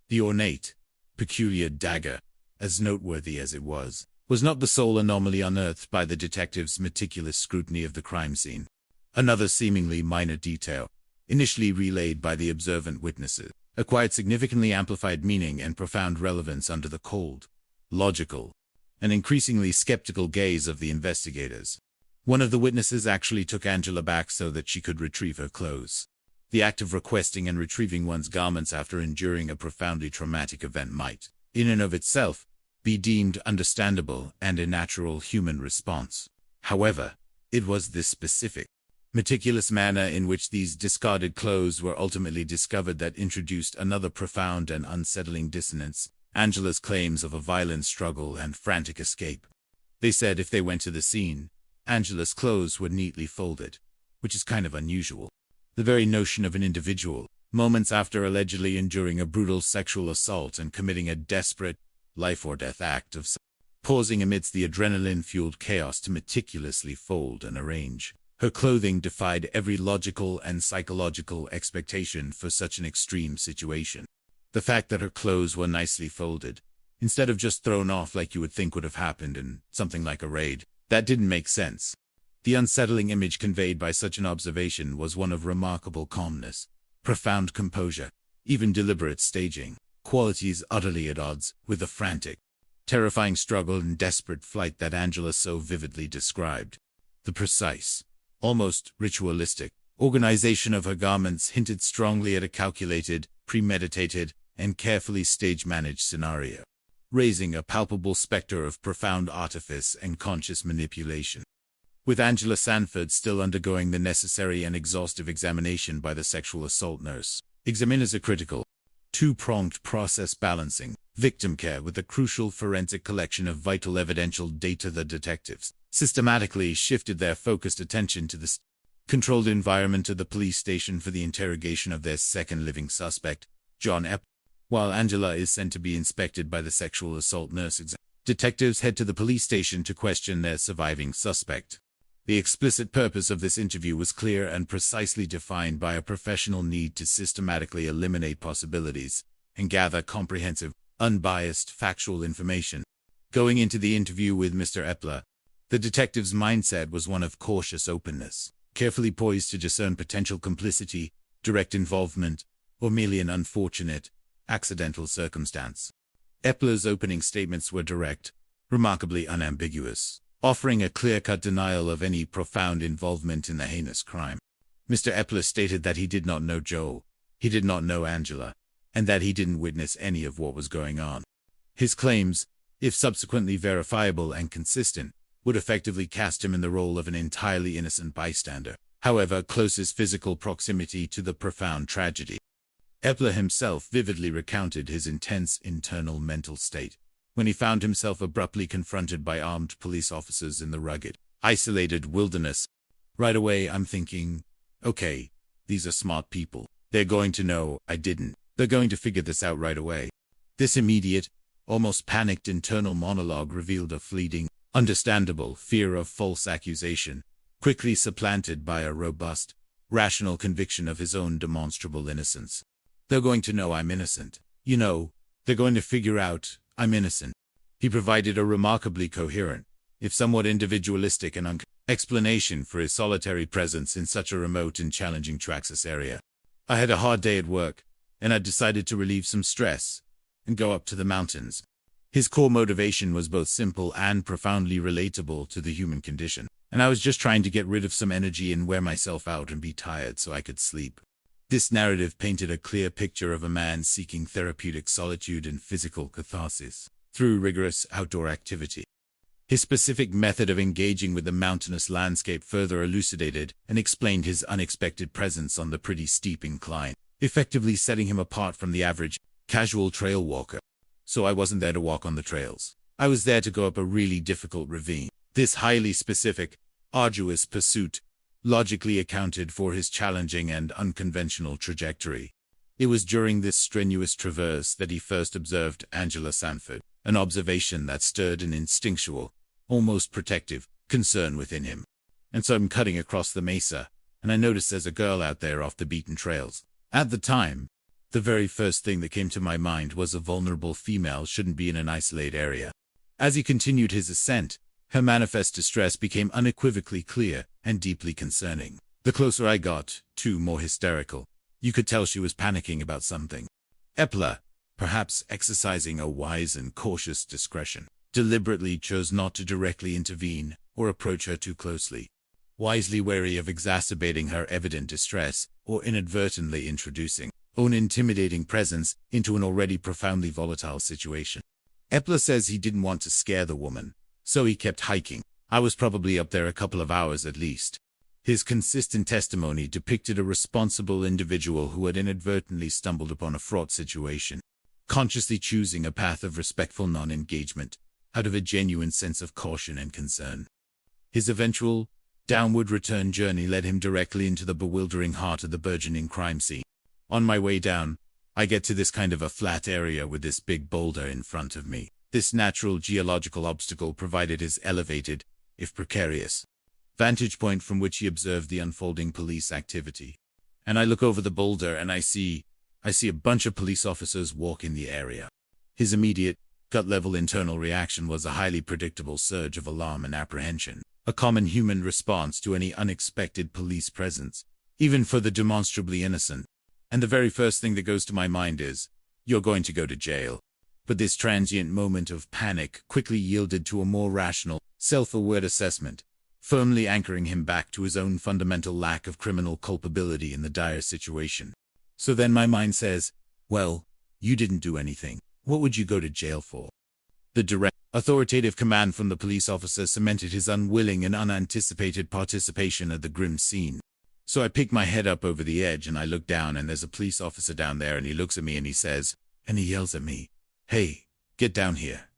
The ornate, peculiar dagger, as noteworthy as it was not the sole anomaly unearthed by the detective's meticulous scrutiny of the crime scene. Another seemingly minor detail, initially relayed by the observant witnesses, acquired significantly amplified meaning and profound relevance under the cold, logical, and increasingly skeptical gaze of the investigators. One of the witnesses actually took Angela back so that she could retrieve her clothes. The act of requesting and retrieving one's garments after enduring a profoundly traumatic event might, in and of itself, be deemed understandable and a natural human response. However, it was this specific, meticulous manner in which these discarded clothes were ultimately discovered that introduced another profound and unsettling dissonance: Angela's claims of a violent struggle and frantic escape. They said if they went to the scene, Angela's clothes were neatly folded, which is kind of unusual. The very notion of an individual, moments after allegedly enduring a brutal sexual assault and committing a desperate, life-or-death act of pausing amidst the adrenaline-fueled chaos to meticulously fold and arrange her clothing defied every logical and psychological expectation for such an extreme situation. The fact that her clothes were nicely folded, instead of just thrown off like you would think would have happened in something like a raid, that didn't make sense. The unsettling image conveyed by such an observation was one of remarkable calmness, profound composure, even deliberate staging, qualities utterly at odds with the frantic, terrifying struggle and desperate flight that Angela so vividly described. The precise, almost ritualistic, organization of her garments hinted strongly at a calculated, premeditated, and carefully stage-managed scenario, raising a palpable specter of profound artifice and conscious manipulation. With Angela Sanford still undergoing the necessary and exhaustive examination by the sexual assault nurse, examiners are critical, two-pronged process balancing, victim care with a crucial forensic collection of vital evidential data. The detectives systematically shifted their focused attention to the controlled environment of the police station for the interrogation of their second living suspect, John Epp. While Angela is sent to be inspected by the sexual assault nurse, detectives head to the police station to question their surviving suspect. The explicit purpose of this interview was clear and precisely defined by a professional need to systematically eliminate possibilities and gather comprehensive, unbiased, factual information. Going into the interview with Mr. Epler, the detective's mindset was one of cautious openness, carefully poised to discern potential complicity, direct involvement, or merely an unfortunate, accidental circumstance. Epler's opening statements were direct, remarkably unambiguous, offering a clear-cut denial of any profound involvement in the heinous crime. Mr. Epler stated that he did not know Joe, he did not know Angela, and that he didn't witness any of what was going on. His claims, if subsequently verifiable and consistent, would effectively cast him in the role of an entirely innocent bystander, however closest physical proximity to the profound tragedy. Epler himself vividly recounted his intense internal mental state when he found himself abruptly confronted by armed police officers in the rugged, isolated wilderness. Right away I'm thinking, okay, these are smart people. They're going to know I didn't. They're going to figure this out right away. This immediate, almost panicked internal monologue revealed a fleeting, understandable fear of false accusation, quickly supplanted by a robust, rational conviction of his own demonstrable innocence. They're going to know I'm innocent. You know, they're going to figure out I'm innocent. He provided a remarkably coherent, if somewhat individualistic and explanation for his solitary presence in such a remote and challenging Traxxas area. I had a hard day at work, and I decided to relieve some stress and go up to the mountains. His core motivation was both simple and profoundly relatable to the human condition, and I was just trying to get rid of some energy and wear myself out and be tired so I could sleep. This narrative painted a clear picture of a man seeking therapeutic solitude and physical catharsis through rigorous outdoor activity. His specific method of engaging with the mountainous landscape further elucidated and explained his unexpected presence on the pretty steep incline, effectively setting him apart from the average, casual trail walker. So I wasn't there to walk on the trails. I was there to go up a really difficult ravine. This highly specific, arduous pursuit logically accounted for his challenging and unconventional trajectory. It was during this strenuous traverse that he first observed Angela Sanford, an observation that stirred an instinctual, almost protective, concern within him. And so I'm cutting across the mesa, and I noticed there's a girl out there off the beaten trails. At the time, the very first thing that came to my mind was a vulnerable female shouldn't be in an isolated area. As he continued his ascent, her manifest distress became unequivocally clear and deeply concerning. The closer I got, too, more hysterical. You could tell she was panicking about something. Epler, perhaps exercising a wise and cautious discretion, deliberately chose not to directly intervene or approach her too closely, wisely wary of exacerbating her evident distress or inadvertently introducing own intimidating presence into an already profoundly volatile situation. Epler says he didn't want to scare the woman, so he kept hiking. I was probably up there a couple of hours at least. His consistent testimony depicted a responsible individual who had inadvertently stumbled upon a fraught situation, consciously choosing a path of respectful non-engagement out of a genuine sense of caution and concern. His eventual, downward return journey led him directly into the bewildering heart of the burgeoning crime scene. On my way down, I get to this kind of a flat area with this big boulder in front of me. This natural geological obstacle provided his elevated, if precarious, vantage point from which he observed the unfolding police activity. And I look over the boulder and I see a bunch of police officers walk in the area. His immediate, gut-level internal reaction was a highly predictable surge of alarm and apprehension, a common human response to any unexpected police presence, even for the demonstrably innocent. And the very first thing that goes to my mind is, you're going to go to jail. But this transient moment of panic quickly yielded to a more rational, self-aware assessment, firmly anchoring him back to his own fundamental lack of criminal culpability in the dire situation. So then my mind says, well, you didn't do anything. What would you go to jail for? The direct, authoritative command from the police officer cemented his unwilling and unanticipated participation at the grim scene. So I pick my head up over the edge and I look down and there's a police officer down there and he looks at me and he says, and he yells at me, "Hey, get down here."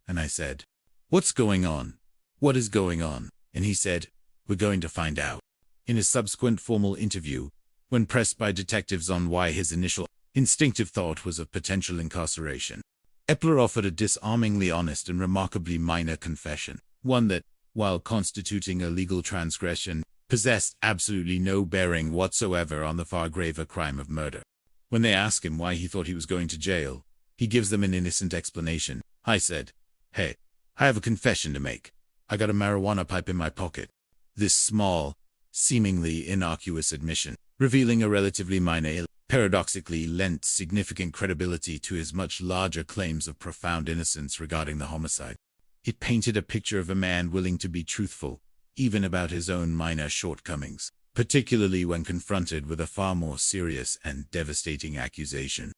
And I said, "What's going on? What is going on?" And he said, "We're going to find out." In his subsequent formal interview, when pressed by detectives on why his initial instinctive thought was of potential incarceration, Epler offered a disarmingly honest and remarkably minor confession, one that, while constituting a legal transgression, possessed absolutely no bearing whatsoever on the far graver crime of murder. When they asked him why he thought he was going to jail, He gives them an innocent explanation. I said, "Hey, I have a confession to make. I got a marijuana pipe in my pocket." This small, seemingly innocuous admission, revealing a relatively minor ill, paradoxically lent significant credibility to his much larger claims of profound innocence regarding the homicide. It painted a picture of a man willing to be truthful, even about his own minor shortcomings, particularly when confronted with a far more serious and devastating accusation.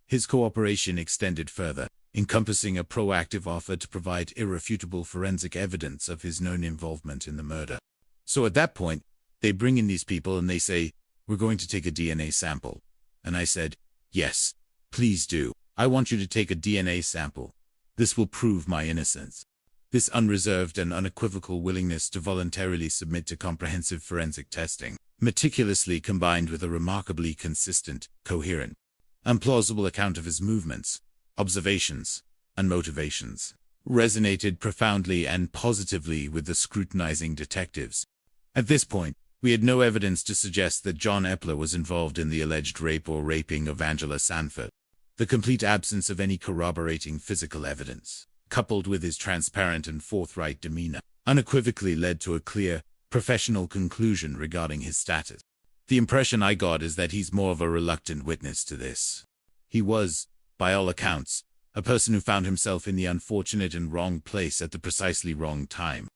His cooperation extended further, encompassing a proactive offer to provide irrefutable forensic evidence of his known involvement in the murder. So at that point, they bring in these people and they say, "We're going to take a DNA sample." And I said, "Yes, please do. I want you to take a DNA sample. This will prove my innocence." This unreserved and unequivocal willingness to voluntarily submit to comprehensive forensic testing, meticulously combined with a remarkably consistent, coherent, and plausible account of his movements, observations, and motivations, resonated profoundly and positively with the scrutinizing detectives. At this point, we had no evidence to suggest that John Epler was involved in the alleged rape or raping of Angela Sanford. The complete absence of any corroborating physical evidence, coupled with his transparent and forthright demeanor, unequivocally led to a clear, professional conclusion regarding his status. The impression I got is that he's more of a reluctant witness to this. He was, by all accounts, a person who found himself in the unfortunate and wrong place at the precisely wrong time.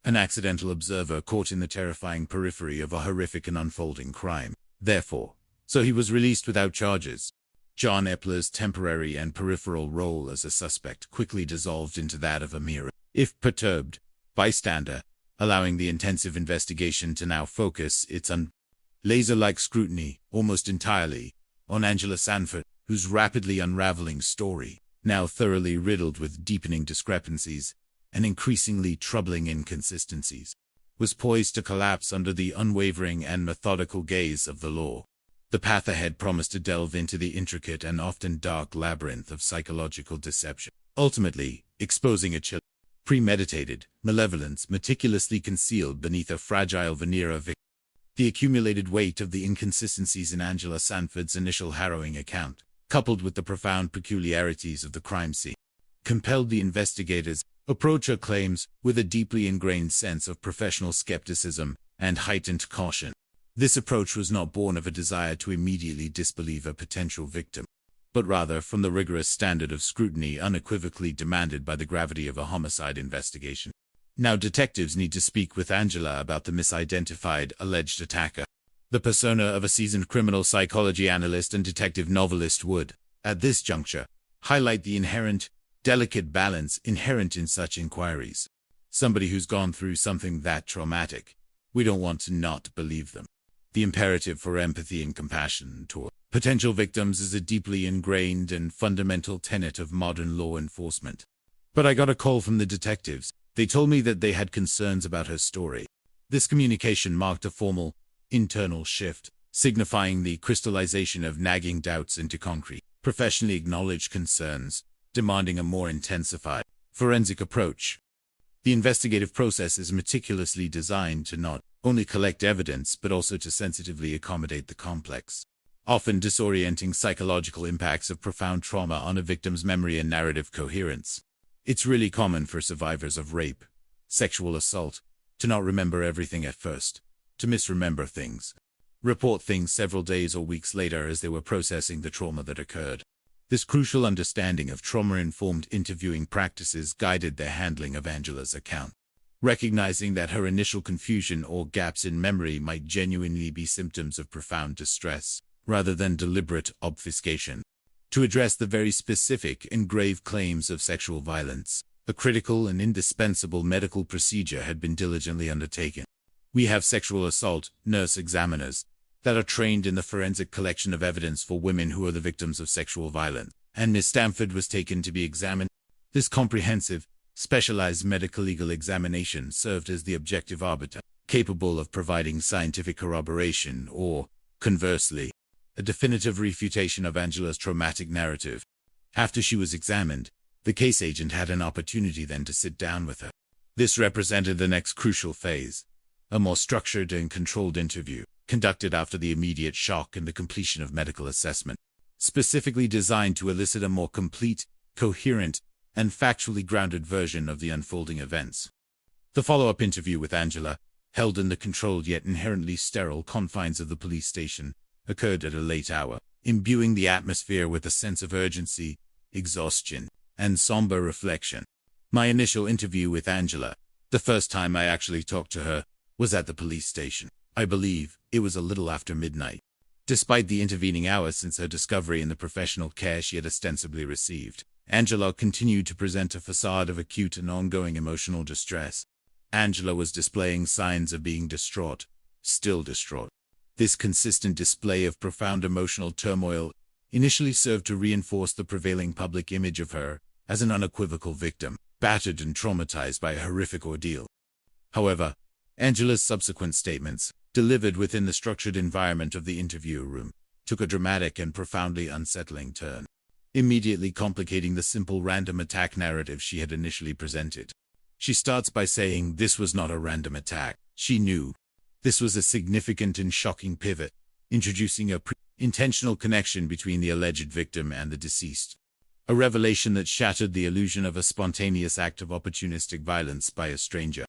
An accidental observer caught in the terrifying periphery of a horrific and unfolding crime. Therefore, so he was released without charges. John Epler's temporary and peripheral role as a suspect quickly dissolved into that of a mere, if perturbed, bystander, allowing the intensive investigation to now focus its laser-like scrutiny, almost entirely, on Angela Sanford, whose rapidly unraveling story, now thoroughly riddled with deepening discrepancies and increasingly troubling inconsistencies, was poised to collapse under the unwavering and methodical gaze of the law. The path ahead promised to delve into the intricate and often dark labyrinth of psychological deception, ultimately exposing a chill, premeditated malevolence meticulously concealed beneath a fragile veneer of victim. The accumulated weight of the inconsistencies in Angela Sanford's initial harrowing account, coupled with the profound peculiarities of the crime scene, compelled the investigators to approach her claims with a deeply ingrained sense of professional skepticism and heightened caution. This approach was not born of a desire to immediately disbelieve a potential victim, but rather from the rigorous standard of scrutiny unequivocally demanded by the gravity of a homicide investigation. Now detectives need to speak with Angela about the misidentified alleged attacker. The persona of a seasoned criminal psychology analyst and detective novelist would, at this juncture, highlight the inherent, delicate balance inherent in such inquiries. Somebody who's gone through something that traumatic, we don't want to not believe them. The imperative for empathy and compassion toward potential victims is a deeply ingrained and fundamental tenet of modern law enforcement. But I got a call from the detectives. They told me that they had concerns about her story. This communication marked a formal, internal shift, signifying the crystallization of nagging doubts into concrete, professionally acknowledged concerns, demanding a more intensified, forensic approach. The investigative process is meticulously designed to not only collect evidence but also to sensitively accommodate the complex, often disorienting psychological impacts of profound trauma on a victim's memory and narrative coherence. It's really common for survivors of rape, sexual assault, to not remember everything at first, to misremember things, report things several days or weeks later as they were processing the trauma that occurred. This crucial understanding of trauma-informed interviewing practices guided their handling of Angela's account, recognizing that her initial confusion or gaps in memory might genuinely be symptoms of profound distress, rather than deliberate obfuscation. To address the very specific and grave claims of sexual violence, a critical and indispensable medical procedure had been diligently undertaken. We have sexual assault nurse examiners that are trained in the forensic collection of evidence for women who are the victims of sexual violence, and Miss Sanford was taken to be examined. This comprehensive, specialized medical legal examination served as the objective arbiter, capable of providing scientific corroboration or, conversely, a definitive refutation of Angela's traumatic narrative. After she was examined, the case agent had an opportunity then to sit down with her. This represented the next crucial phase, a more structured and controlled interview, conducted after the immediate shock and the completion of medical assessment. specifically designed to elicit a more complete, coherent, and factually grounded version of the unfolding events. The follow-up interview with Angela, held in the controlled yet inherently sterile confines of the police station, occurred at a late hour, imbuing the atmosphere with a sense of urgency, exhaustion, and somber reflection. My initial interview with Angela, the first time I actually talked to her, was at the police station. I believe it was a little after midnight. Despite the intervening hours since her discovery and the professional care she had ostensibly received, Angela continued to present a facade of acute and ongoing emotional distress. Angela was displaying signs of being distraught, still distraught. This consistent display of profound emotional turmoil initially served to reinforce the prevailing public image of her as an unequivocal victim, battered and traumatized by a horrific ordeal. However, Angela's subsequent statements, delivered within the structured environment of the interview room, took a dramatic and profoundly unsettling turn, immediately complicating the simple random attack narrative she had initially presented. She starts by saying this was not a random attack. She knew. This was a significant and shocking pivot, introducing a intentional connection between the alleged victim and the deceased. A revelation that shattered the illusion of a spontaneous act of opportunistic violence by a stranger.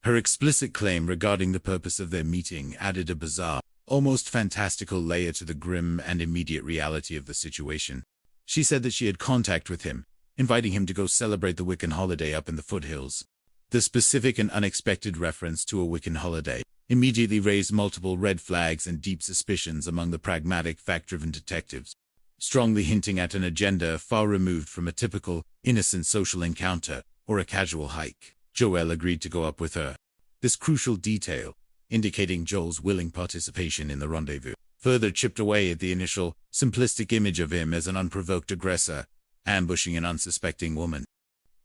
Her explicit claim regarding the purpose of their meeting added a bizarre, almost fantastical layer to the grim and immediate reality of the situation. She said that she had contact with him, inviting him to go celebrate the Wiccan holiday up in the foothills. The specific and unexpected reference to a Wiccan holiday immediately raised multiple red flags and deep suspicions among the pragmatic, fact-driven detectives, strongly hinting at an agenda far removed from a typical, innocent social encounter or a casual hike. Joel agreed to go up with her. This crucial detail, indicating Joel's willing participation in the rendezvous, further chipped away at the initial, simplistic image of him as an unprovoked aggressor, ambushing an unsuspecting woman.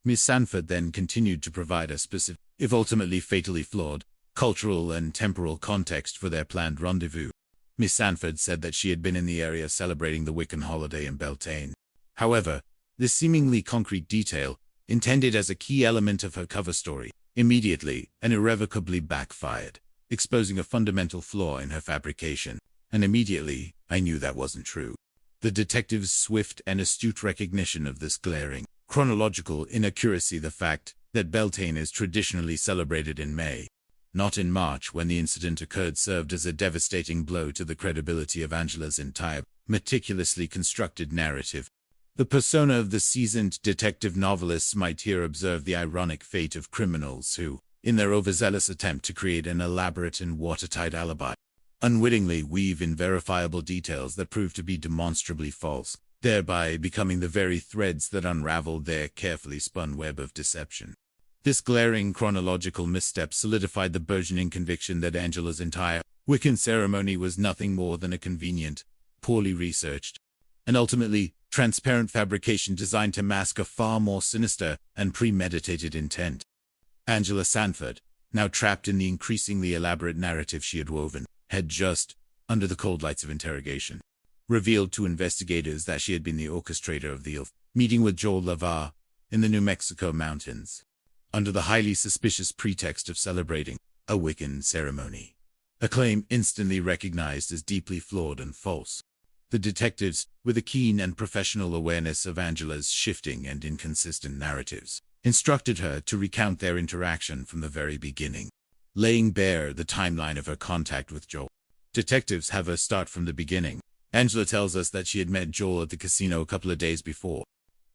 Miss Sanford then continued to provide a specific, if ultimately fatally flawed, cultural and temporal context for their planned rendezvous. Miss Sanford said that she had been in the area celebrating the Wiccan holiday in Beltane. However, this seemingly concrete detail, intended as a key element of her cover story, immediately and irrevocably backfired, exposing a fundamental flaw in her fabrication. And immediately, I knew that wasn't true. The detective's swift and astute recognition of this glaring, chronological inaccuracy, the fact that Beltane is traditionally celebrated in May, not in March when the incident occurred, served as a devastating blow to the credibility of Angela's entire, meticulously constructed narrative. The persona of the seasoned detective novelists might here observe the ironic fate of criminals who, in their overzealous attempt to create an elaborate and watertight alibi, unwittingly weave in verifiable details that prove to be demonstrably false, thereby becoming the very threads that unravel their carefully spun web of deception. This glaring chronological misstep solidified the burgeoning conviction that Angela's entire Wiccan ceremony was nothing more than a convenient, poorly researched, and ultimately transparent fabrication designed to mask a far more sinister and premeditated intent. Angela Sanford, now trapped in the increasingly elaborate narrative she had woven, had just, under the cold lights of interrogation, revealed to investigators that she had been the orchestrator of the meeting with Joel Lavar in the New Mexico mountains, under the highly suspicious pretext of celebrating a Wiccan ceremony. A claim instantly recognized as deeply flawed and false. The detectives, with a keen and professional awareness of Angela's shifting and inconsistent narratives, instructed her to recount their interaction from the very beginning, laying bare the timeline of her contact with Joel. Detectives have her start from the beginning. Angela tells us that she had met Joel at the casino a couple of days before.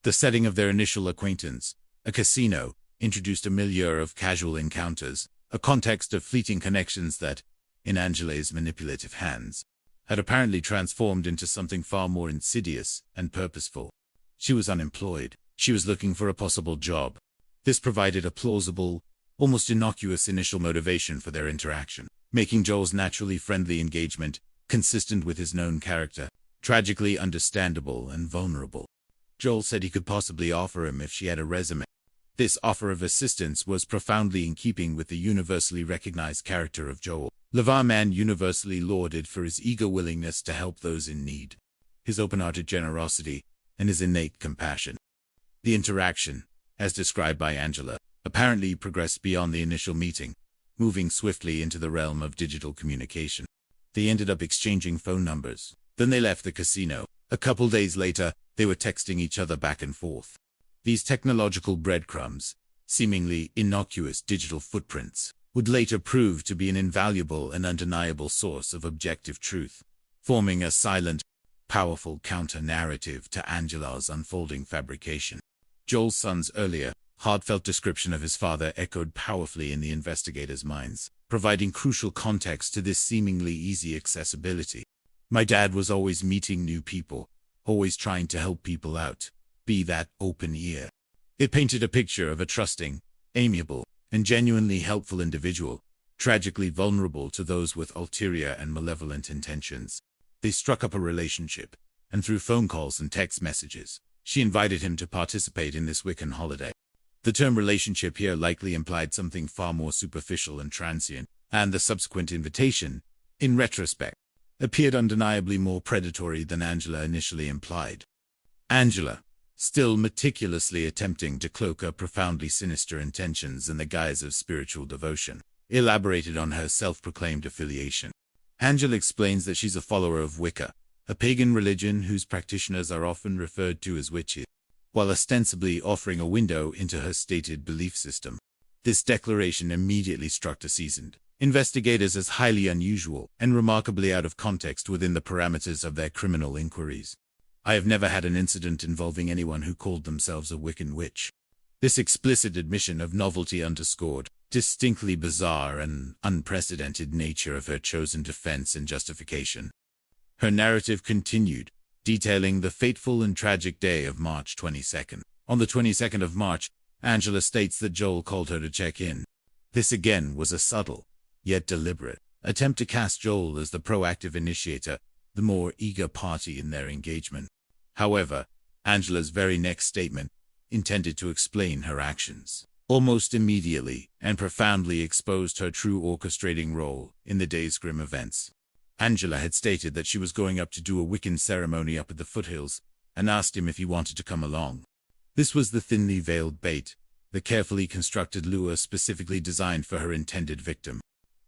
The setting of their initial acquaintance, a casino, introduced a milieu of casual encounters, a context of fleeting connections that, in Angela's manipulative hands, had apparently transformed into something far more insidious and purposeful. She was unemployed. She was looking for a possible job. This provided a plausible, almost innocuous initial motivation for their interaction, making Joel's naturally friendly engagement, consistent with his known character, tragically understandable and vulnerable. Joel said he could possibly offer him if she had a resume. This offer of assistance was profoundly in keeping with the universally recognized character of Joel. Lavar, man universally lauded for his eager willingness to help those in need, his open-hearted generosity, and his innate compassion. The interaction, as described by Angela, apparently progressed beyond the initial meeting, moving swiftly into the realm of digital communication. They ended up exchanging phone numbers. Then they left the casino, A couple days later, they were texting each other back and forth. These technological breadcrumbs, seemingly innocuous digital footprints, would later prove to be an invaluable and undeniable source of objective truth, forming a silent, powerful counter-narrative to Angela's unfolding fabrication. Joel's son's earlier, heartfelt description of his father echoed powerfully in the investigators' minds, providing crucial context to this seemingly easy accessibility. My dad was always meeting new people, always trying to help people out, be that open ear. It painted a picture of a trusting, amiable, and genuinely helpful individual, tragically vulnerable to those with ulterior and malevolent intentions. They struck up a relationship, and through phone calls and text messages, she invited him to participate in this Wiccan holiday. The term relationship here likely implied something far more superficial and transient, and the subsequent invitation, in retrospect, appeared undeniably more predatory than Angela initially implied. Angela, still meticulously attempting to cloak her profoundly sinister intentions in the guise of spiritual devotion, elaborated on her self-proclaimed affiliation. Angela explains that she's a follower of Wicca, a pagan religion whose practitioners are often referred to as witches, while ostensibly offering a window into her stated belief system. This declaration immediately struck the seasoned investigators as highly unusual and remarkably out of context within the parameters of their criminal inquiries. I have never had an incident involving anyone who called themselves a Wiccan witch. This explicit admission of novelty underscored distinctly bizarre and unprecedented nature of her chosen defense and justification. Her narrative continued, detailing the fateful and tragic day of March 22nd. On the 22nd of March, Angela states that Joel called her to check in. This again was a subtle, yet deliberate, attempt to cast Joel as the proactive initiator, the more eager party in their engagement. However, Angela's very next statement, intended to explain her actions, almost immediately and profoundly exposed her true orchestrating role in the day's grim events. Angela had stated that she was going up to do a Wiccan ceremony up at the foothills, and asked him if he wanted to come along. This was the thinly veiled bait, the carefully constructed lure specifically designed for her intended victim.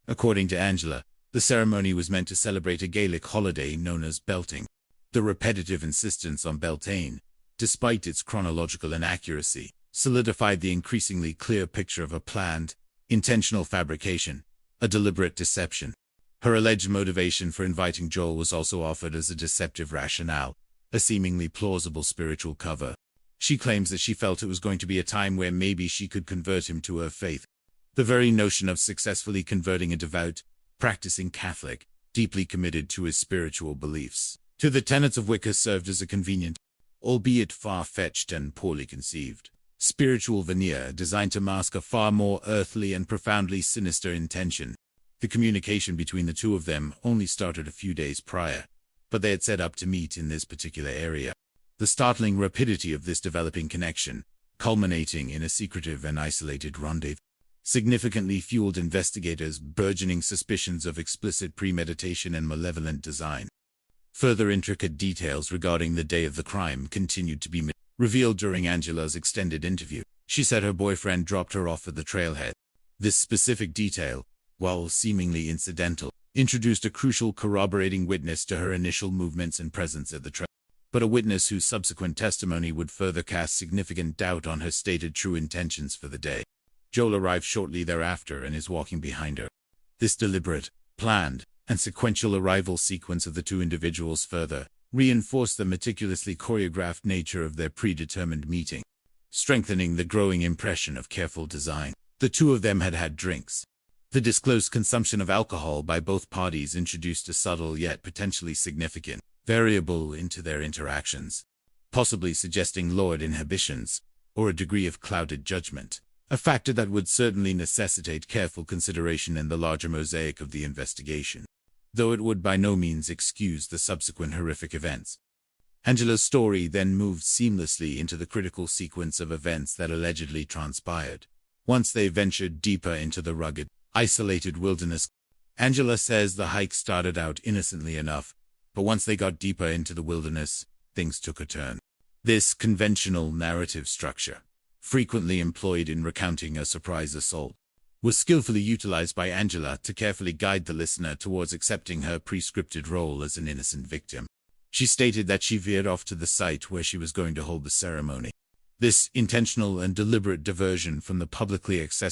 According to Angela, the ceremony was meant to celebrate a Gaelic holiday known as belting. The repetitive insistence on Beltane, despite its chronological inaccuracy, solidified the increasingly clear picture of a planned, intentional fabrication, a deliberate deception. Her alleged motivation for inviting Joel was also offered as a deceptive rationale, a seemingly plausible spiritual cover. She claims that she felt it was going to be a time where maybe she could convert him to her faith. The very notion of successfully converting a devout, practicing Catholic, deeply committed to his spiritual beliefs, to the tenets of Wicca served as a convenient, albeit far-fetched and poorly conceived, spiritual veneer designed to mask a far more earthly and profoundly sinister intention. The communication between the two of them only started a few days prior, but they had set up to meet in this particular area. The startling rapidity of this developing connection, culminating in a secretive and isolated rendezvous, significantly fueled investigators' burgeoning suspicions of explicit premeditation and malevolent design. Further intricate details regarding the day of the crime continued to be revealed during Angela's extended interview. She said her boyfriend dropped her off at the trailhead. This specific detail, while seemingly incidental, introduced a crucial corroborating witness to her initial movements and presence at the trail, but a witness whose subsequent testimony would further cast significant doubt on her stated true intentions for the day. Joel arrived shortly thereafter and is walking behind her. This deliberate, planned, and sequential arrival sequence of the two individuals further reinforced the meticulously choreographed nature of their predetermined meeting, strengthening the growing impression of careful design. The two of them had had drinks. The disclosed consumption of alcohol by both parties introduced a subtle yet potentially significant variable into their interactions, possibly suggesting lowered inhibitions or a degree of clouded judgment, a factor that would certainly necessitate careful consideration in the larger mosaic of the investigation, though it would by no means excuse the subsequent horrific events. Angela's story then moved seamlessly into the critical sequence of events that allegedly transpired. Once they ventured deeper into the rugged, isolated wilderness, Angela says the hike started out innocently enough, but once they got deeper into the wilderness, things took a turn. This conventional narrative structure, frequently employed in recounting a surprise assault, was skillfully utilized by Angela to carefully guide the listener towards accepting her prescripted role as an innocent victim. She stated that she veered off to the site where she was going to hold the ceremony. This intentional and deliberate diversion from the publicly accessible